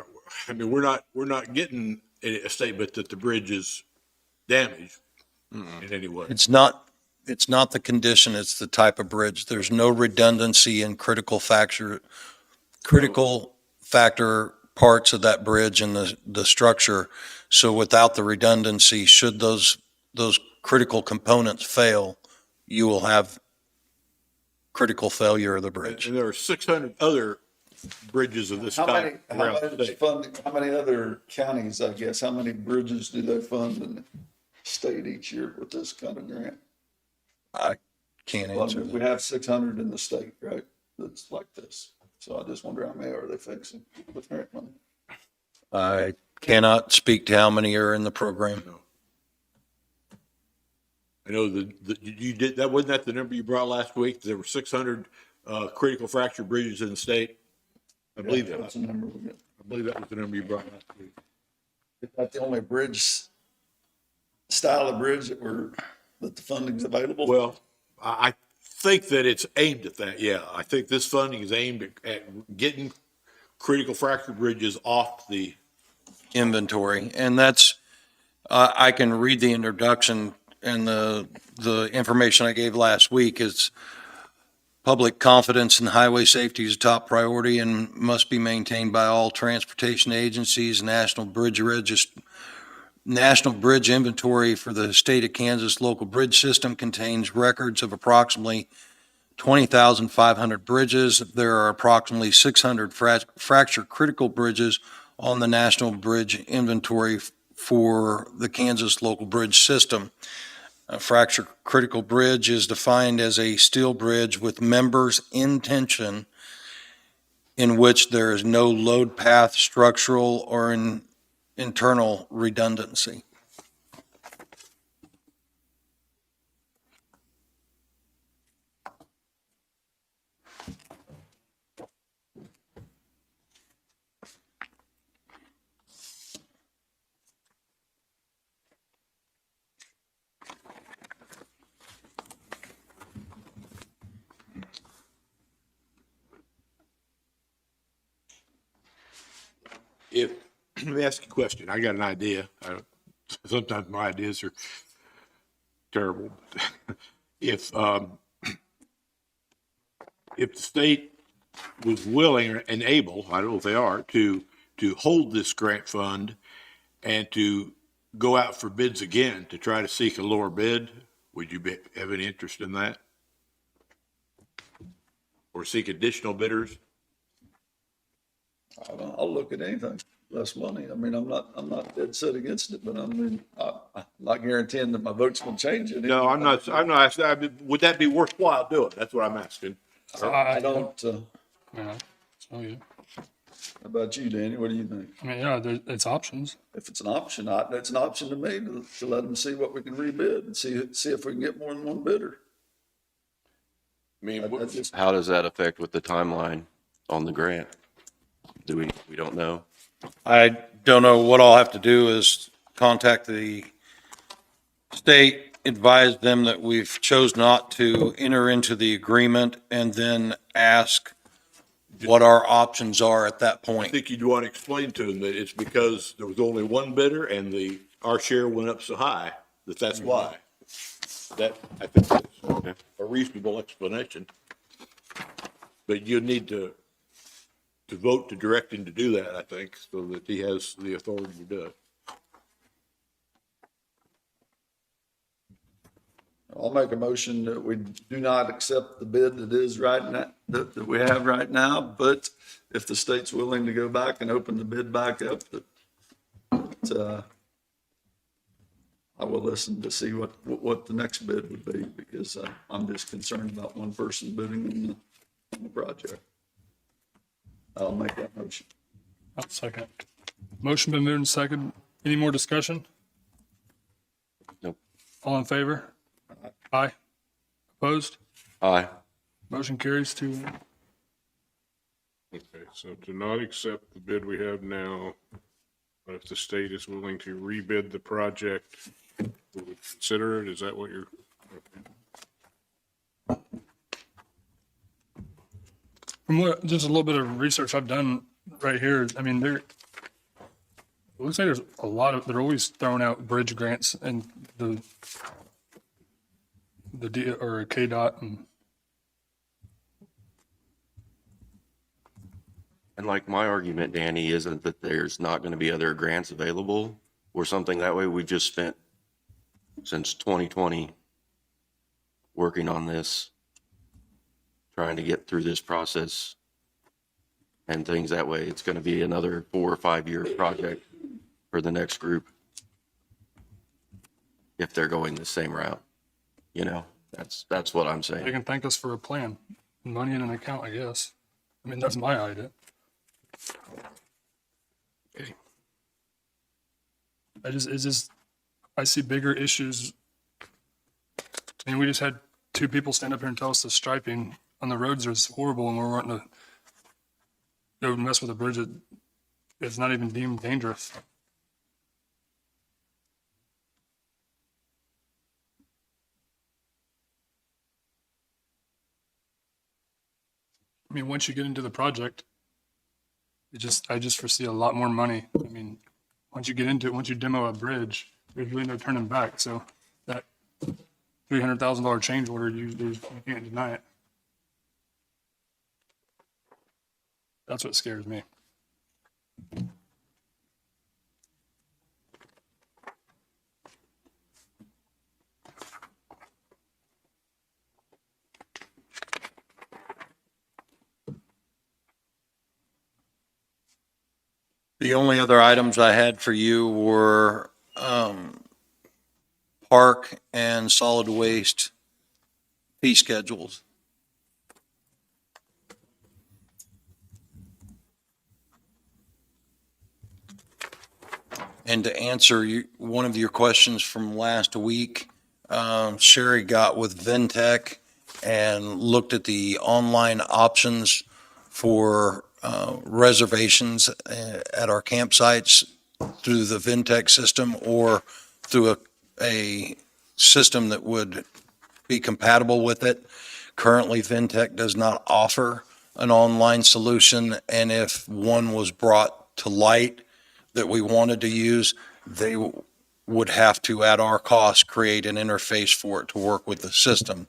I mean, we're not getting a statement that the bridge is damaged in any way. It's not the condition, it's the type of bridge. There's no redundancy in critical factor parts of that bridge and the structure. So without the redundancy, should those critical components fail, you will have critical failure of the bridge. And there are 600 other bridges of this kind around the state. How many other counties, I guess, how many bridges do they fund in the state each year with this kind of grant? I can't Well, answer we that. have 600 in the state, right? That's like this. So I just wonder how many are they fixing with grant money? I cannot speak to how many are in the program. I know you did that. Wasn't that the number you brought last week? There were 600 critical fracture bridges in the state. I believe that. That's the number we get. I believe that was the number you brought last week. Is that the only style of bridge that the funding's available? Well, I think that it's aimed at that. Yeah, I think this funding is aimed at getting critical fracture bridges off the Inventory. And that's, I can read the introduction and the information I gave last week is public confidence in highway safety is a top priority and must be maintained by all transportation agencies. National Bridge Inventory for the state of Kansas local bridge system contains records of approximately 20,500 bridges. There are approximately 600 fracture critical bridges on the National Bridge Inventory for the Kansas local bridge system. A fracture critical bridge is defined as a steel bridge with members in tension in which there is no load path, structural, or internal redundancy. If, let me ask you a question. I got an idea. Sometimes my ideas are terrible. If, if the state was willing and able, I don't know if they are, to hold this grant fund and to go out for bids again to try to seek a lower bid, would you have any interest in that? Or seek additional bidders? I'll look at anything, less money. I mean, I'm not dead set against it, but I'm not guaranteeing that my vote's gonna change it. No, I'm not asking, would that be worthwhile doing? That's what I'm asking. I don't, Yeah, so, yeah. how about you, Danny? What do you think? I mean, yeah, it's options. If it's an option, it's an option to me to let them see what we can rebid and see if we can get more than one bidder. I mean, How does that affect with the timeline on the grant? We don't know. I don't know. What I'll have to do is contact the state, advise them that we've chose not to enter into the agreement, and then ask what our options are at that I point. think you'd want to explain to them that it's because there was only one bidder and our share went up so high that's why. That, I think that's a reasonable explanation. But you need to vote to direct him to do that, I think, so that he has the authority to do it. I'll make a motion that we do not accept the bid that is right now, that we have right now, but if the state's willing to go back and open the bid back up, that I will listen to see what the next bid would be, because I'm just concerned about one person bidding on the project. I'll make that motion. I'll second. Motion been moved and second. Any more discussion? Nope. All in favor? Aye. Opposed? Aye. Motion carries 2-1. Okay, so to not accept the bid we have now, but if the state is willing to rebid the project, we would consider it. Is that what you're? From what, just a little bit of research I've done right here, I mean, it looks like there's a lot of, they're always throwing out bridge grants and the or KDOT And like my argument, Danny, isn't that there's not going to be other grants available or something that way. We've just spent since 2020 working on this, trying to get through this process and things that way. It's going to be another 4 or 5 year project for the next group if they're going the same route. You know, that's what I'm saying. They can thank us for a plan, money in an account, I guess. I mean, that's my idea. Okay. I see bigger issues. I mean, we just had 2 people stand up here and tell us the striping on the roads is horrible, and we're wanting to go mess with a bridge that is not even deemed dangerous. I mean, once you get into the project, I just foresee a lot more money. I mean, once you get into it, once you demo a bridge, there's really no turning back. So that $300,000 change order, you can't deny it. That's what scares me. The only other items I had for you were park and solid waste fee schedules. And to answer one of your questions from last week, Sherry got with Ventec and looked at the online options for reservations at our campsites through the Ventec system or through a system that would be compatible with it. Currently, Ventec does not offer an online solution, and if one was brought to light that we wanted to use, they would have to, at our cost, create an interface for it to work with the system.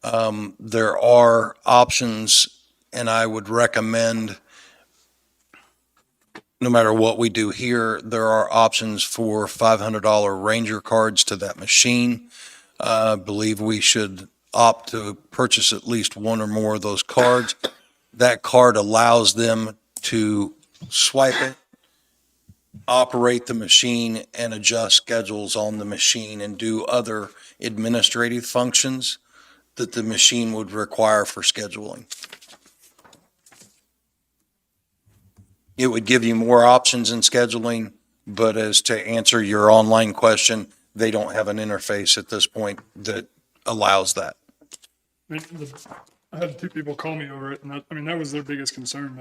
There are options, and I would recommend, no matter what we do here, there are options for $500 Ranger cards to that machine. I believe we should opt to purchase at least one or more of those cards. That card allows them to swipe it, operate the machine, and adjust schedules on the machine and do other administrative functions that the machine would require for scheduling. It would give you more options in scheduling, but as to answer your online question, they don't have an interface at this point that allows that. I had two people call me over it, and that was their biggest concern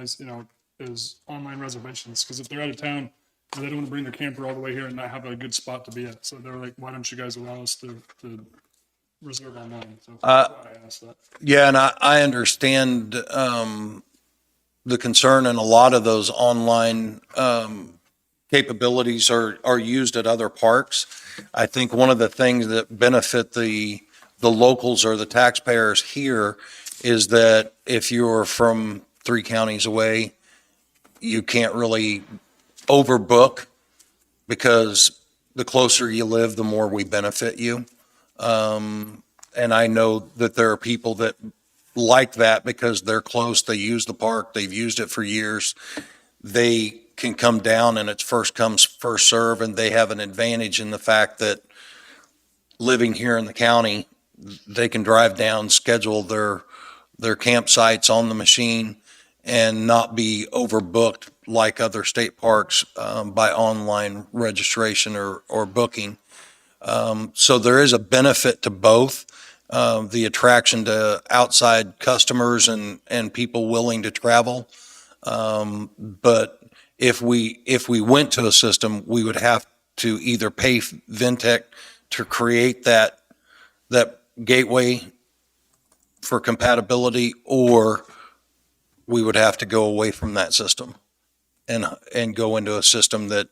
is online reservations. Because if they're out of town, they don't want to bring their camper all the way here and not have a good spot to be at. So they're like, why don't you guys allow us to reserve online? So that's why I asked that. Yeah, and I understand the concern, and a lot of those online capabilities are used at other parks. I think one of the things that benefit the locals or the taxpayers here is that if you're from 3 counties away, you can't really overbook, because the closer you live, the more we benefit you. And I know that there are people that like that because they're close, they use the park, they've used it for years. They can come down and it's first comes, first serve, and they have an advantage in the fact that living here in the county, they can drive down, schedule their campsites on the machine and not be overbooked like other state parks by online registration or booking. So there is a benefit to both. The attraction to outside customers and people willing to travel. But if we went to a system, we would have to either pay Ventec to create that gateway for compatibility, or we would have to go away from that system and go into a system that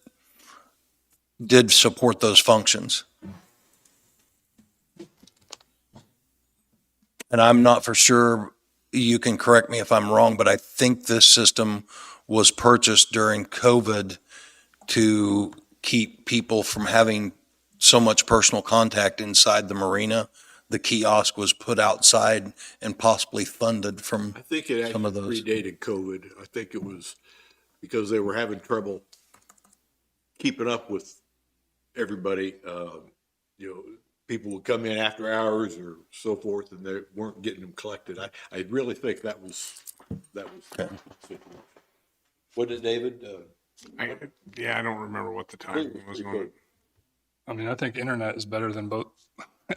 did support those functions. And I'm not for sure, you can correct me if I'm wrong, but I think this system was purchased during COVID to keep people from having so much personal contact inside the marina. The kiosk was put outside and possibly funded from I think it some of actually those. predated COVID. I think it was because they were having trouble keeping up with everybody. People would come in after hours or so forth, and they weren't getting them collected. I really think that was. Okay. What did David? I don't remember what the timing was on it. I think internet is better than both.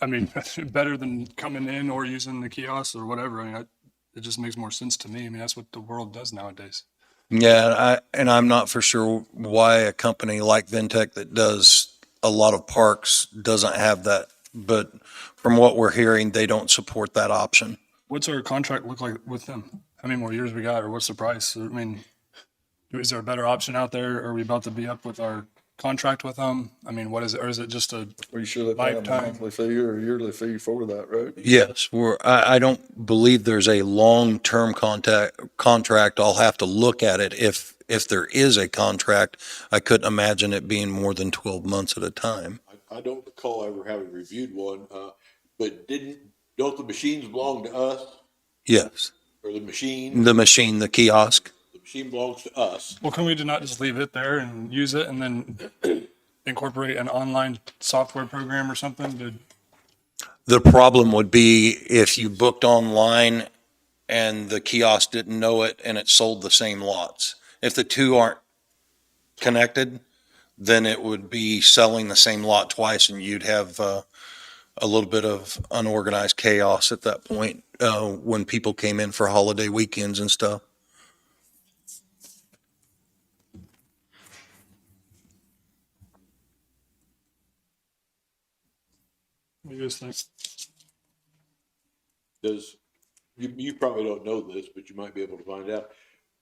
Better than coming in or using the kiosks or whatever. It just makes more sense to me. That's what the world does nowadays. Yeah, I'm not for sure why a company like Ventec that does a lot of parks doesn't have that, but from what we're hearing, they don't support that option. What's our contract look like with them? How many more years we got, or what's the price? Is there a better option out there? Are we about to be up with our contract with them? What is it? Or is it just a Are you sure they pay a lifetime? monthly fee or a yearly fee for that, right? Yes, I don't believe there's a long-term contract. I'll have to look at it. If there is a contract, I couldn't imagine it being more than 12 months at a time. I don't recall ever having reviewed one, but don't the machines belong to us, Yes, or the machine? the machine, the kiosk. The machine belongs to us. Well, can we not just leave it there and use it and then incorporate an online software program or something? The problem would be if you booked online and the kiosk didn't know it and it sold the same lots. If the two aren't connected, then it would be selling the same lot twice, and you'd have a little bit of unorganized chaos at that point when people came in for holiday weekends and stuff. What do you guys think? You probably don't know this, but you might be able to find out.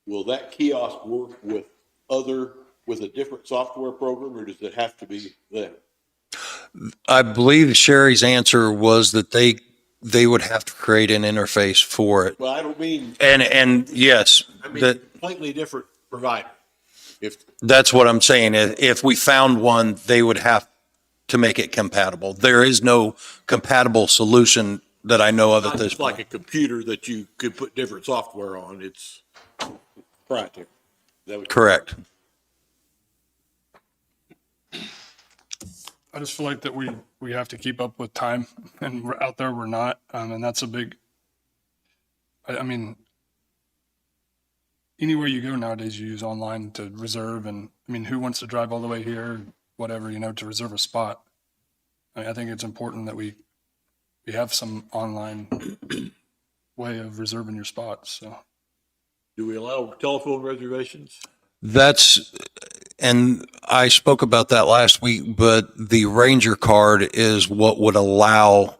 Will that kiosk work with other, with a different software program, or does it have to be them? I believe Sherry's answer was that they would have to create an interface for it. Well, I don't mean, And yes, I mean, that, completely different provider. If, that's what I'm saying. If we found one, they would have to make it compatible. There is no compatible solution that I know of at not this just like a point. computer that you could put different software on, it's proprietary. That would. Correct. I just feel like that we have to keep up with time, and we're out there, we're not. And that's a big, I mean, anywhere you go nowadays, you use online to reserve. And I mean, who wants to drive all the way here, whatever, to reserve a spot? I think it's important that we have some online way of reserving your spots. So Do we allow telephone reservations? And I spoke about that last week, but the Ranger card is what would allow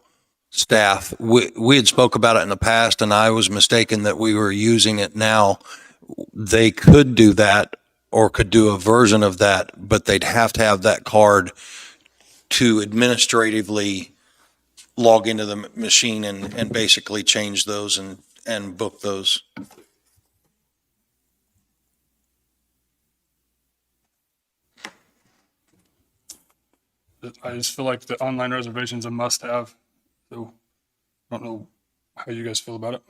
staff. We had spoke about it in the past, and I was mistaken that we were using it now. They could do that or could do a version of that, but they'd have to have that card to administratively log into the machine and basically change those and book those. I just feel like the online reservation's a must have. So I don't know how you guys feel about it.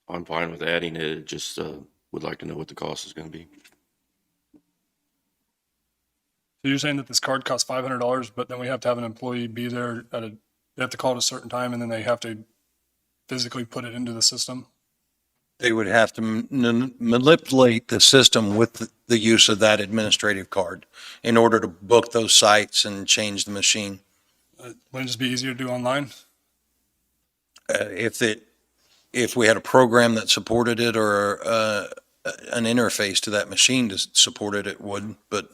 I'm fine with adding it, just, would like to know what the cost is gonna be. So you're saying that this card costs $500, but then we have to have an employee be there they have to call at a certain time, and then they have to physically put it into the system? They would have to manipulate the system with the use of that administrative card in order to book those sites and change the machine. Wouldn't it just be easier to do online? If we had a program that supported it or an interface to that machine to support it, it would, but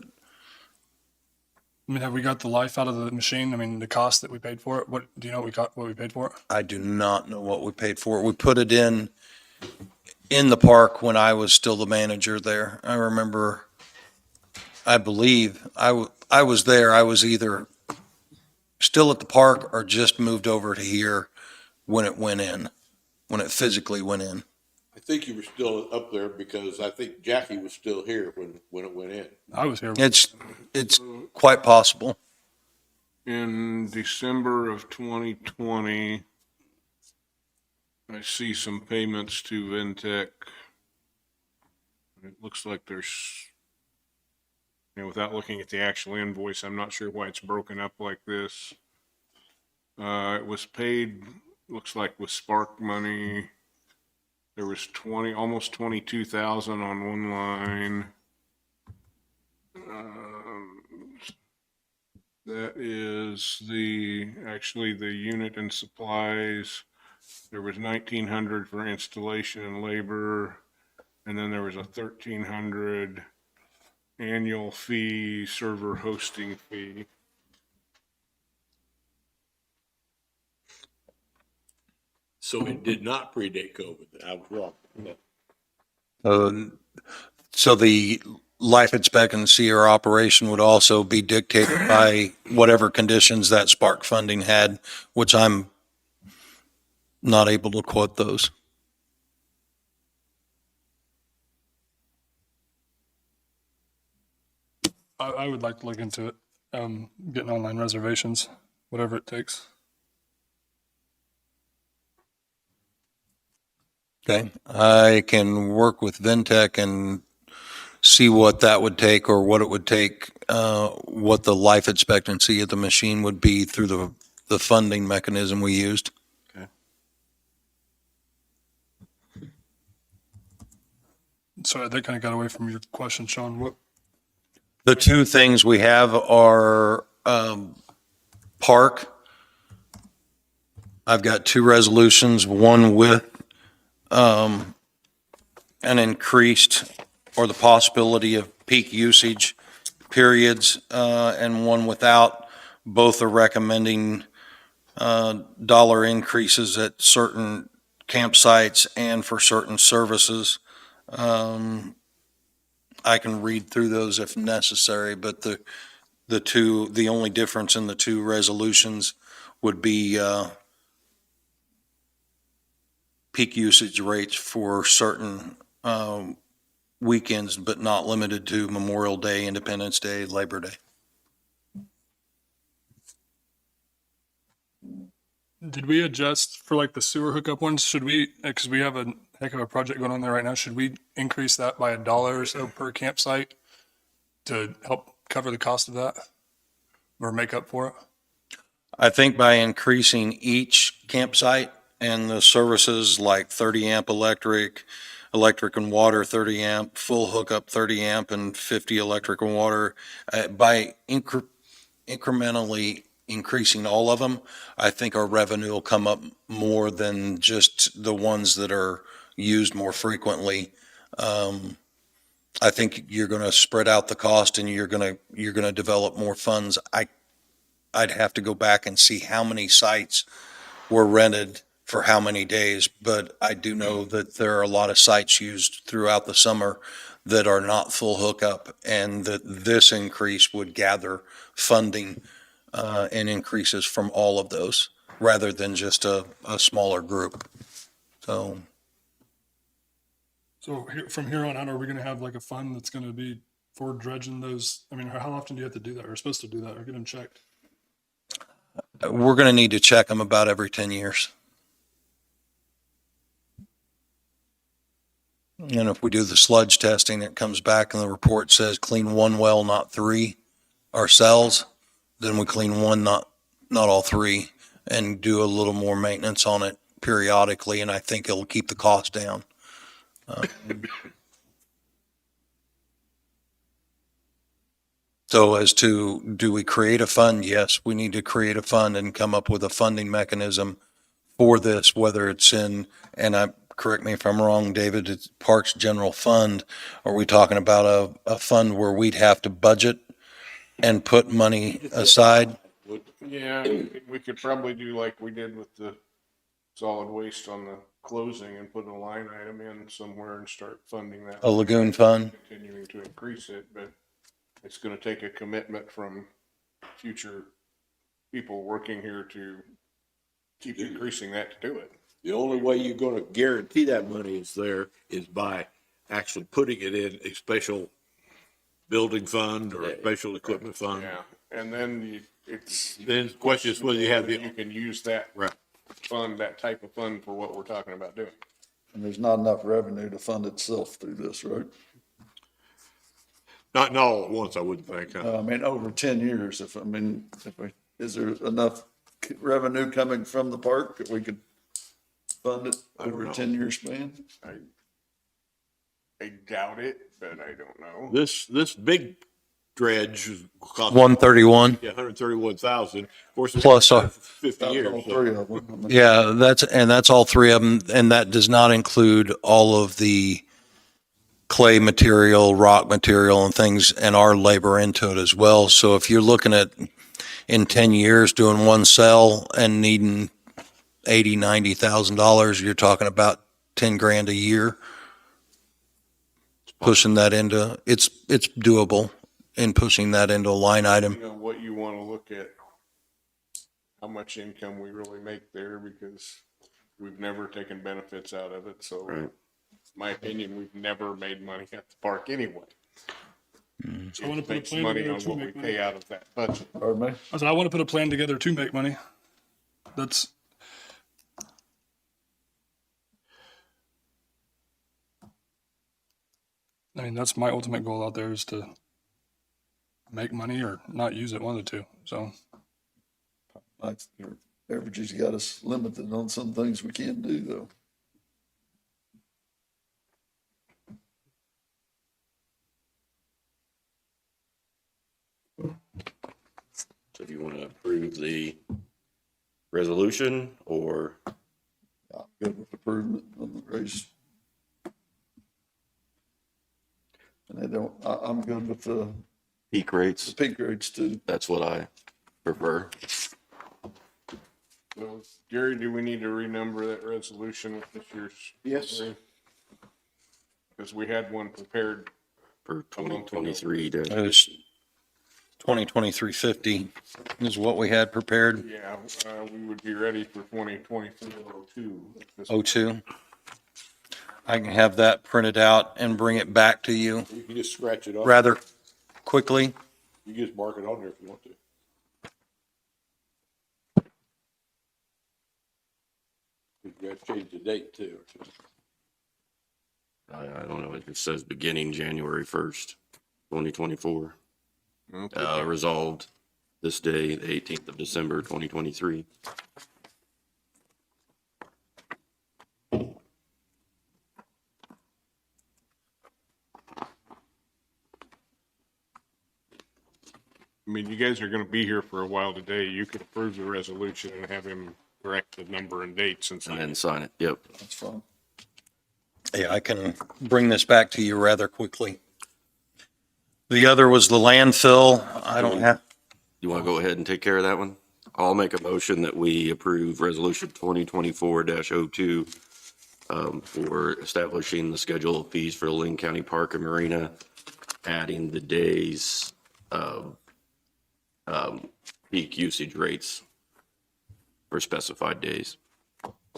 I mean, have we got the life out of the machine? I mean, the cost that we paid for it. What do you know? What we paid for it? I do not know what we paid for it. We put it in the park when I was still the manager there. I remember, I believe I was there. I was either still at the park or just moved over to here when it went in, when it physically went in. I think you were still up there because I think Jackie was still here when it went in. I was here. It's quite possible. In December of 2020, I see some payments to Ventec. It looks like there's, without looking at the actual invoice, I'm not sure why it's broken up like this. It was paid, looks like with Spark money. There was almost 22,000 on one line. That is actually the unit and supplies. There was 1,900 for installation and labor. And then there was a 1,300 annual fee, server hosting fee. So it did not predate COVID. I was wrong. So the life expectancy or operation would also be dictated by whatever conditions that Spark funding had, which I'm not able to quote those. I would like to look into it, getting online reservations, whatever it takes. Okay, I can work with Ventec and see what that would take or what it would take, what the life expectancy of the machine would be through the funding mechanism we used. Okay. Sorry, that kind of got away from your question, Sean. What? The two things we have are park. I've got two resolutions, one with an increased or the possibility of peak usage periods, and one without. Both are recommending dollar increases at certain campsites and for certain services. I can read through those if necessary, but the only difference in the two resolutions would be peak usage rates for certain weekends, but not limited to Memorial Day, Independence Day, Labor Day. Did we adjust for like the sewer hookup ones? Should we, because we have a heck of a project going on there right now, should we increase that by $1 or so per campsite to help cover the cost of that or make up for it? I think by increasing each campsite and the services like 30 amp electric and water 30 amp, full hookup 30 amp and 50 electric and water, by incrementally increasing all of them, I think our revenue will come up more than just the ones that are used more frequently. I think you're going to spread out the cost and you're going to develop more funds. I'd have to go back and see how many sites were rented for how many days, but I do know that there are a lot of sites used throughout the summer that are not full hookup, and that this increase would gather funding and increases from all of those rather than just a smaller group. So From here on out, are we going to have like a fund that's going to be for dredging those? I mean, how often do you have to do that, or supposed to do that, or get them checked? we're going to need to check them about every 10 years. And if we do the sludge testing, it comes back and the report says clean one well, not three ourselves, then we clean one, not all three, and do a little more maintenance on it periodically, and I think it'll keep the cost down. So as to, do we create a fund? Yes, we need to create a fund and come up with a funding mechanism for this, whether it's in, correct me if I'm wrong, David, it's Parks General Fund. Are we talking about a fund where we'd have to budget and put money aside? Yeah, we could probably do like we did with the solid waste on the closing and put a line item in somewhere and start funding that. A lagoon fund? Continuing to increase it, but it's gonna take a commitment from future people working here to keep increasing that to do it. The only way you're gonna guarantee that money is there is by actually putting it in a special building fund or a special equipment fund. Yeah, and then Then the question is whether you have you can use that right. fund, that type of fund for what we're talking about doing. And there's not enough revenue to fund itself through this, right? Not all at once, I wouldn't think. I mean, over 10 years, is there enough revenue coming from the park that we could fund it over a 10-year span? I doubt it, but I don't know. This big dredge cost 131. Yeah, 131,000. Of course, Plus, 50 years. All so- three of them. Yeah, that's all three of them, and that does not include all of the clay material, rock material and things, and our labor into it as well. So if you're looking at in 10 years doing one cell and needing $80,000-$90,000, you're talking about 10 grand a year. Pushing that into, it's doable in pushing that into a line item. You know, what you want to look at, how much income we really make there, because we've never taken benefits out of it. So Right. my opinion, we've never made money at the park anyway. So I want to put a Makes plan money together on to what we make money. pay out of that budget. Pardon me? I said, I want to put a plan together to make money. That's my ultimate goal out there, is to make money or not use it, one of the two. So Your averages got us limited on some things we can't do, though. So do you want to approve the resolution or? I'm good with improvement on the race. And I'm good with the peak rates. peak rates too. That's what I prefer. So, Gary, do we need to renumber that resolution with this year's? Yes. Because we had one prepared. For A month ago. 2023 It was 2023-50 is what we had prepared. Yeah, we would be ready for 2023-02. 02. I can have that printed out and bring it back to you You can just scratch it off. rather quickly. You can just mark it on there if you want to. You have to change the date too. I don't know, it just says beginning January 1st, 2024. Resolved this day, the 18th of December, 2023. I mean, you guys are gonna be here for a while today. You could approve the resolution and have him correct the number and date since. And then sign it, yep. That's fine. Yeah, I can bring this back to you rather quickly. The other was the landfill. I don't have, You want to go ahead and take care of that one? I'll make a motion that we approve resolution 2024-02 for establishing the schedule of fees for the Linn County Park and Marina, adding the days of peak usage rates for specified days.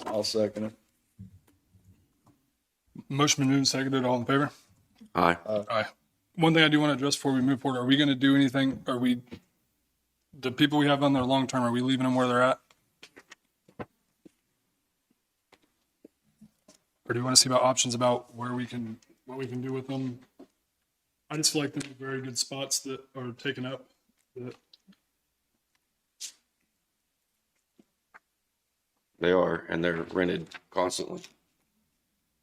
I'll second it. Motion been moved and seconded. All in favor? Aye. Aye. One thing I do want to address before we move forward, are we going to do anything? The people we have on there long-term, are we leaving them where they're at? Or do you want to see about options about what we can do with them? I just feel like they're very good spots that are taken up. They are, and they're rented constantly.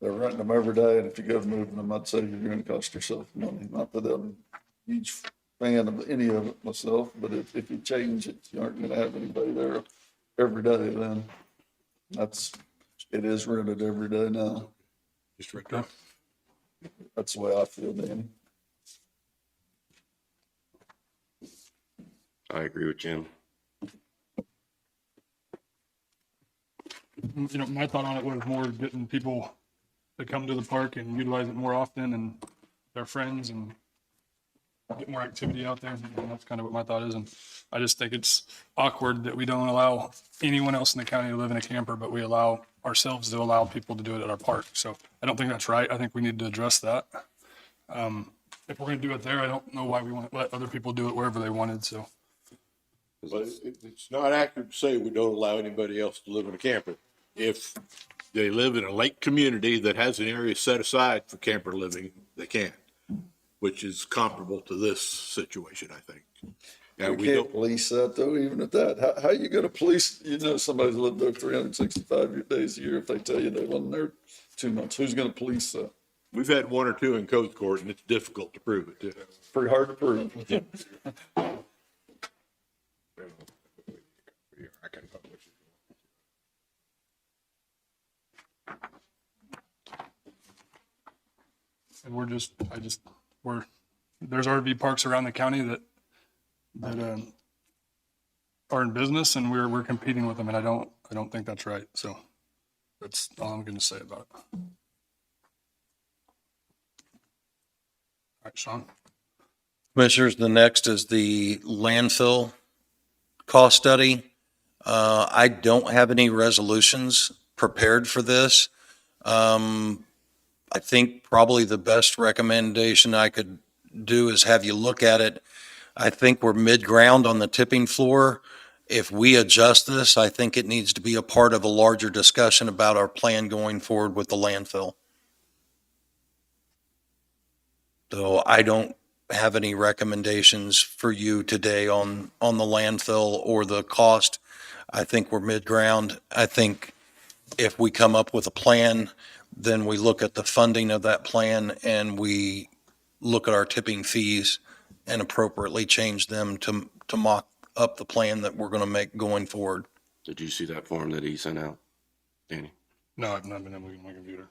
They're renting them every day, and if you go moving them, I'd say you're gonna cost yourself money. Not that I'm a huge fan of any of it myself, but if you change it, you aren't gonna have anybody there every day then. It is rented every day now. Just right there. That's the way I feel, Danny. I agree with Jim. My thought on it was more getting people to come to the park and utilize it more often and their friends and get more activity out there. And that's kind of what my thought is. And I just think it's awkward that we don't allow anyone else in the county to live in a camper, but we allow ourselves to allow people to do it at our park. So I don't think that's right. I think we need to address that. If we're going to do it there, I don't know why we want to let other people do it wherever they wanted. So. But it's not accurate to say we don't allow anybody else to live in a camper. If they live in a lake community that has an area set aside for camper living, they can, which is comparable to this situation, I think. And We can't police that though, even at that. How you gonna police, somebody's lived there 365 days a year if they tell you they wasn't there 2 months? Who's gonna police that? We've had one or two in code court and it's difficult to prove it too. Pretty hard to prove. I can publish it. And there's RV parks around the county that are in business and we're competing with them. And I don't think that's right. So that's all I'm going to say about it. All right, Sean. Commissioners, the next is the landfill cost study. I don't have any resolutions prepared for this. I think probably the best recommendation I could do is have you look at it. I think we're mid-ground on the tipping floor. If we adjust this, I think it needs to be a part of a larger discussion about our plan going forward with the landfill. So I don't have any recommendations for you today on the landfill or the cost. I think we're mid-ground. I think if we come up with a plan, then we look at the funding of that plan and we look at our tipping fees and appropriately change them to mock up the plan that we're going to make going forward. Did you see that form that he sent out, Danny? No, I've not been able to get my computer.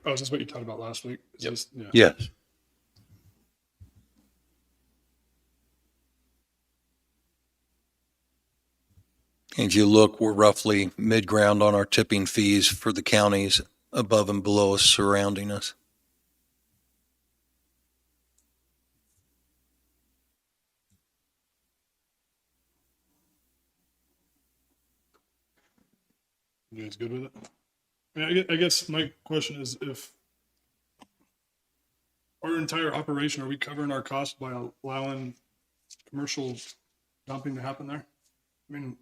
Oh, is this what you talked about last week? Is this- yeah. Yes. If you look, we're roughly mid-ground on our tipping fees for the counties above and below us surrounding us. You guys good with it? I mean, I guess my question is if our entire operation, are we covering our costs by allowing commercial dumping to happen there? I mean,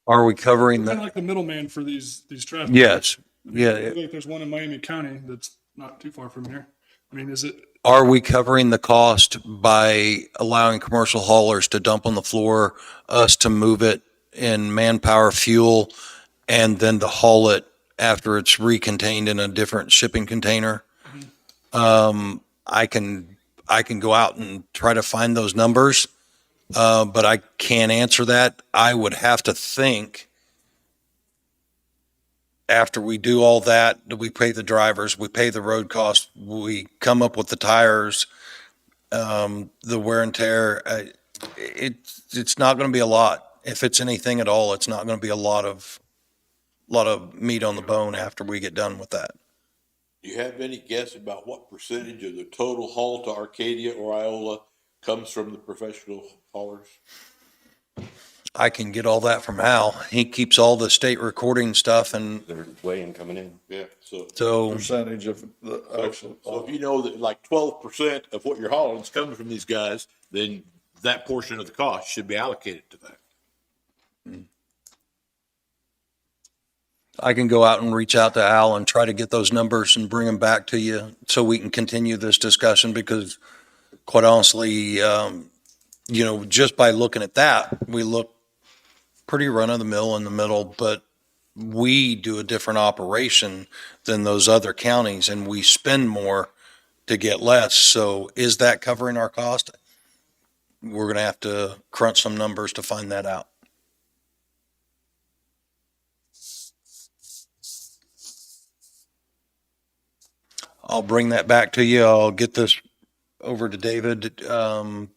Are we covering kind of the? like the middleman for these trash. Yes. I Yeah. feel like there's one in Miami County that's not too far from here. I mean, is it, Are we covering the cost by allowing commercial haulers to dump on the floor, us to move it in manpower, fuel, and then to haul it after it's recontained in a different shipping container? I can go out and try to find those numbers, but I can't answer that. I would have to think after we do all that, we pay the drivers, we pay the road costs, we come up with the tires, the wear and tear. It's not going to be a lot. If it's anything at all, it's not going to be a lot of meat on the bone after we get done with that. Do you have any guess about what percentage of the total haul to Arcadia or Iola comes from the professional haulers? I can get all that from Hal. He keeps all the state recording stuff, and They're weighing coming in. Yeah, so Percentage of the actual. so if you know that like 12% of what you're hauling is coming from these guys, then that portion of the cost should be allocated to that. I can go out and reach out to Al and try to get those numbers and bring them back to you so we can continue this discussion, because quite honestly, just by looking at that, we look pretty run of the mill in the middle, but we do a different operation than those other counties and we spend more to get less. So is that covering our cost? We're going to have to crunch some numbers to find that out. I'll bring that back to you. I'll get this over to David.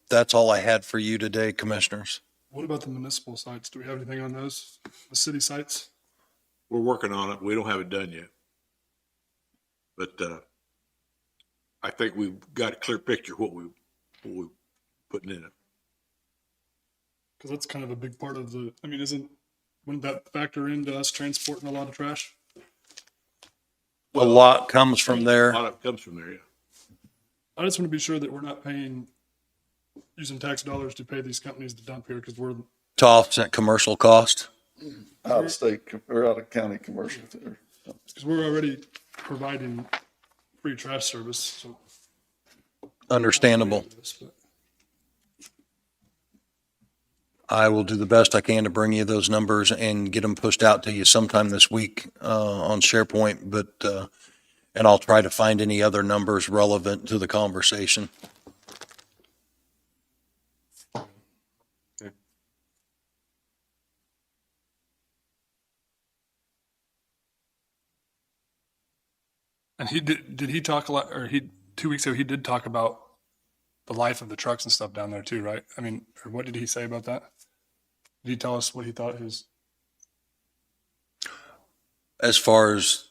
That's all I had for you today, commissioners. what about the municipal sites? Do we have anything on those? The city sites? We're working on it. We don't have it done yet. But, I think we've got a clear picture of what we're putting in it. Because that's kind of a big part of the, I mean, wouldn't that factor into us transporting a lot of trash? A lot comes from there. A lot of it comes from there, yeah. I just want to be sure that we're not using tax dollars to pay these companies to dump here, because To offset commercial cost. Out of state or out of county commercial. we're already providing free trash service, so. Understandable. I will do the best I can to bring you those numbers and get them pushed out to you sometime this week on SharePoint, and I'll try to find any other numbers relevant to the conversation. And did he talk a lot, or 2 weeks ago, he did talk about the life of the trucks and stuff down there too, right? I mean, or what did he say about that? Did he tell us what he thought As far as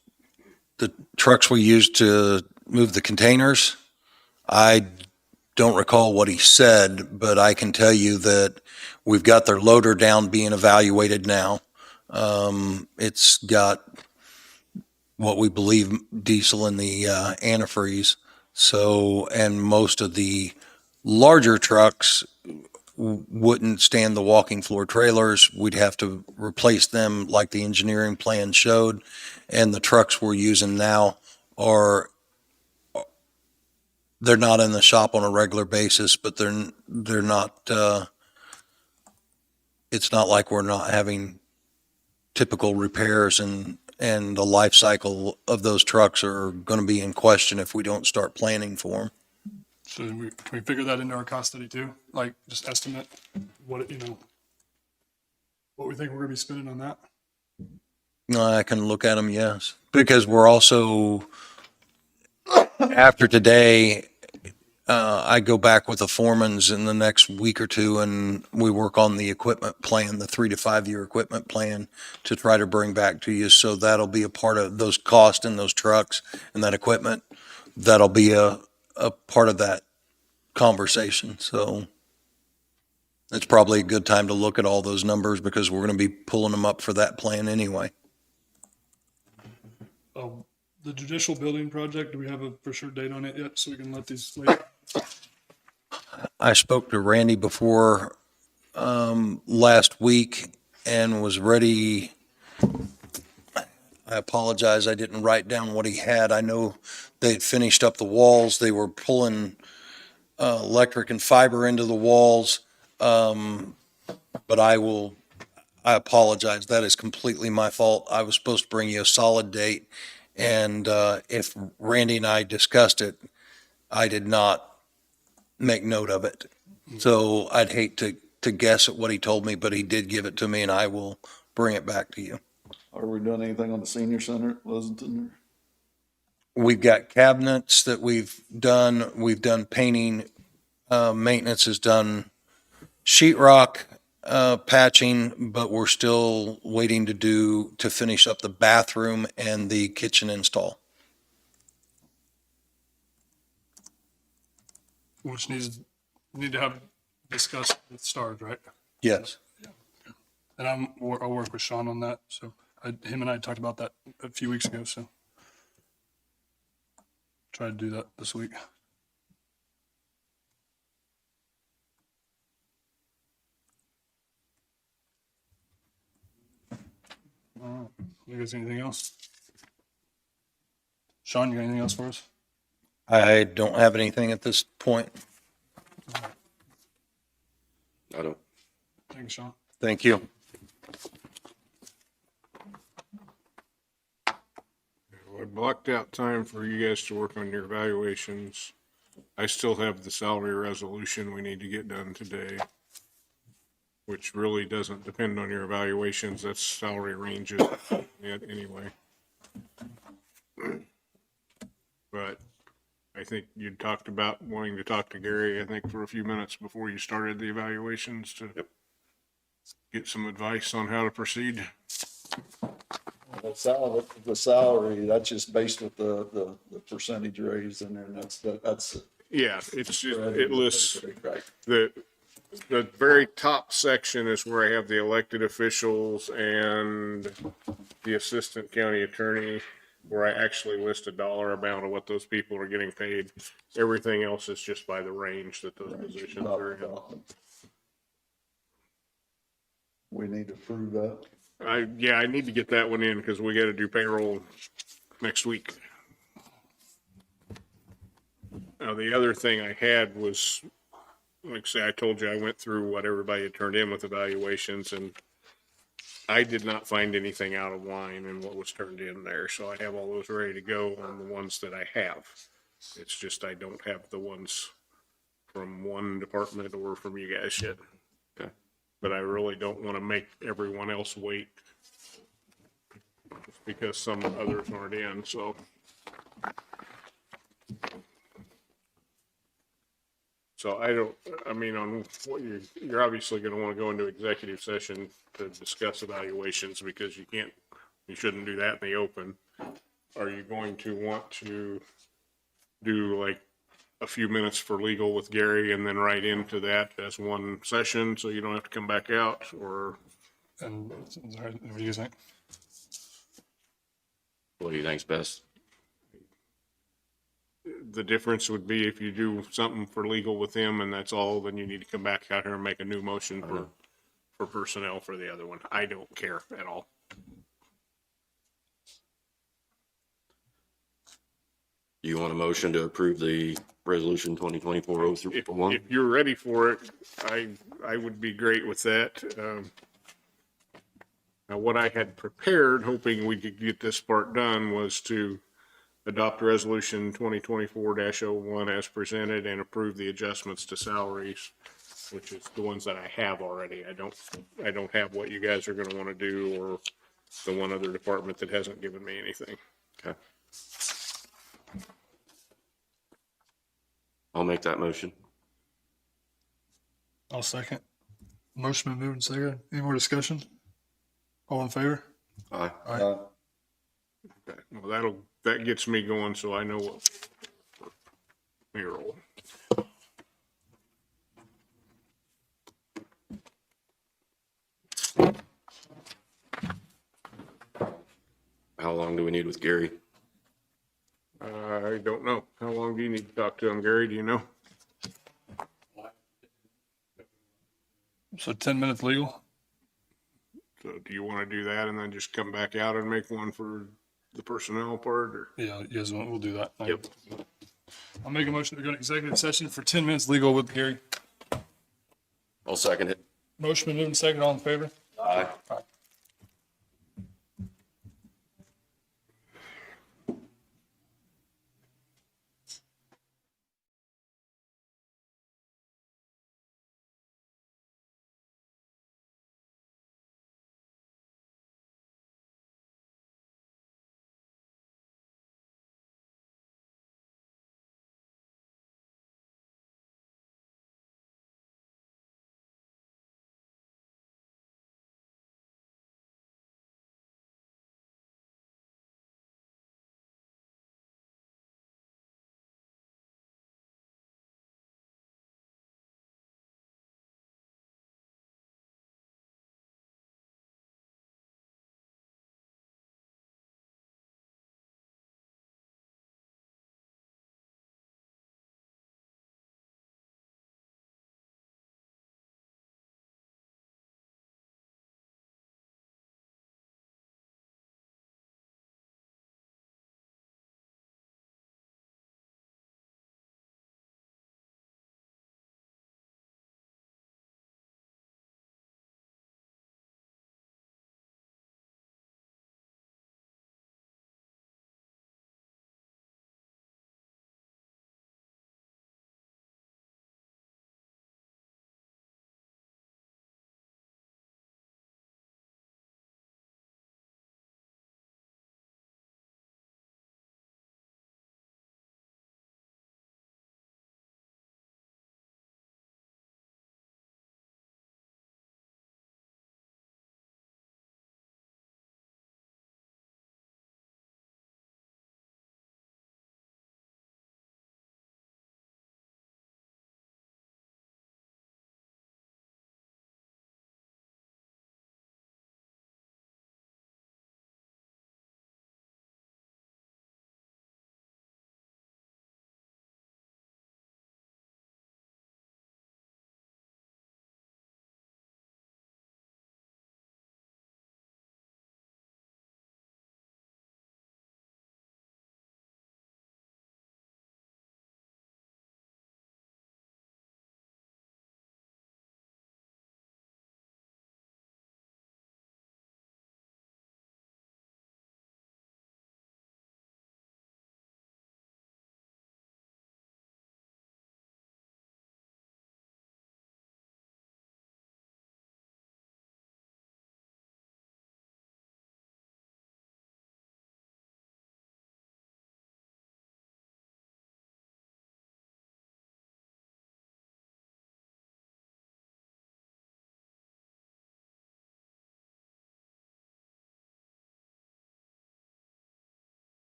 the trucks we use to move the containers, I don't recall what he said, but I can tell you that we've got their loader down being evaluated now. It's got what we believe diesel in the antifreeze. So, and most of the larger trucks wouldn't stand the walking floor trailers. We'd have to replace them like the engineering plan showed. And the trucks we're using now they're not in the shop on a regular basis, but they're not, it's not like we're not having typical repairs, and the life cycle of those trucks are going to be in question if we don't start planning for them. So can we figure that into our cost study too? Like just estimate what we think we're gonna be spending on that? I can look at them, yes, because we're also, after today, I go back with the foremans in the next week or two and we work on the equipment plan, the 3 to 5 year equipment plan to try to bring back to you. So that'll be a part of those costs in those trucks and that equipment. That'll be a part of that conversation. So it's probably a good time to look at all those numbers because we're going to be pulling them up for that plan anyway. The judicial building project, do we have a for sure date on it yet so we can let these ladies? I spoke to Randy before last week and was ready. I apologize, I didn't write down what he had. I know they had finished up the walls. They were pulling electric and fiber into the walls. But I apologize. That is completely my fault. I was supposed to bring you a solid date. And if Randy and I discussed it, I did not make note of it. So I'd hate to guess at what he told me, but he did give it to me and I will bring it back to you. Are we doing anything on the senior center at Pleasanton? We've got cabinets that we've done. We've done painting. Maintenance is done. Sheetrock, patching, but we're still waiting to finish up the bathroom and the kitchen install. Which need to have discussed with STARS, right? Yes. And I'll work with Sean on that. So him and I talked about that a few weeks ago. So try to do that this week. You guys, anything else? Sean, you got anything else for us? I don't have anything at this point. I don't. Thanks, Sean. Thank you. I blocked out time for you guys to work on your evaluations. I still have the salary resolution we need to get done today, which really doesn't depend on your evaluations. That's salary ranges anyway. But I think you talked about wanting to talk to Gary, I think, for a few minutes before you started the evaluations to get some advice on how to proceed. The salary, that's just based with the percentage raise in there, and that's. Yeah, it's just, it lists, Right. the very top section is where I have the elected officials and the assistant county attorney, where I actually list a dollar amount of what those people are getting paid. Everything else is just by the range that those positions are in. We need to prove that. I need to get that one in because we got to do payroll next week. Now, the other thing I had was, like I say, I told you I went through what everybody had turned in with evaluations, and I did not find anything out of line in what was turned in there. So I have all those ready to go on the ones that I have. It's just I don't have the ones from one department or from you guys yet. Okay. But I really don't want to make everyone else wait because some others aren't in, so. So I mean, on what you're obviously going to want to go into executive session to discuss evaluations because you shouldn't do that in the open. Are you going to want to do like a few minutes for legal with Gary and then right into that as one session so you don't have to come back out, or? And what do you think? What do you think's best? The difference would be if you do something for legal with him and that's all, then you need to come back out here and make a new motion for personnel for the other one. I don't care at all. You want a motion to approve the resolution 2024-031? If you're ready for it, I would be great with that. Now, what I had prepared, hoping we could get this part done, was to adopt resolution 2024-01 as presented and approve the adjustments to salaries, which is the ones that I have already. I don't have what you guys are going to want to do or the one other department that hasn't given me anything. Okay. I'll make that motion. I'll second. Motion been moved and seconded. Any more discussion? All in favor? Aye. Okay, well, that gets me going, so I know what payroll. How long do we need with Gary? I don't know. How long do you need to talk to him, Gary? Do you know? So 10 minutes legal? So do you want to do that and then just come back out and make one for the personnel part, or? Yeah, yes, we'll do that. Yep. I'll make a motion to go to executive session for 10 minutes legal with Gary. I'll second it. Motion been moved and seconded. All in favor? Aye. Aye.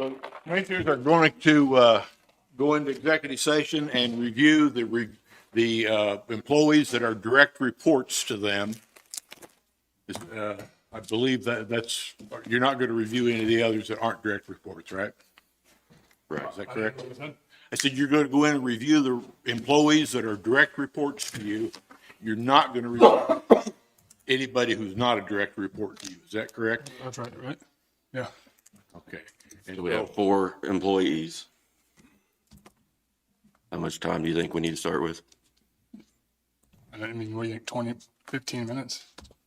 So commissioners are going to go into executive session and review the employees that are direct reports to them. I believe that's, you're not going to review any of the others that aren't direct reports, right? Right. Is that correct? I said you're going to go in and review the employees that are direct reports to you. You're not going to review anybody who's not a direct report to you. Is that correct? That's right, right? Yeah. Okay. And So we have 4 employees. How much time do you think we need to start with? I mean, what do you think, 20, 15 minutes?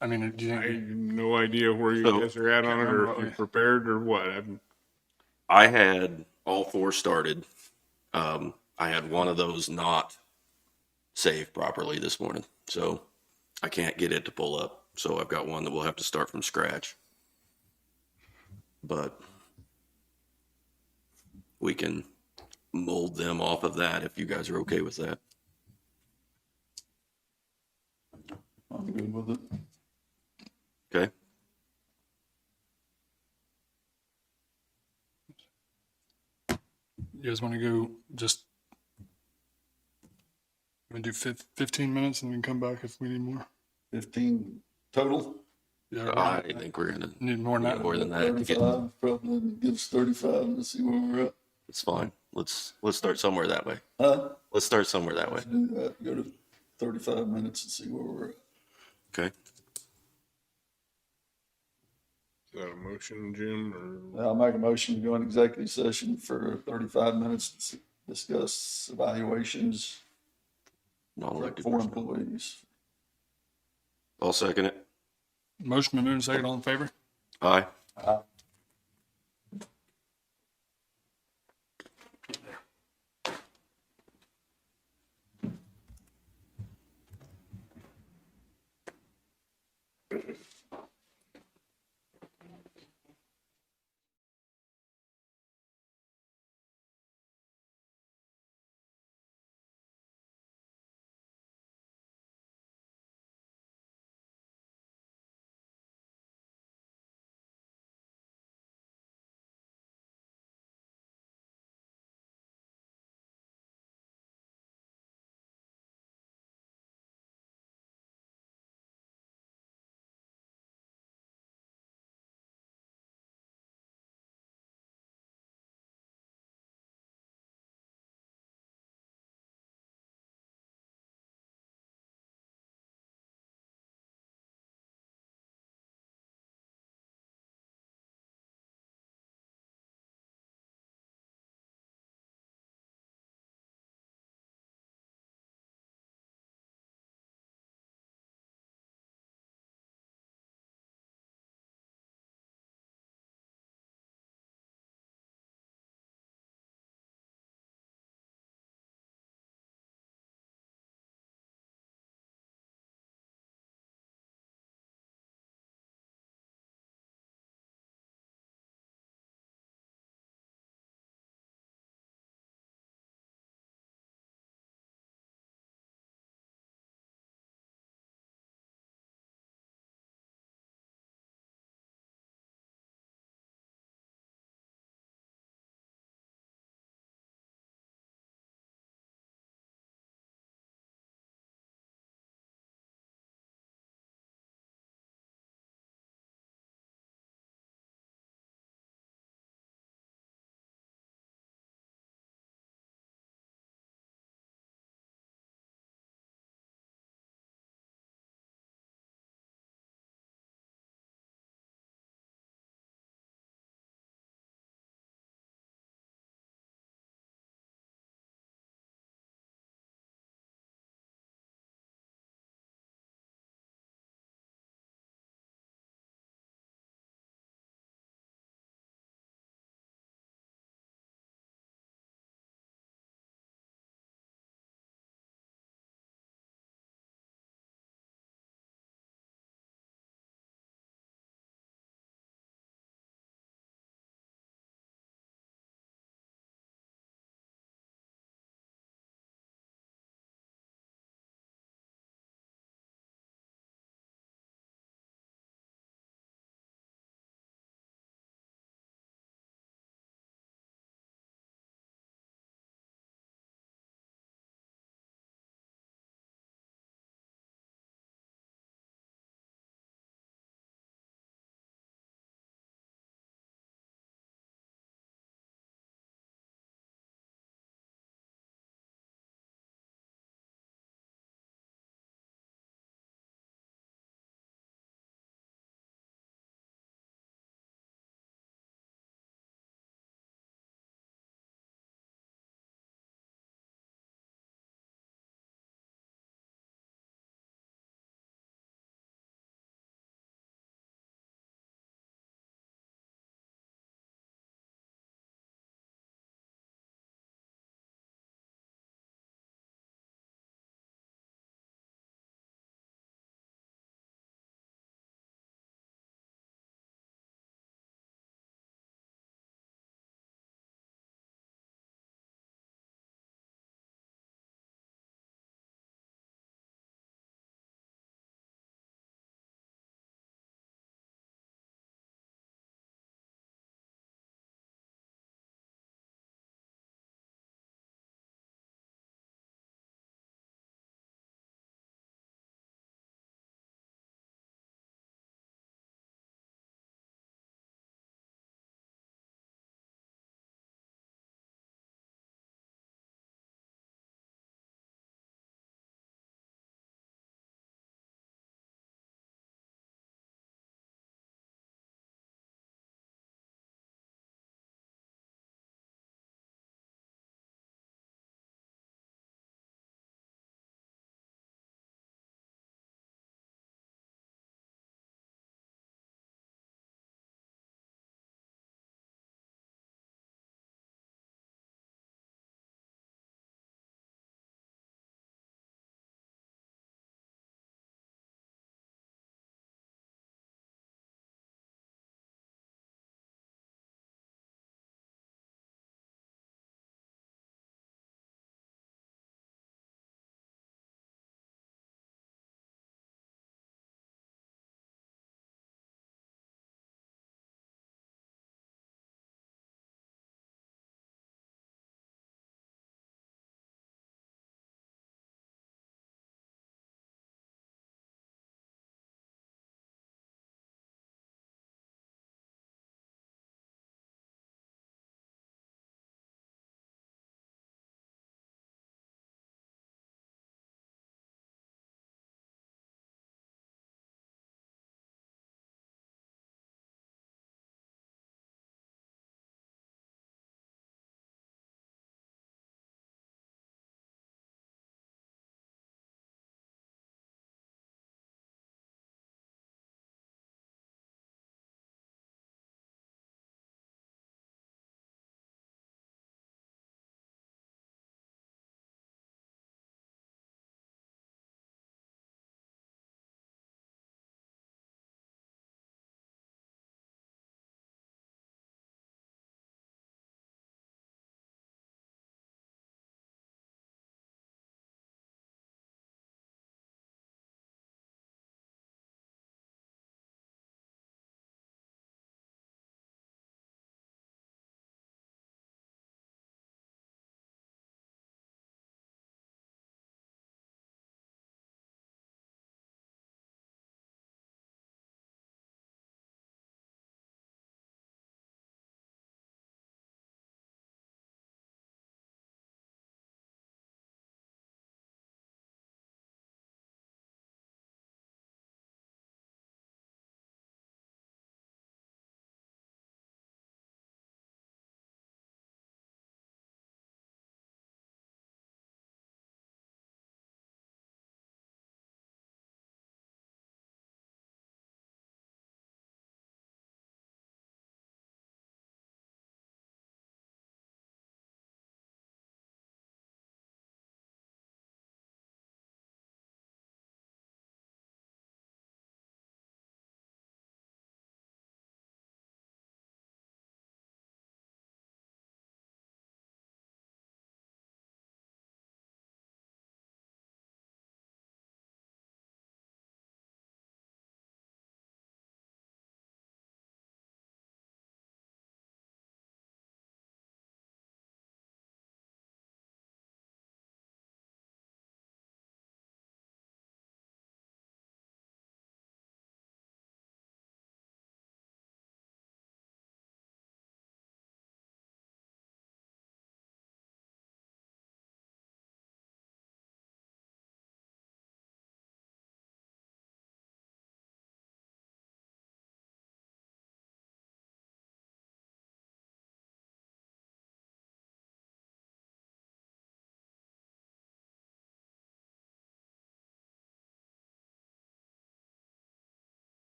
I mean, do you I think? have no idea where you So- guys are at on it, or if you're prepared or what. I had all 4 started. I had one of those not saved properly this morning, so I can't get it to pull up. So I've got one that we'll have to start from scratch. But we can mold them off of that if you guys are okay with that. I'm good with it. Okay? You guys want to go just, we do 15 minutes and we can come back if we need more? 15 total? Yeah, I think we're gonna need more than need that. more than that to get. 35, probably gives 35 and see where we're at. It's fine. Let's start somewhere that way. Let's start somewhere that way. Let's do that. Go to 35 minutes and see where we're at. Okay? Is that a motion, Jim, or? I'll make a motion to go in executive session for 35 minutes to discuss evaluations for Non-elected 4 personnel. employees. I'll second it. Motion been moved and second, all in favor? Aye.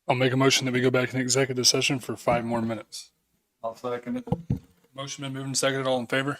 I'll make a motion that we go back in executive session for 5 more minutes. I'll second it. Motion been moved and seconded. All in favor?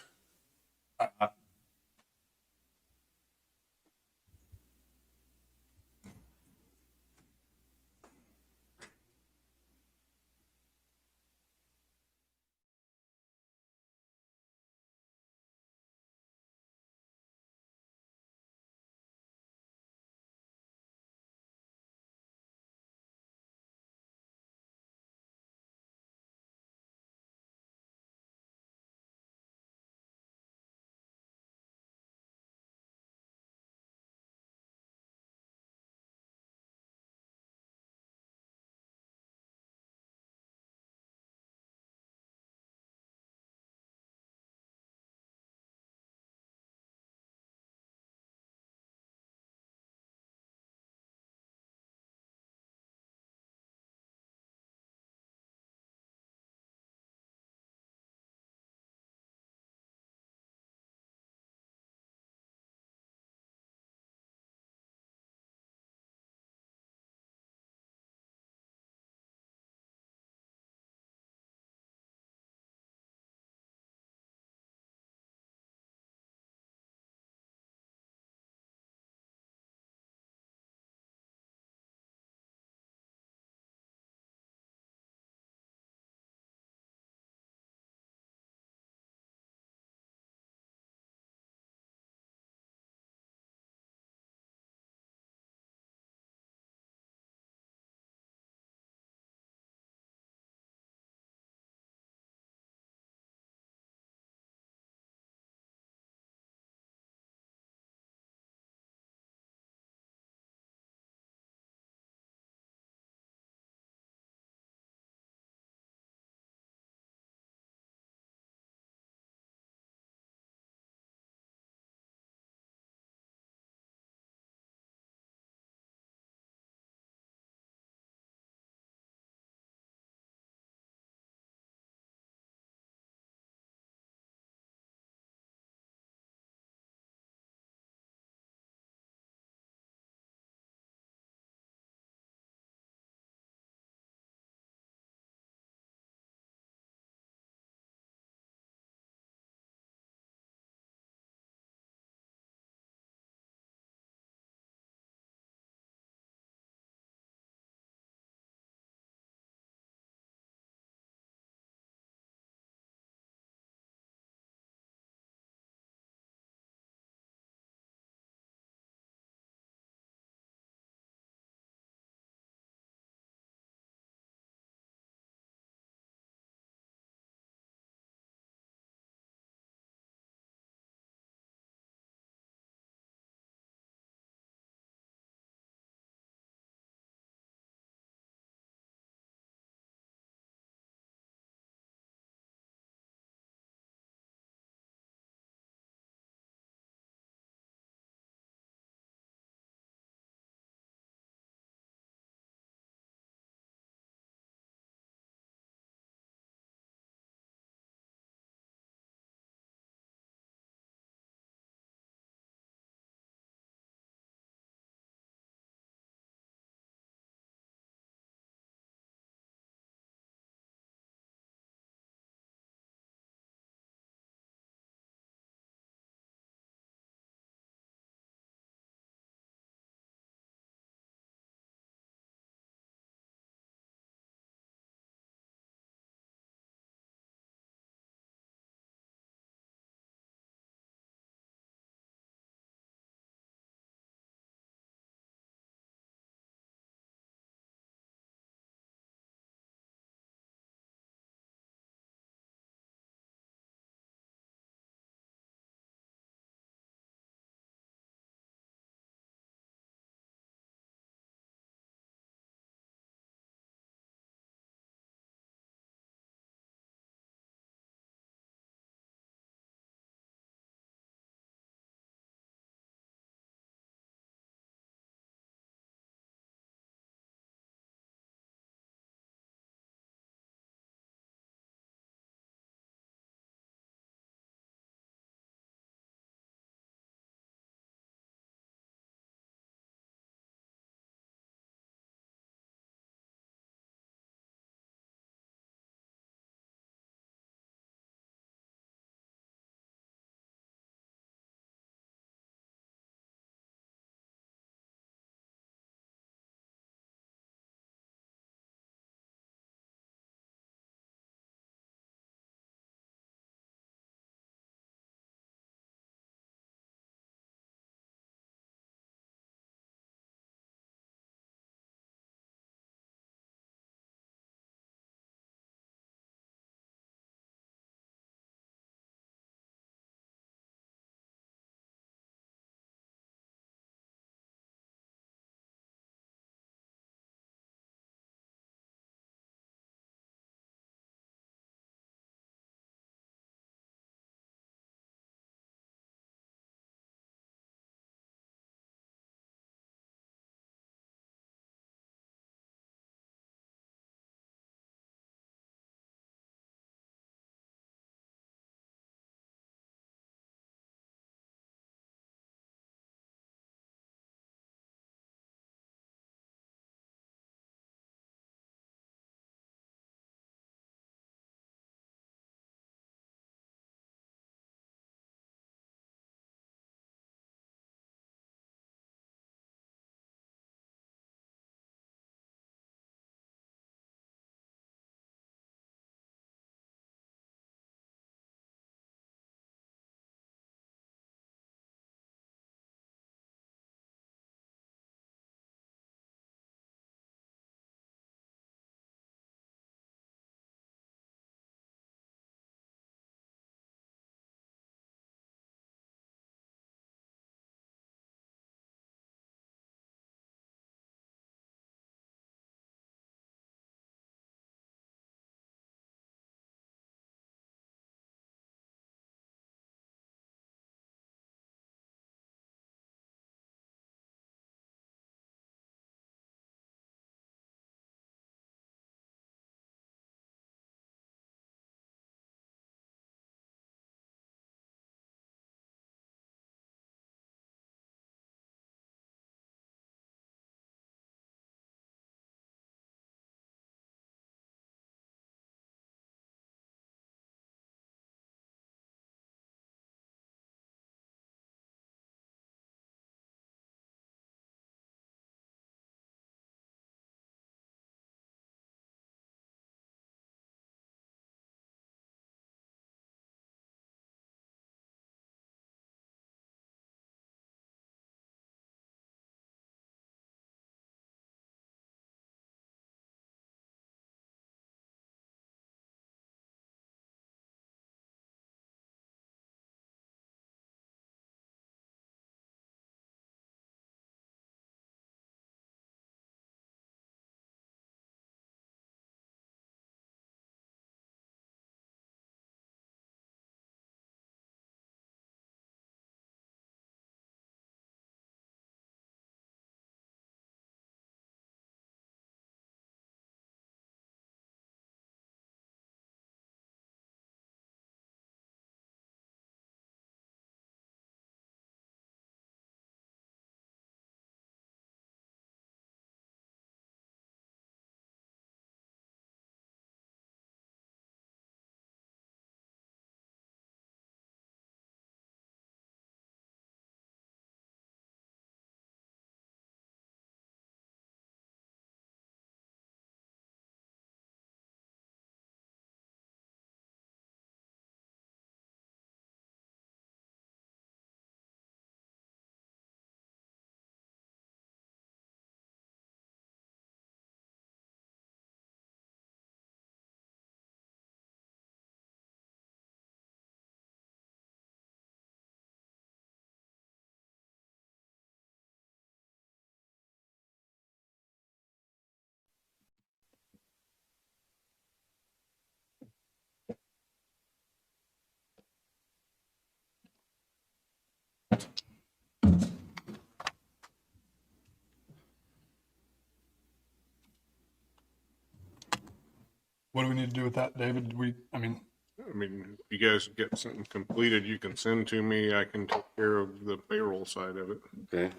What do we need to do with that, David? I mean, if you guys get something completed, you can send to me. I can take care of the payroll side of it, Okay,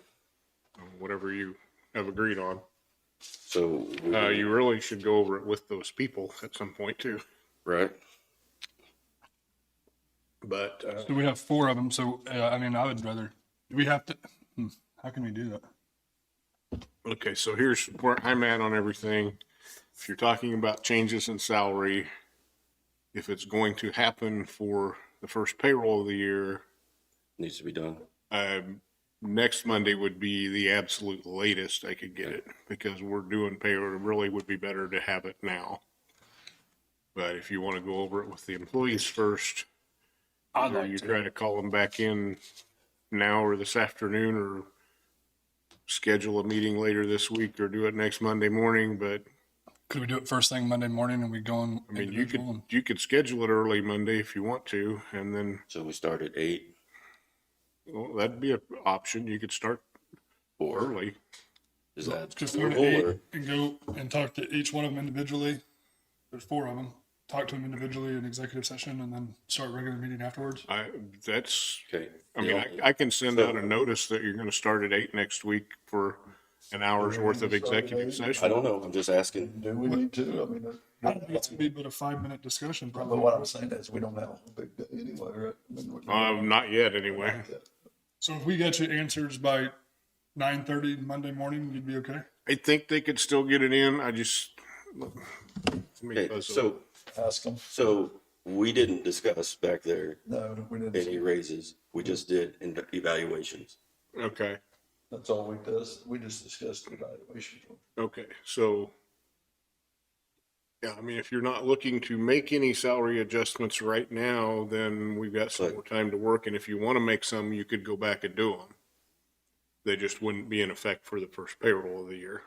whatever you have agreed on. so. You really should go over it with those people at some point too. Right, But, So we have 4 of them, so, I mean, I would rather, do we have to, how can we do that? okay, so here's where I'm at on everything. If you're talking about changes in salary, if it's going to happen for the first payroll of the year, needs to be done. next Monday would be the absolute latest I could get it, because we're doing payroll. It really would be better to have it now. But if you want to go over it with the employees first, I'd or like you to. try to call them back in now or this afternoon, or schedule a meeting later this week, or do it next Monday morning, but Could we do it first thing Monday morning and we go on I mean, individual and- you could schedule it early Monday if you want to, and then, So we start at 8 well, that'd be an option. You could start or early. is that Just start at doable 8 or? and go and talk to each one of them individually. There's 4 of them. Talk to them individually in executive session and then start regular meeting afterwards. That's, Okay. I mean, I can send out a notice that you're gonna start at 8 next week for an hour's worth of executive session. I don't know, I'm just asking. Do we need to? I mean, I don't think it's gonna be but a 5-minute discussion but probably. what I'm saying is we don't have a big day anyway, right? I mean, we're- Not yet, anyway. So if we get you answers by 9:30 Monday morning, you'd be okay? I think they could still get it in. I just. let me Okay, buzz it. so, Ask them. so we didn't discuss back there No, we any didn't. raises. We just did evaluations. Okay, That's all we does. We just discussed the evaluation. okay, so. Yeah, I mean, if you're not looking to make any salary adjustments right now, then we've got some Right. more time to work, and if you want to make some, you could go back and do them. They just wouldn't be in effect for the first payroll of the year.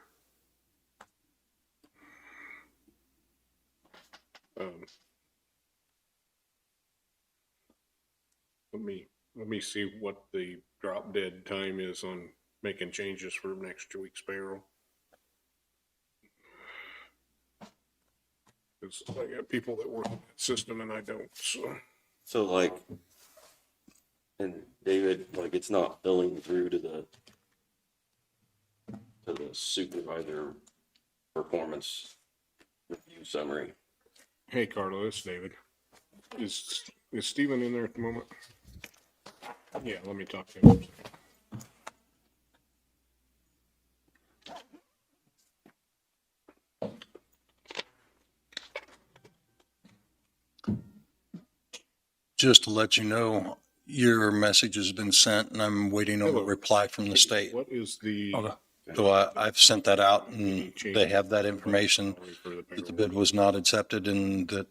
Let me see what the drop dead time is on making changes for next week's payroll. Because I got people that work in that system and I don't, so. So like, and David, like it's not filling through to the supervisor performance review summary. Hey, Carlo, it's David. Is Steven in there at the moment? Yeah, let me talk to him. Just to let you know, your message has been sent and I'm waiting on a Hello. reply from the state. What is the? Okay. So I've sent that out and they have that information that the bid was not accepted and that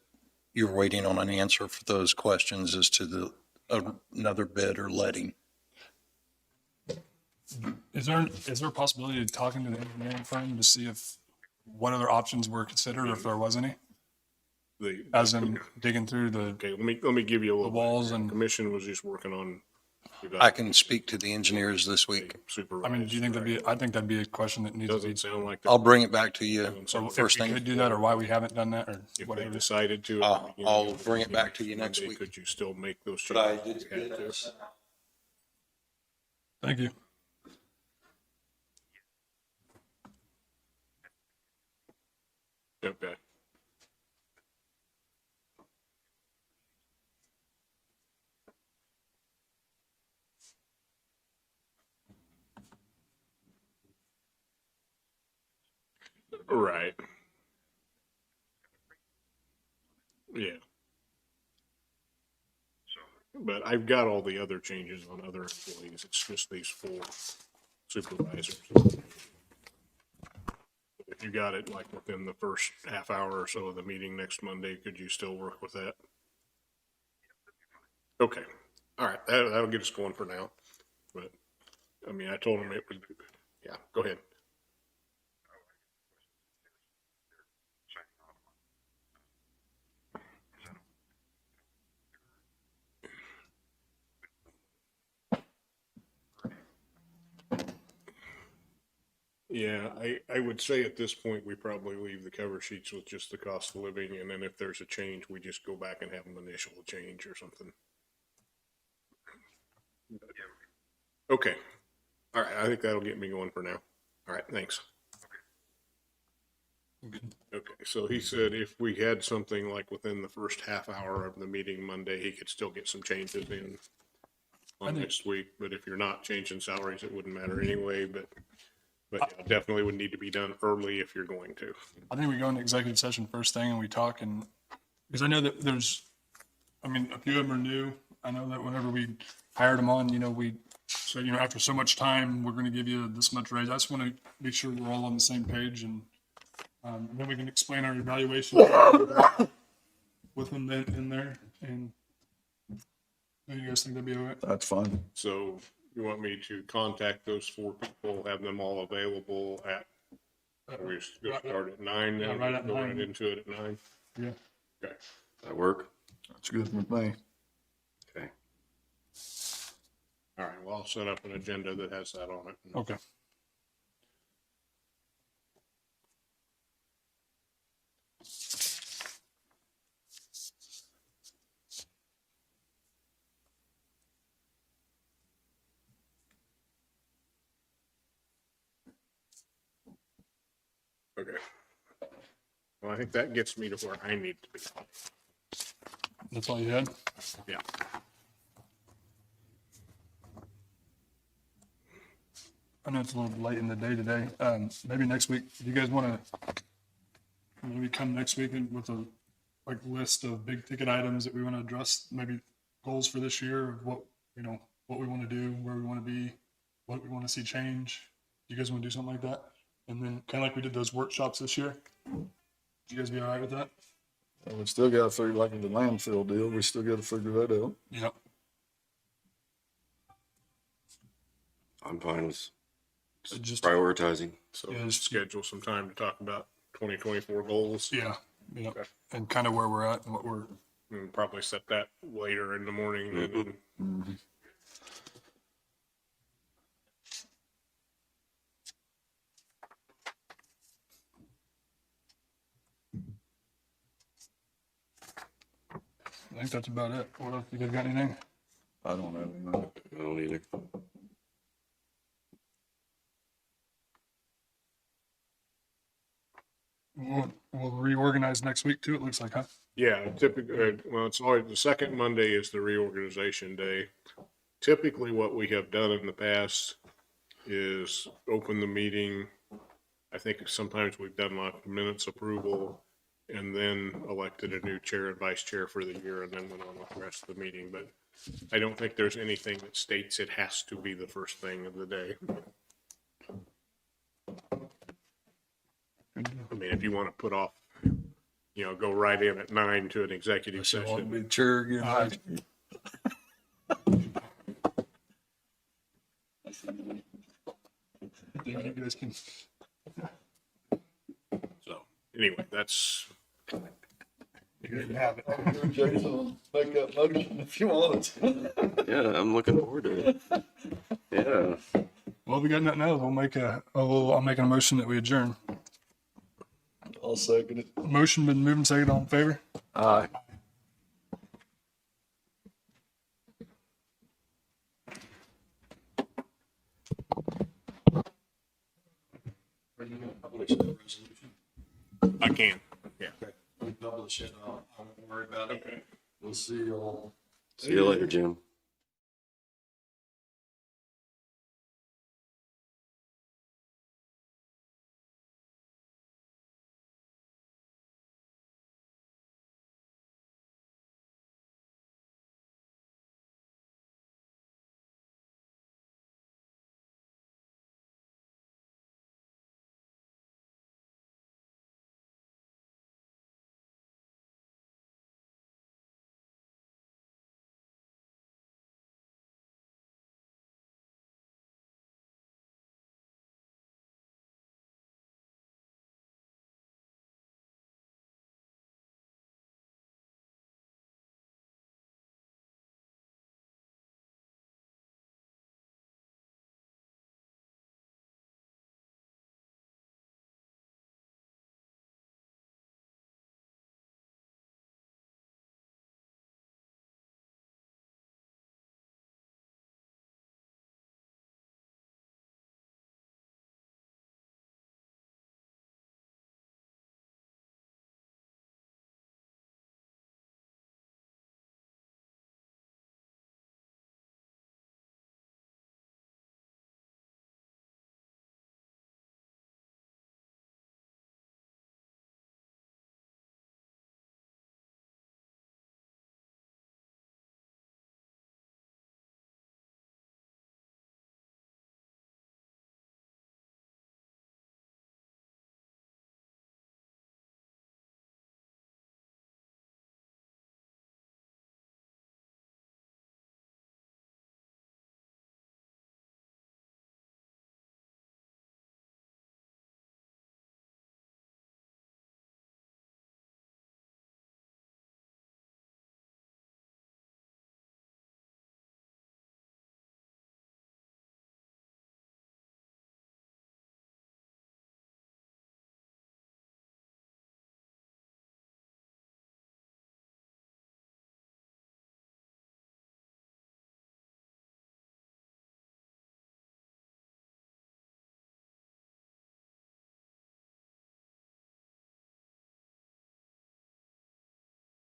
you're waiting on an answer for those questions as to the, another bid or letting. Is there a possibility of talking to the engineering firm to see if, what other options were considered or if there was any? As in digging through the Okay, let me give you a little. walls background. and- Commission was just working on. I can speak to the engineers this week. I mean, do you think I think that'd be a question that needs to be, Doesn't sound like. I'll bring it back to you so if first we thing. could do that or why we haven't done that or If they whatever. decided to. at the beginning I'll of bring it back to you next Monday, week. Could you still make those But I changes? did get this. Thank you. Okay. Right. Yeah. But I've got all the other changes on other employees. It's just these 4 supervisors. If you got it like within the first half hour or so of the meeting next Monday, could you still work with that? Okay. All right. That'll get us going for now. But I mean, I told him it would, yeah, go ahead. Yeah, I would say at this point, we probably leave the cover sheets with just the cost of living, and then if there's a change, we just go back and have them initial a change or something. Okay. All right, I think that'll get me going for now. All right, thanks. Okay, so he said if we had something like within the first half hour of the meeting Monday, he could still get some changes in on next week, but if you're not changing salaries, it wouldn't matter anyway, but yeah, definitely would need to be done early if you're going to. I think we go into executive session first thing and we talk and, because I know that there's, I mean, a few of them are new. I know that whenever we hired them on, we said, after so much time, we're going to give you this much raise. I just want to make sure we're all on the same page and then we can explain our evaluation with them in there. And you guys think that'd be all right? That's fine. So you want me to contact those 4 people, have them all available at, we just go start at 9 Yeah, then? right at Go 9. into it at 9? Yeah. Okay. That work? That's good with me. Okay. All right, well, I'll set up an agenda that has that on it. Okay. Okay. Well, I think that gets me to where I need to be. That's all you had? Yeah. I know it's a little late in the day today. Maybe next week, if you guys want to maybe come next week with a list of big ticket items that we want to address, maybe goals for this year of what we want to do, where we want to be, what we want to see change. You guys want to do something like that? And then kind of like we did those workshops this year. You guys be all right with that? We still got to figure, like the landfill deal, we still got to figure that out. Yep. I'm fine with Just prioritizing. So Yeah, just- schedule some time to talk about 2024 goals. Yeah. Okay. And kind of where we're at and what we're. And probably set that later in the morning and then I think that's about it. What else? You guys got anything? I don't have anything. I don't either. We'll reorganize next week too, it looks like, huh? yeah, typically, well, it's always, the second Monday is the reorganization day. Typically, what we have done in the past is open the meeting. I think sometimes we've done like minutes approval and then elected a new chair and vice chair for the year and then went on with the rest of the meeting. But I don't think there's anything that states it has to be the first thing of the day. I mean, if you want to put off, go right in at 9 to an executive I want to session. be chair again. You guys can. So anyway, that's, You guys have it. Jason, make that motion if you want it. Yeah, I'm looking forward to it. Yeah. Well, we got nothing else. I'll make a motion that we adjourn. I'll second it. Motion been moved and seconded. All in favor? Aye. I can, yeah. We publish it, I won't worry about it. We'll see y'all. See you later, Jim.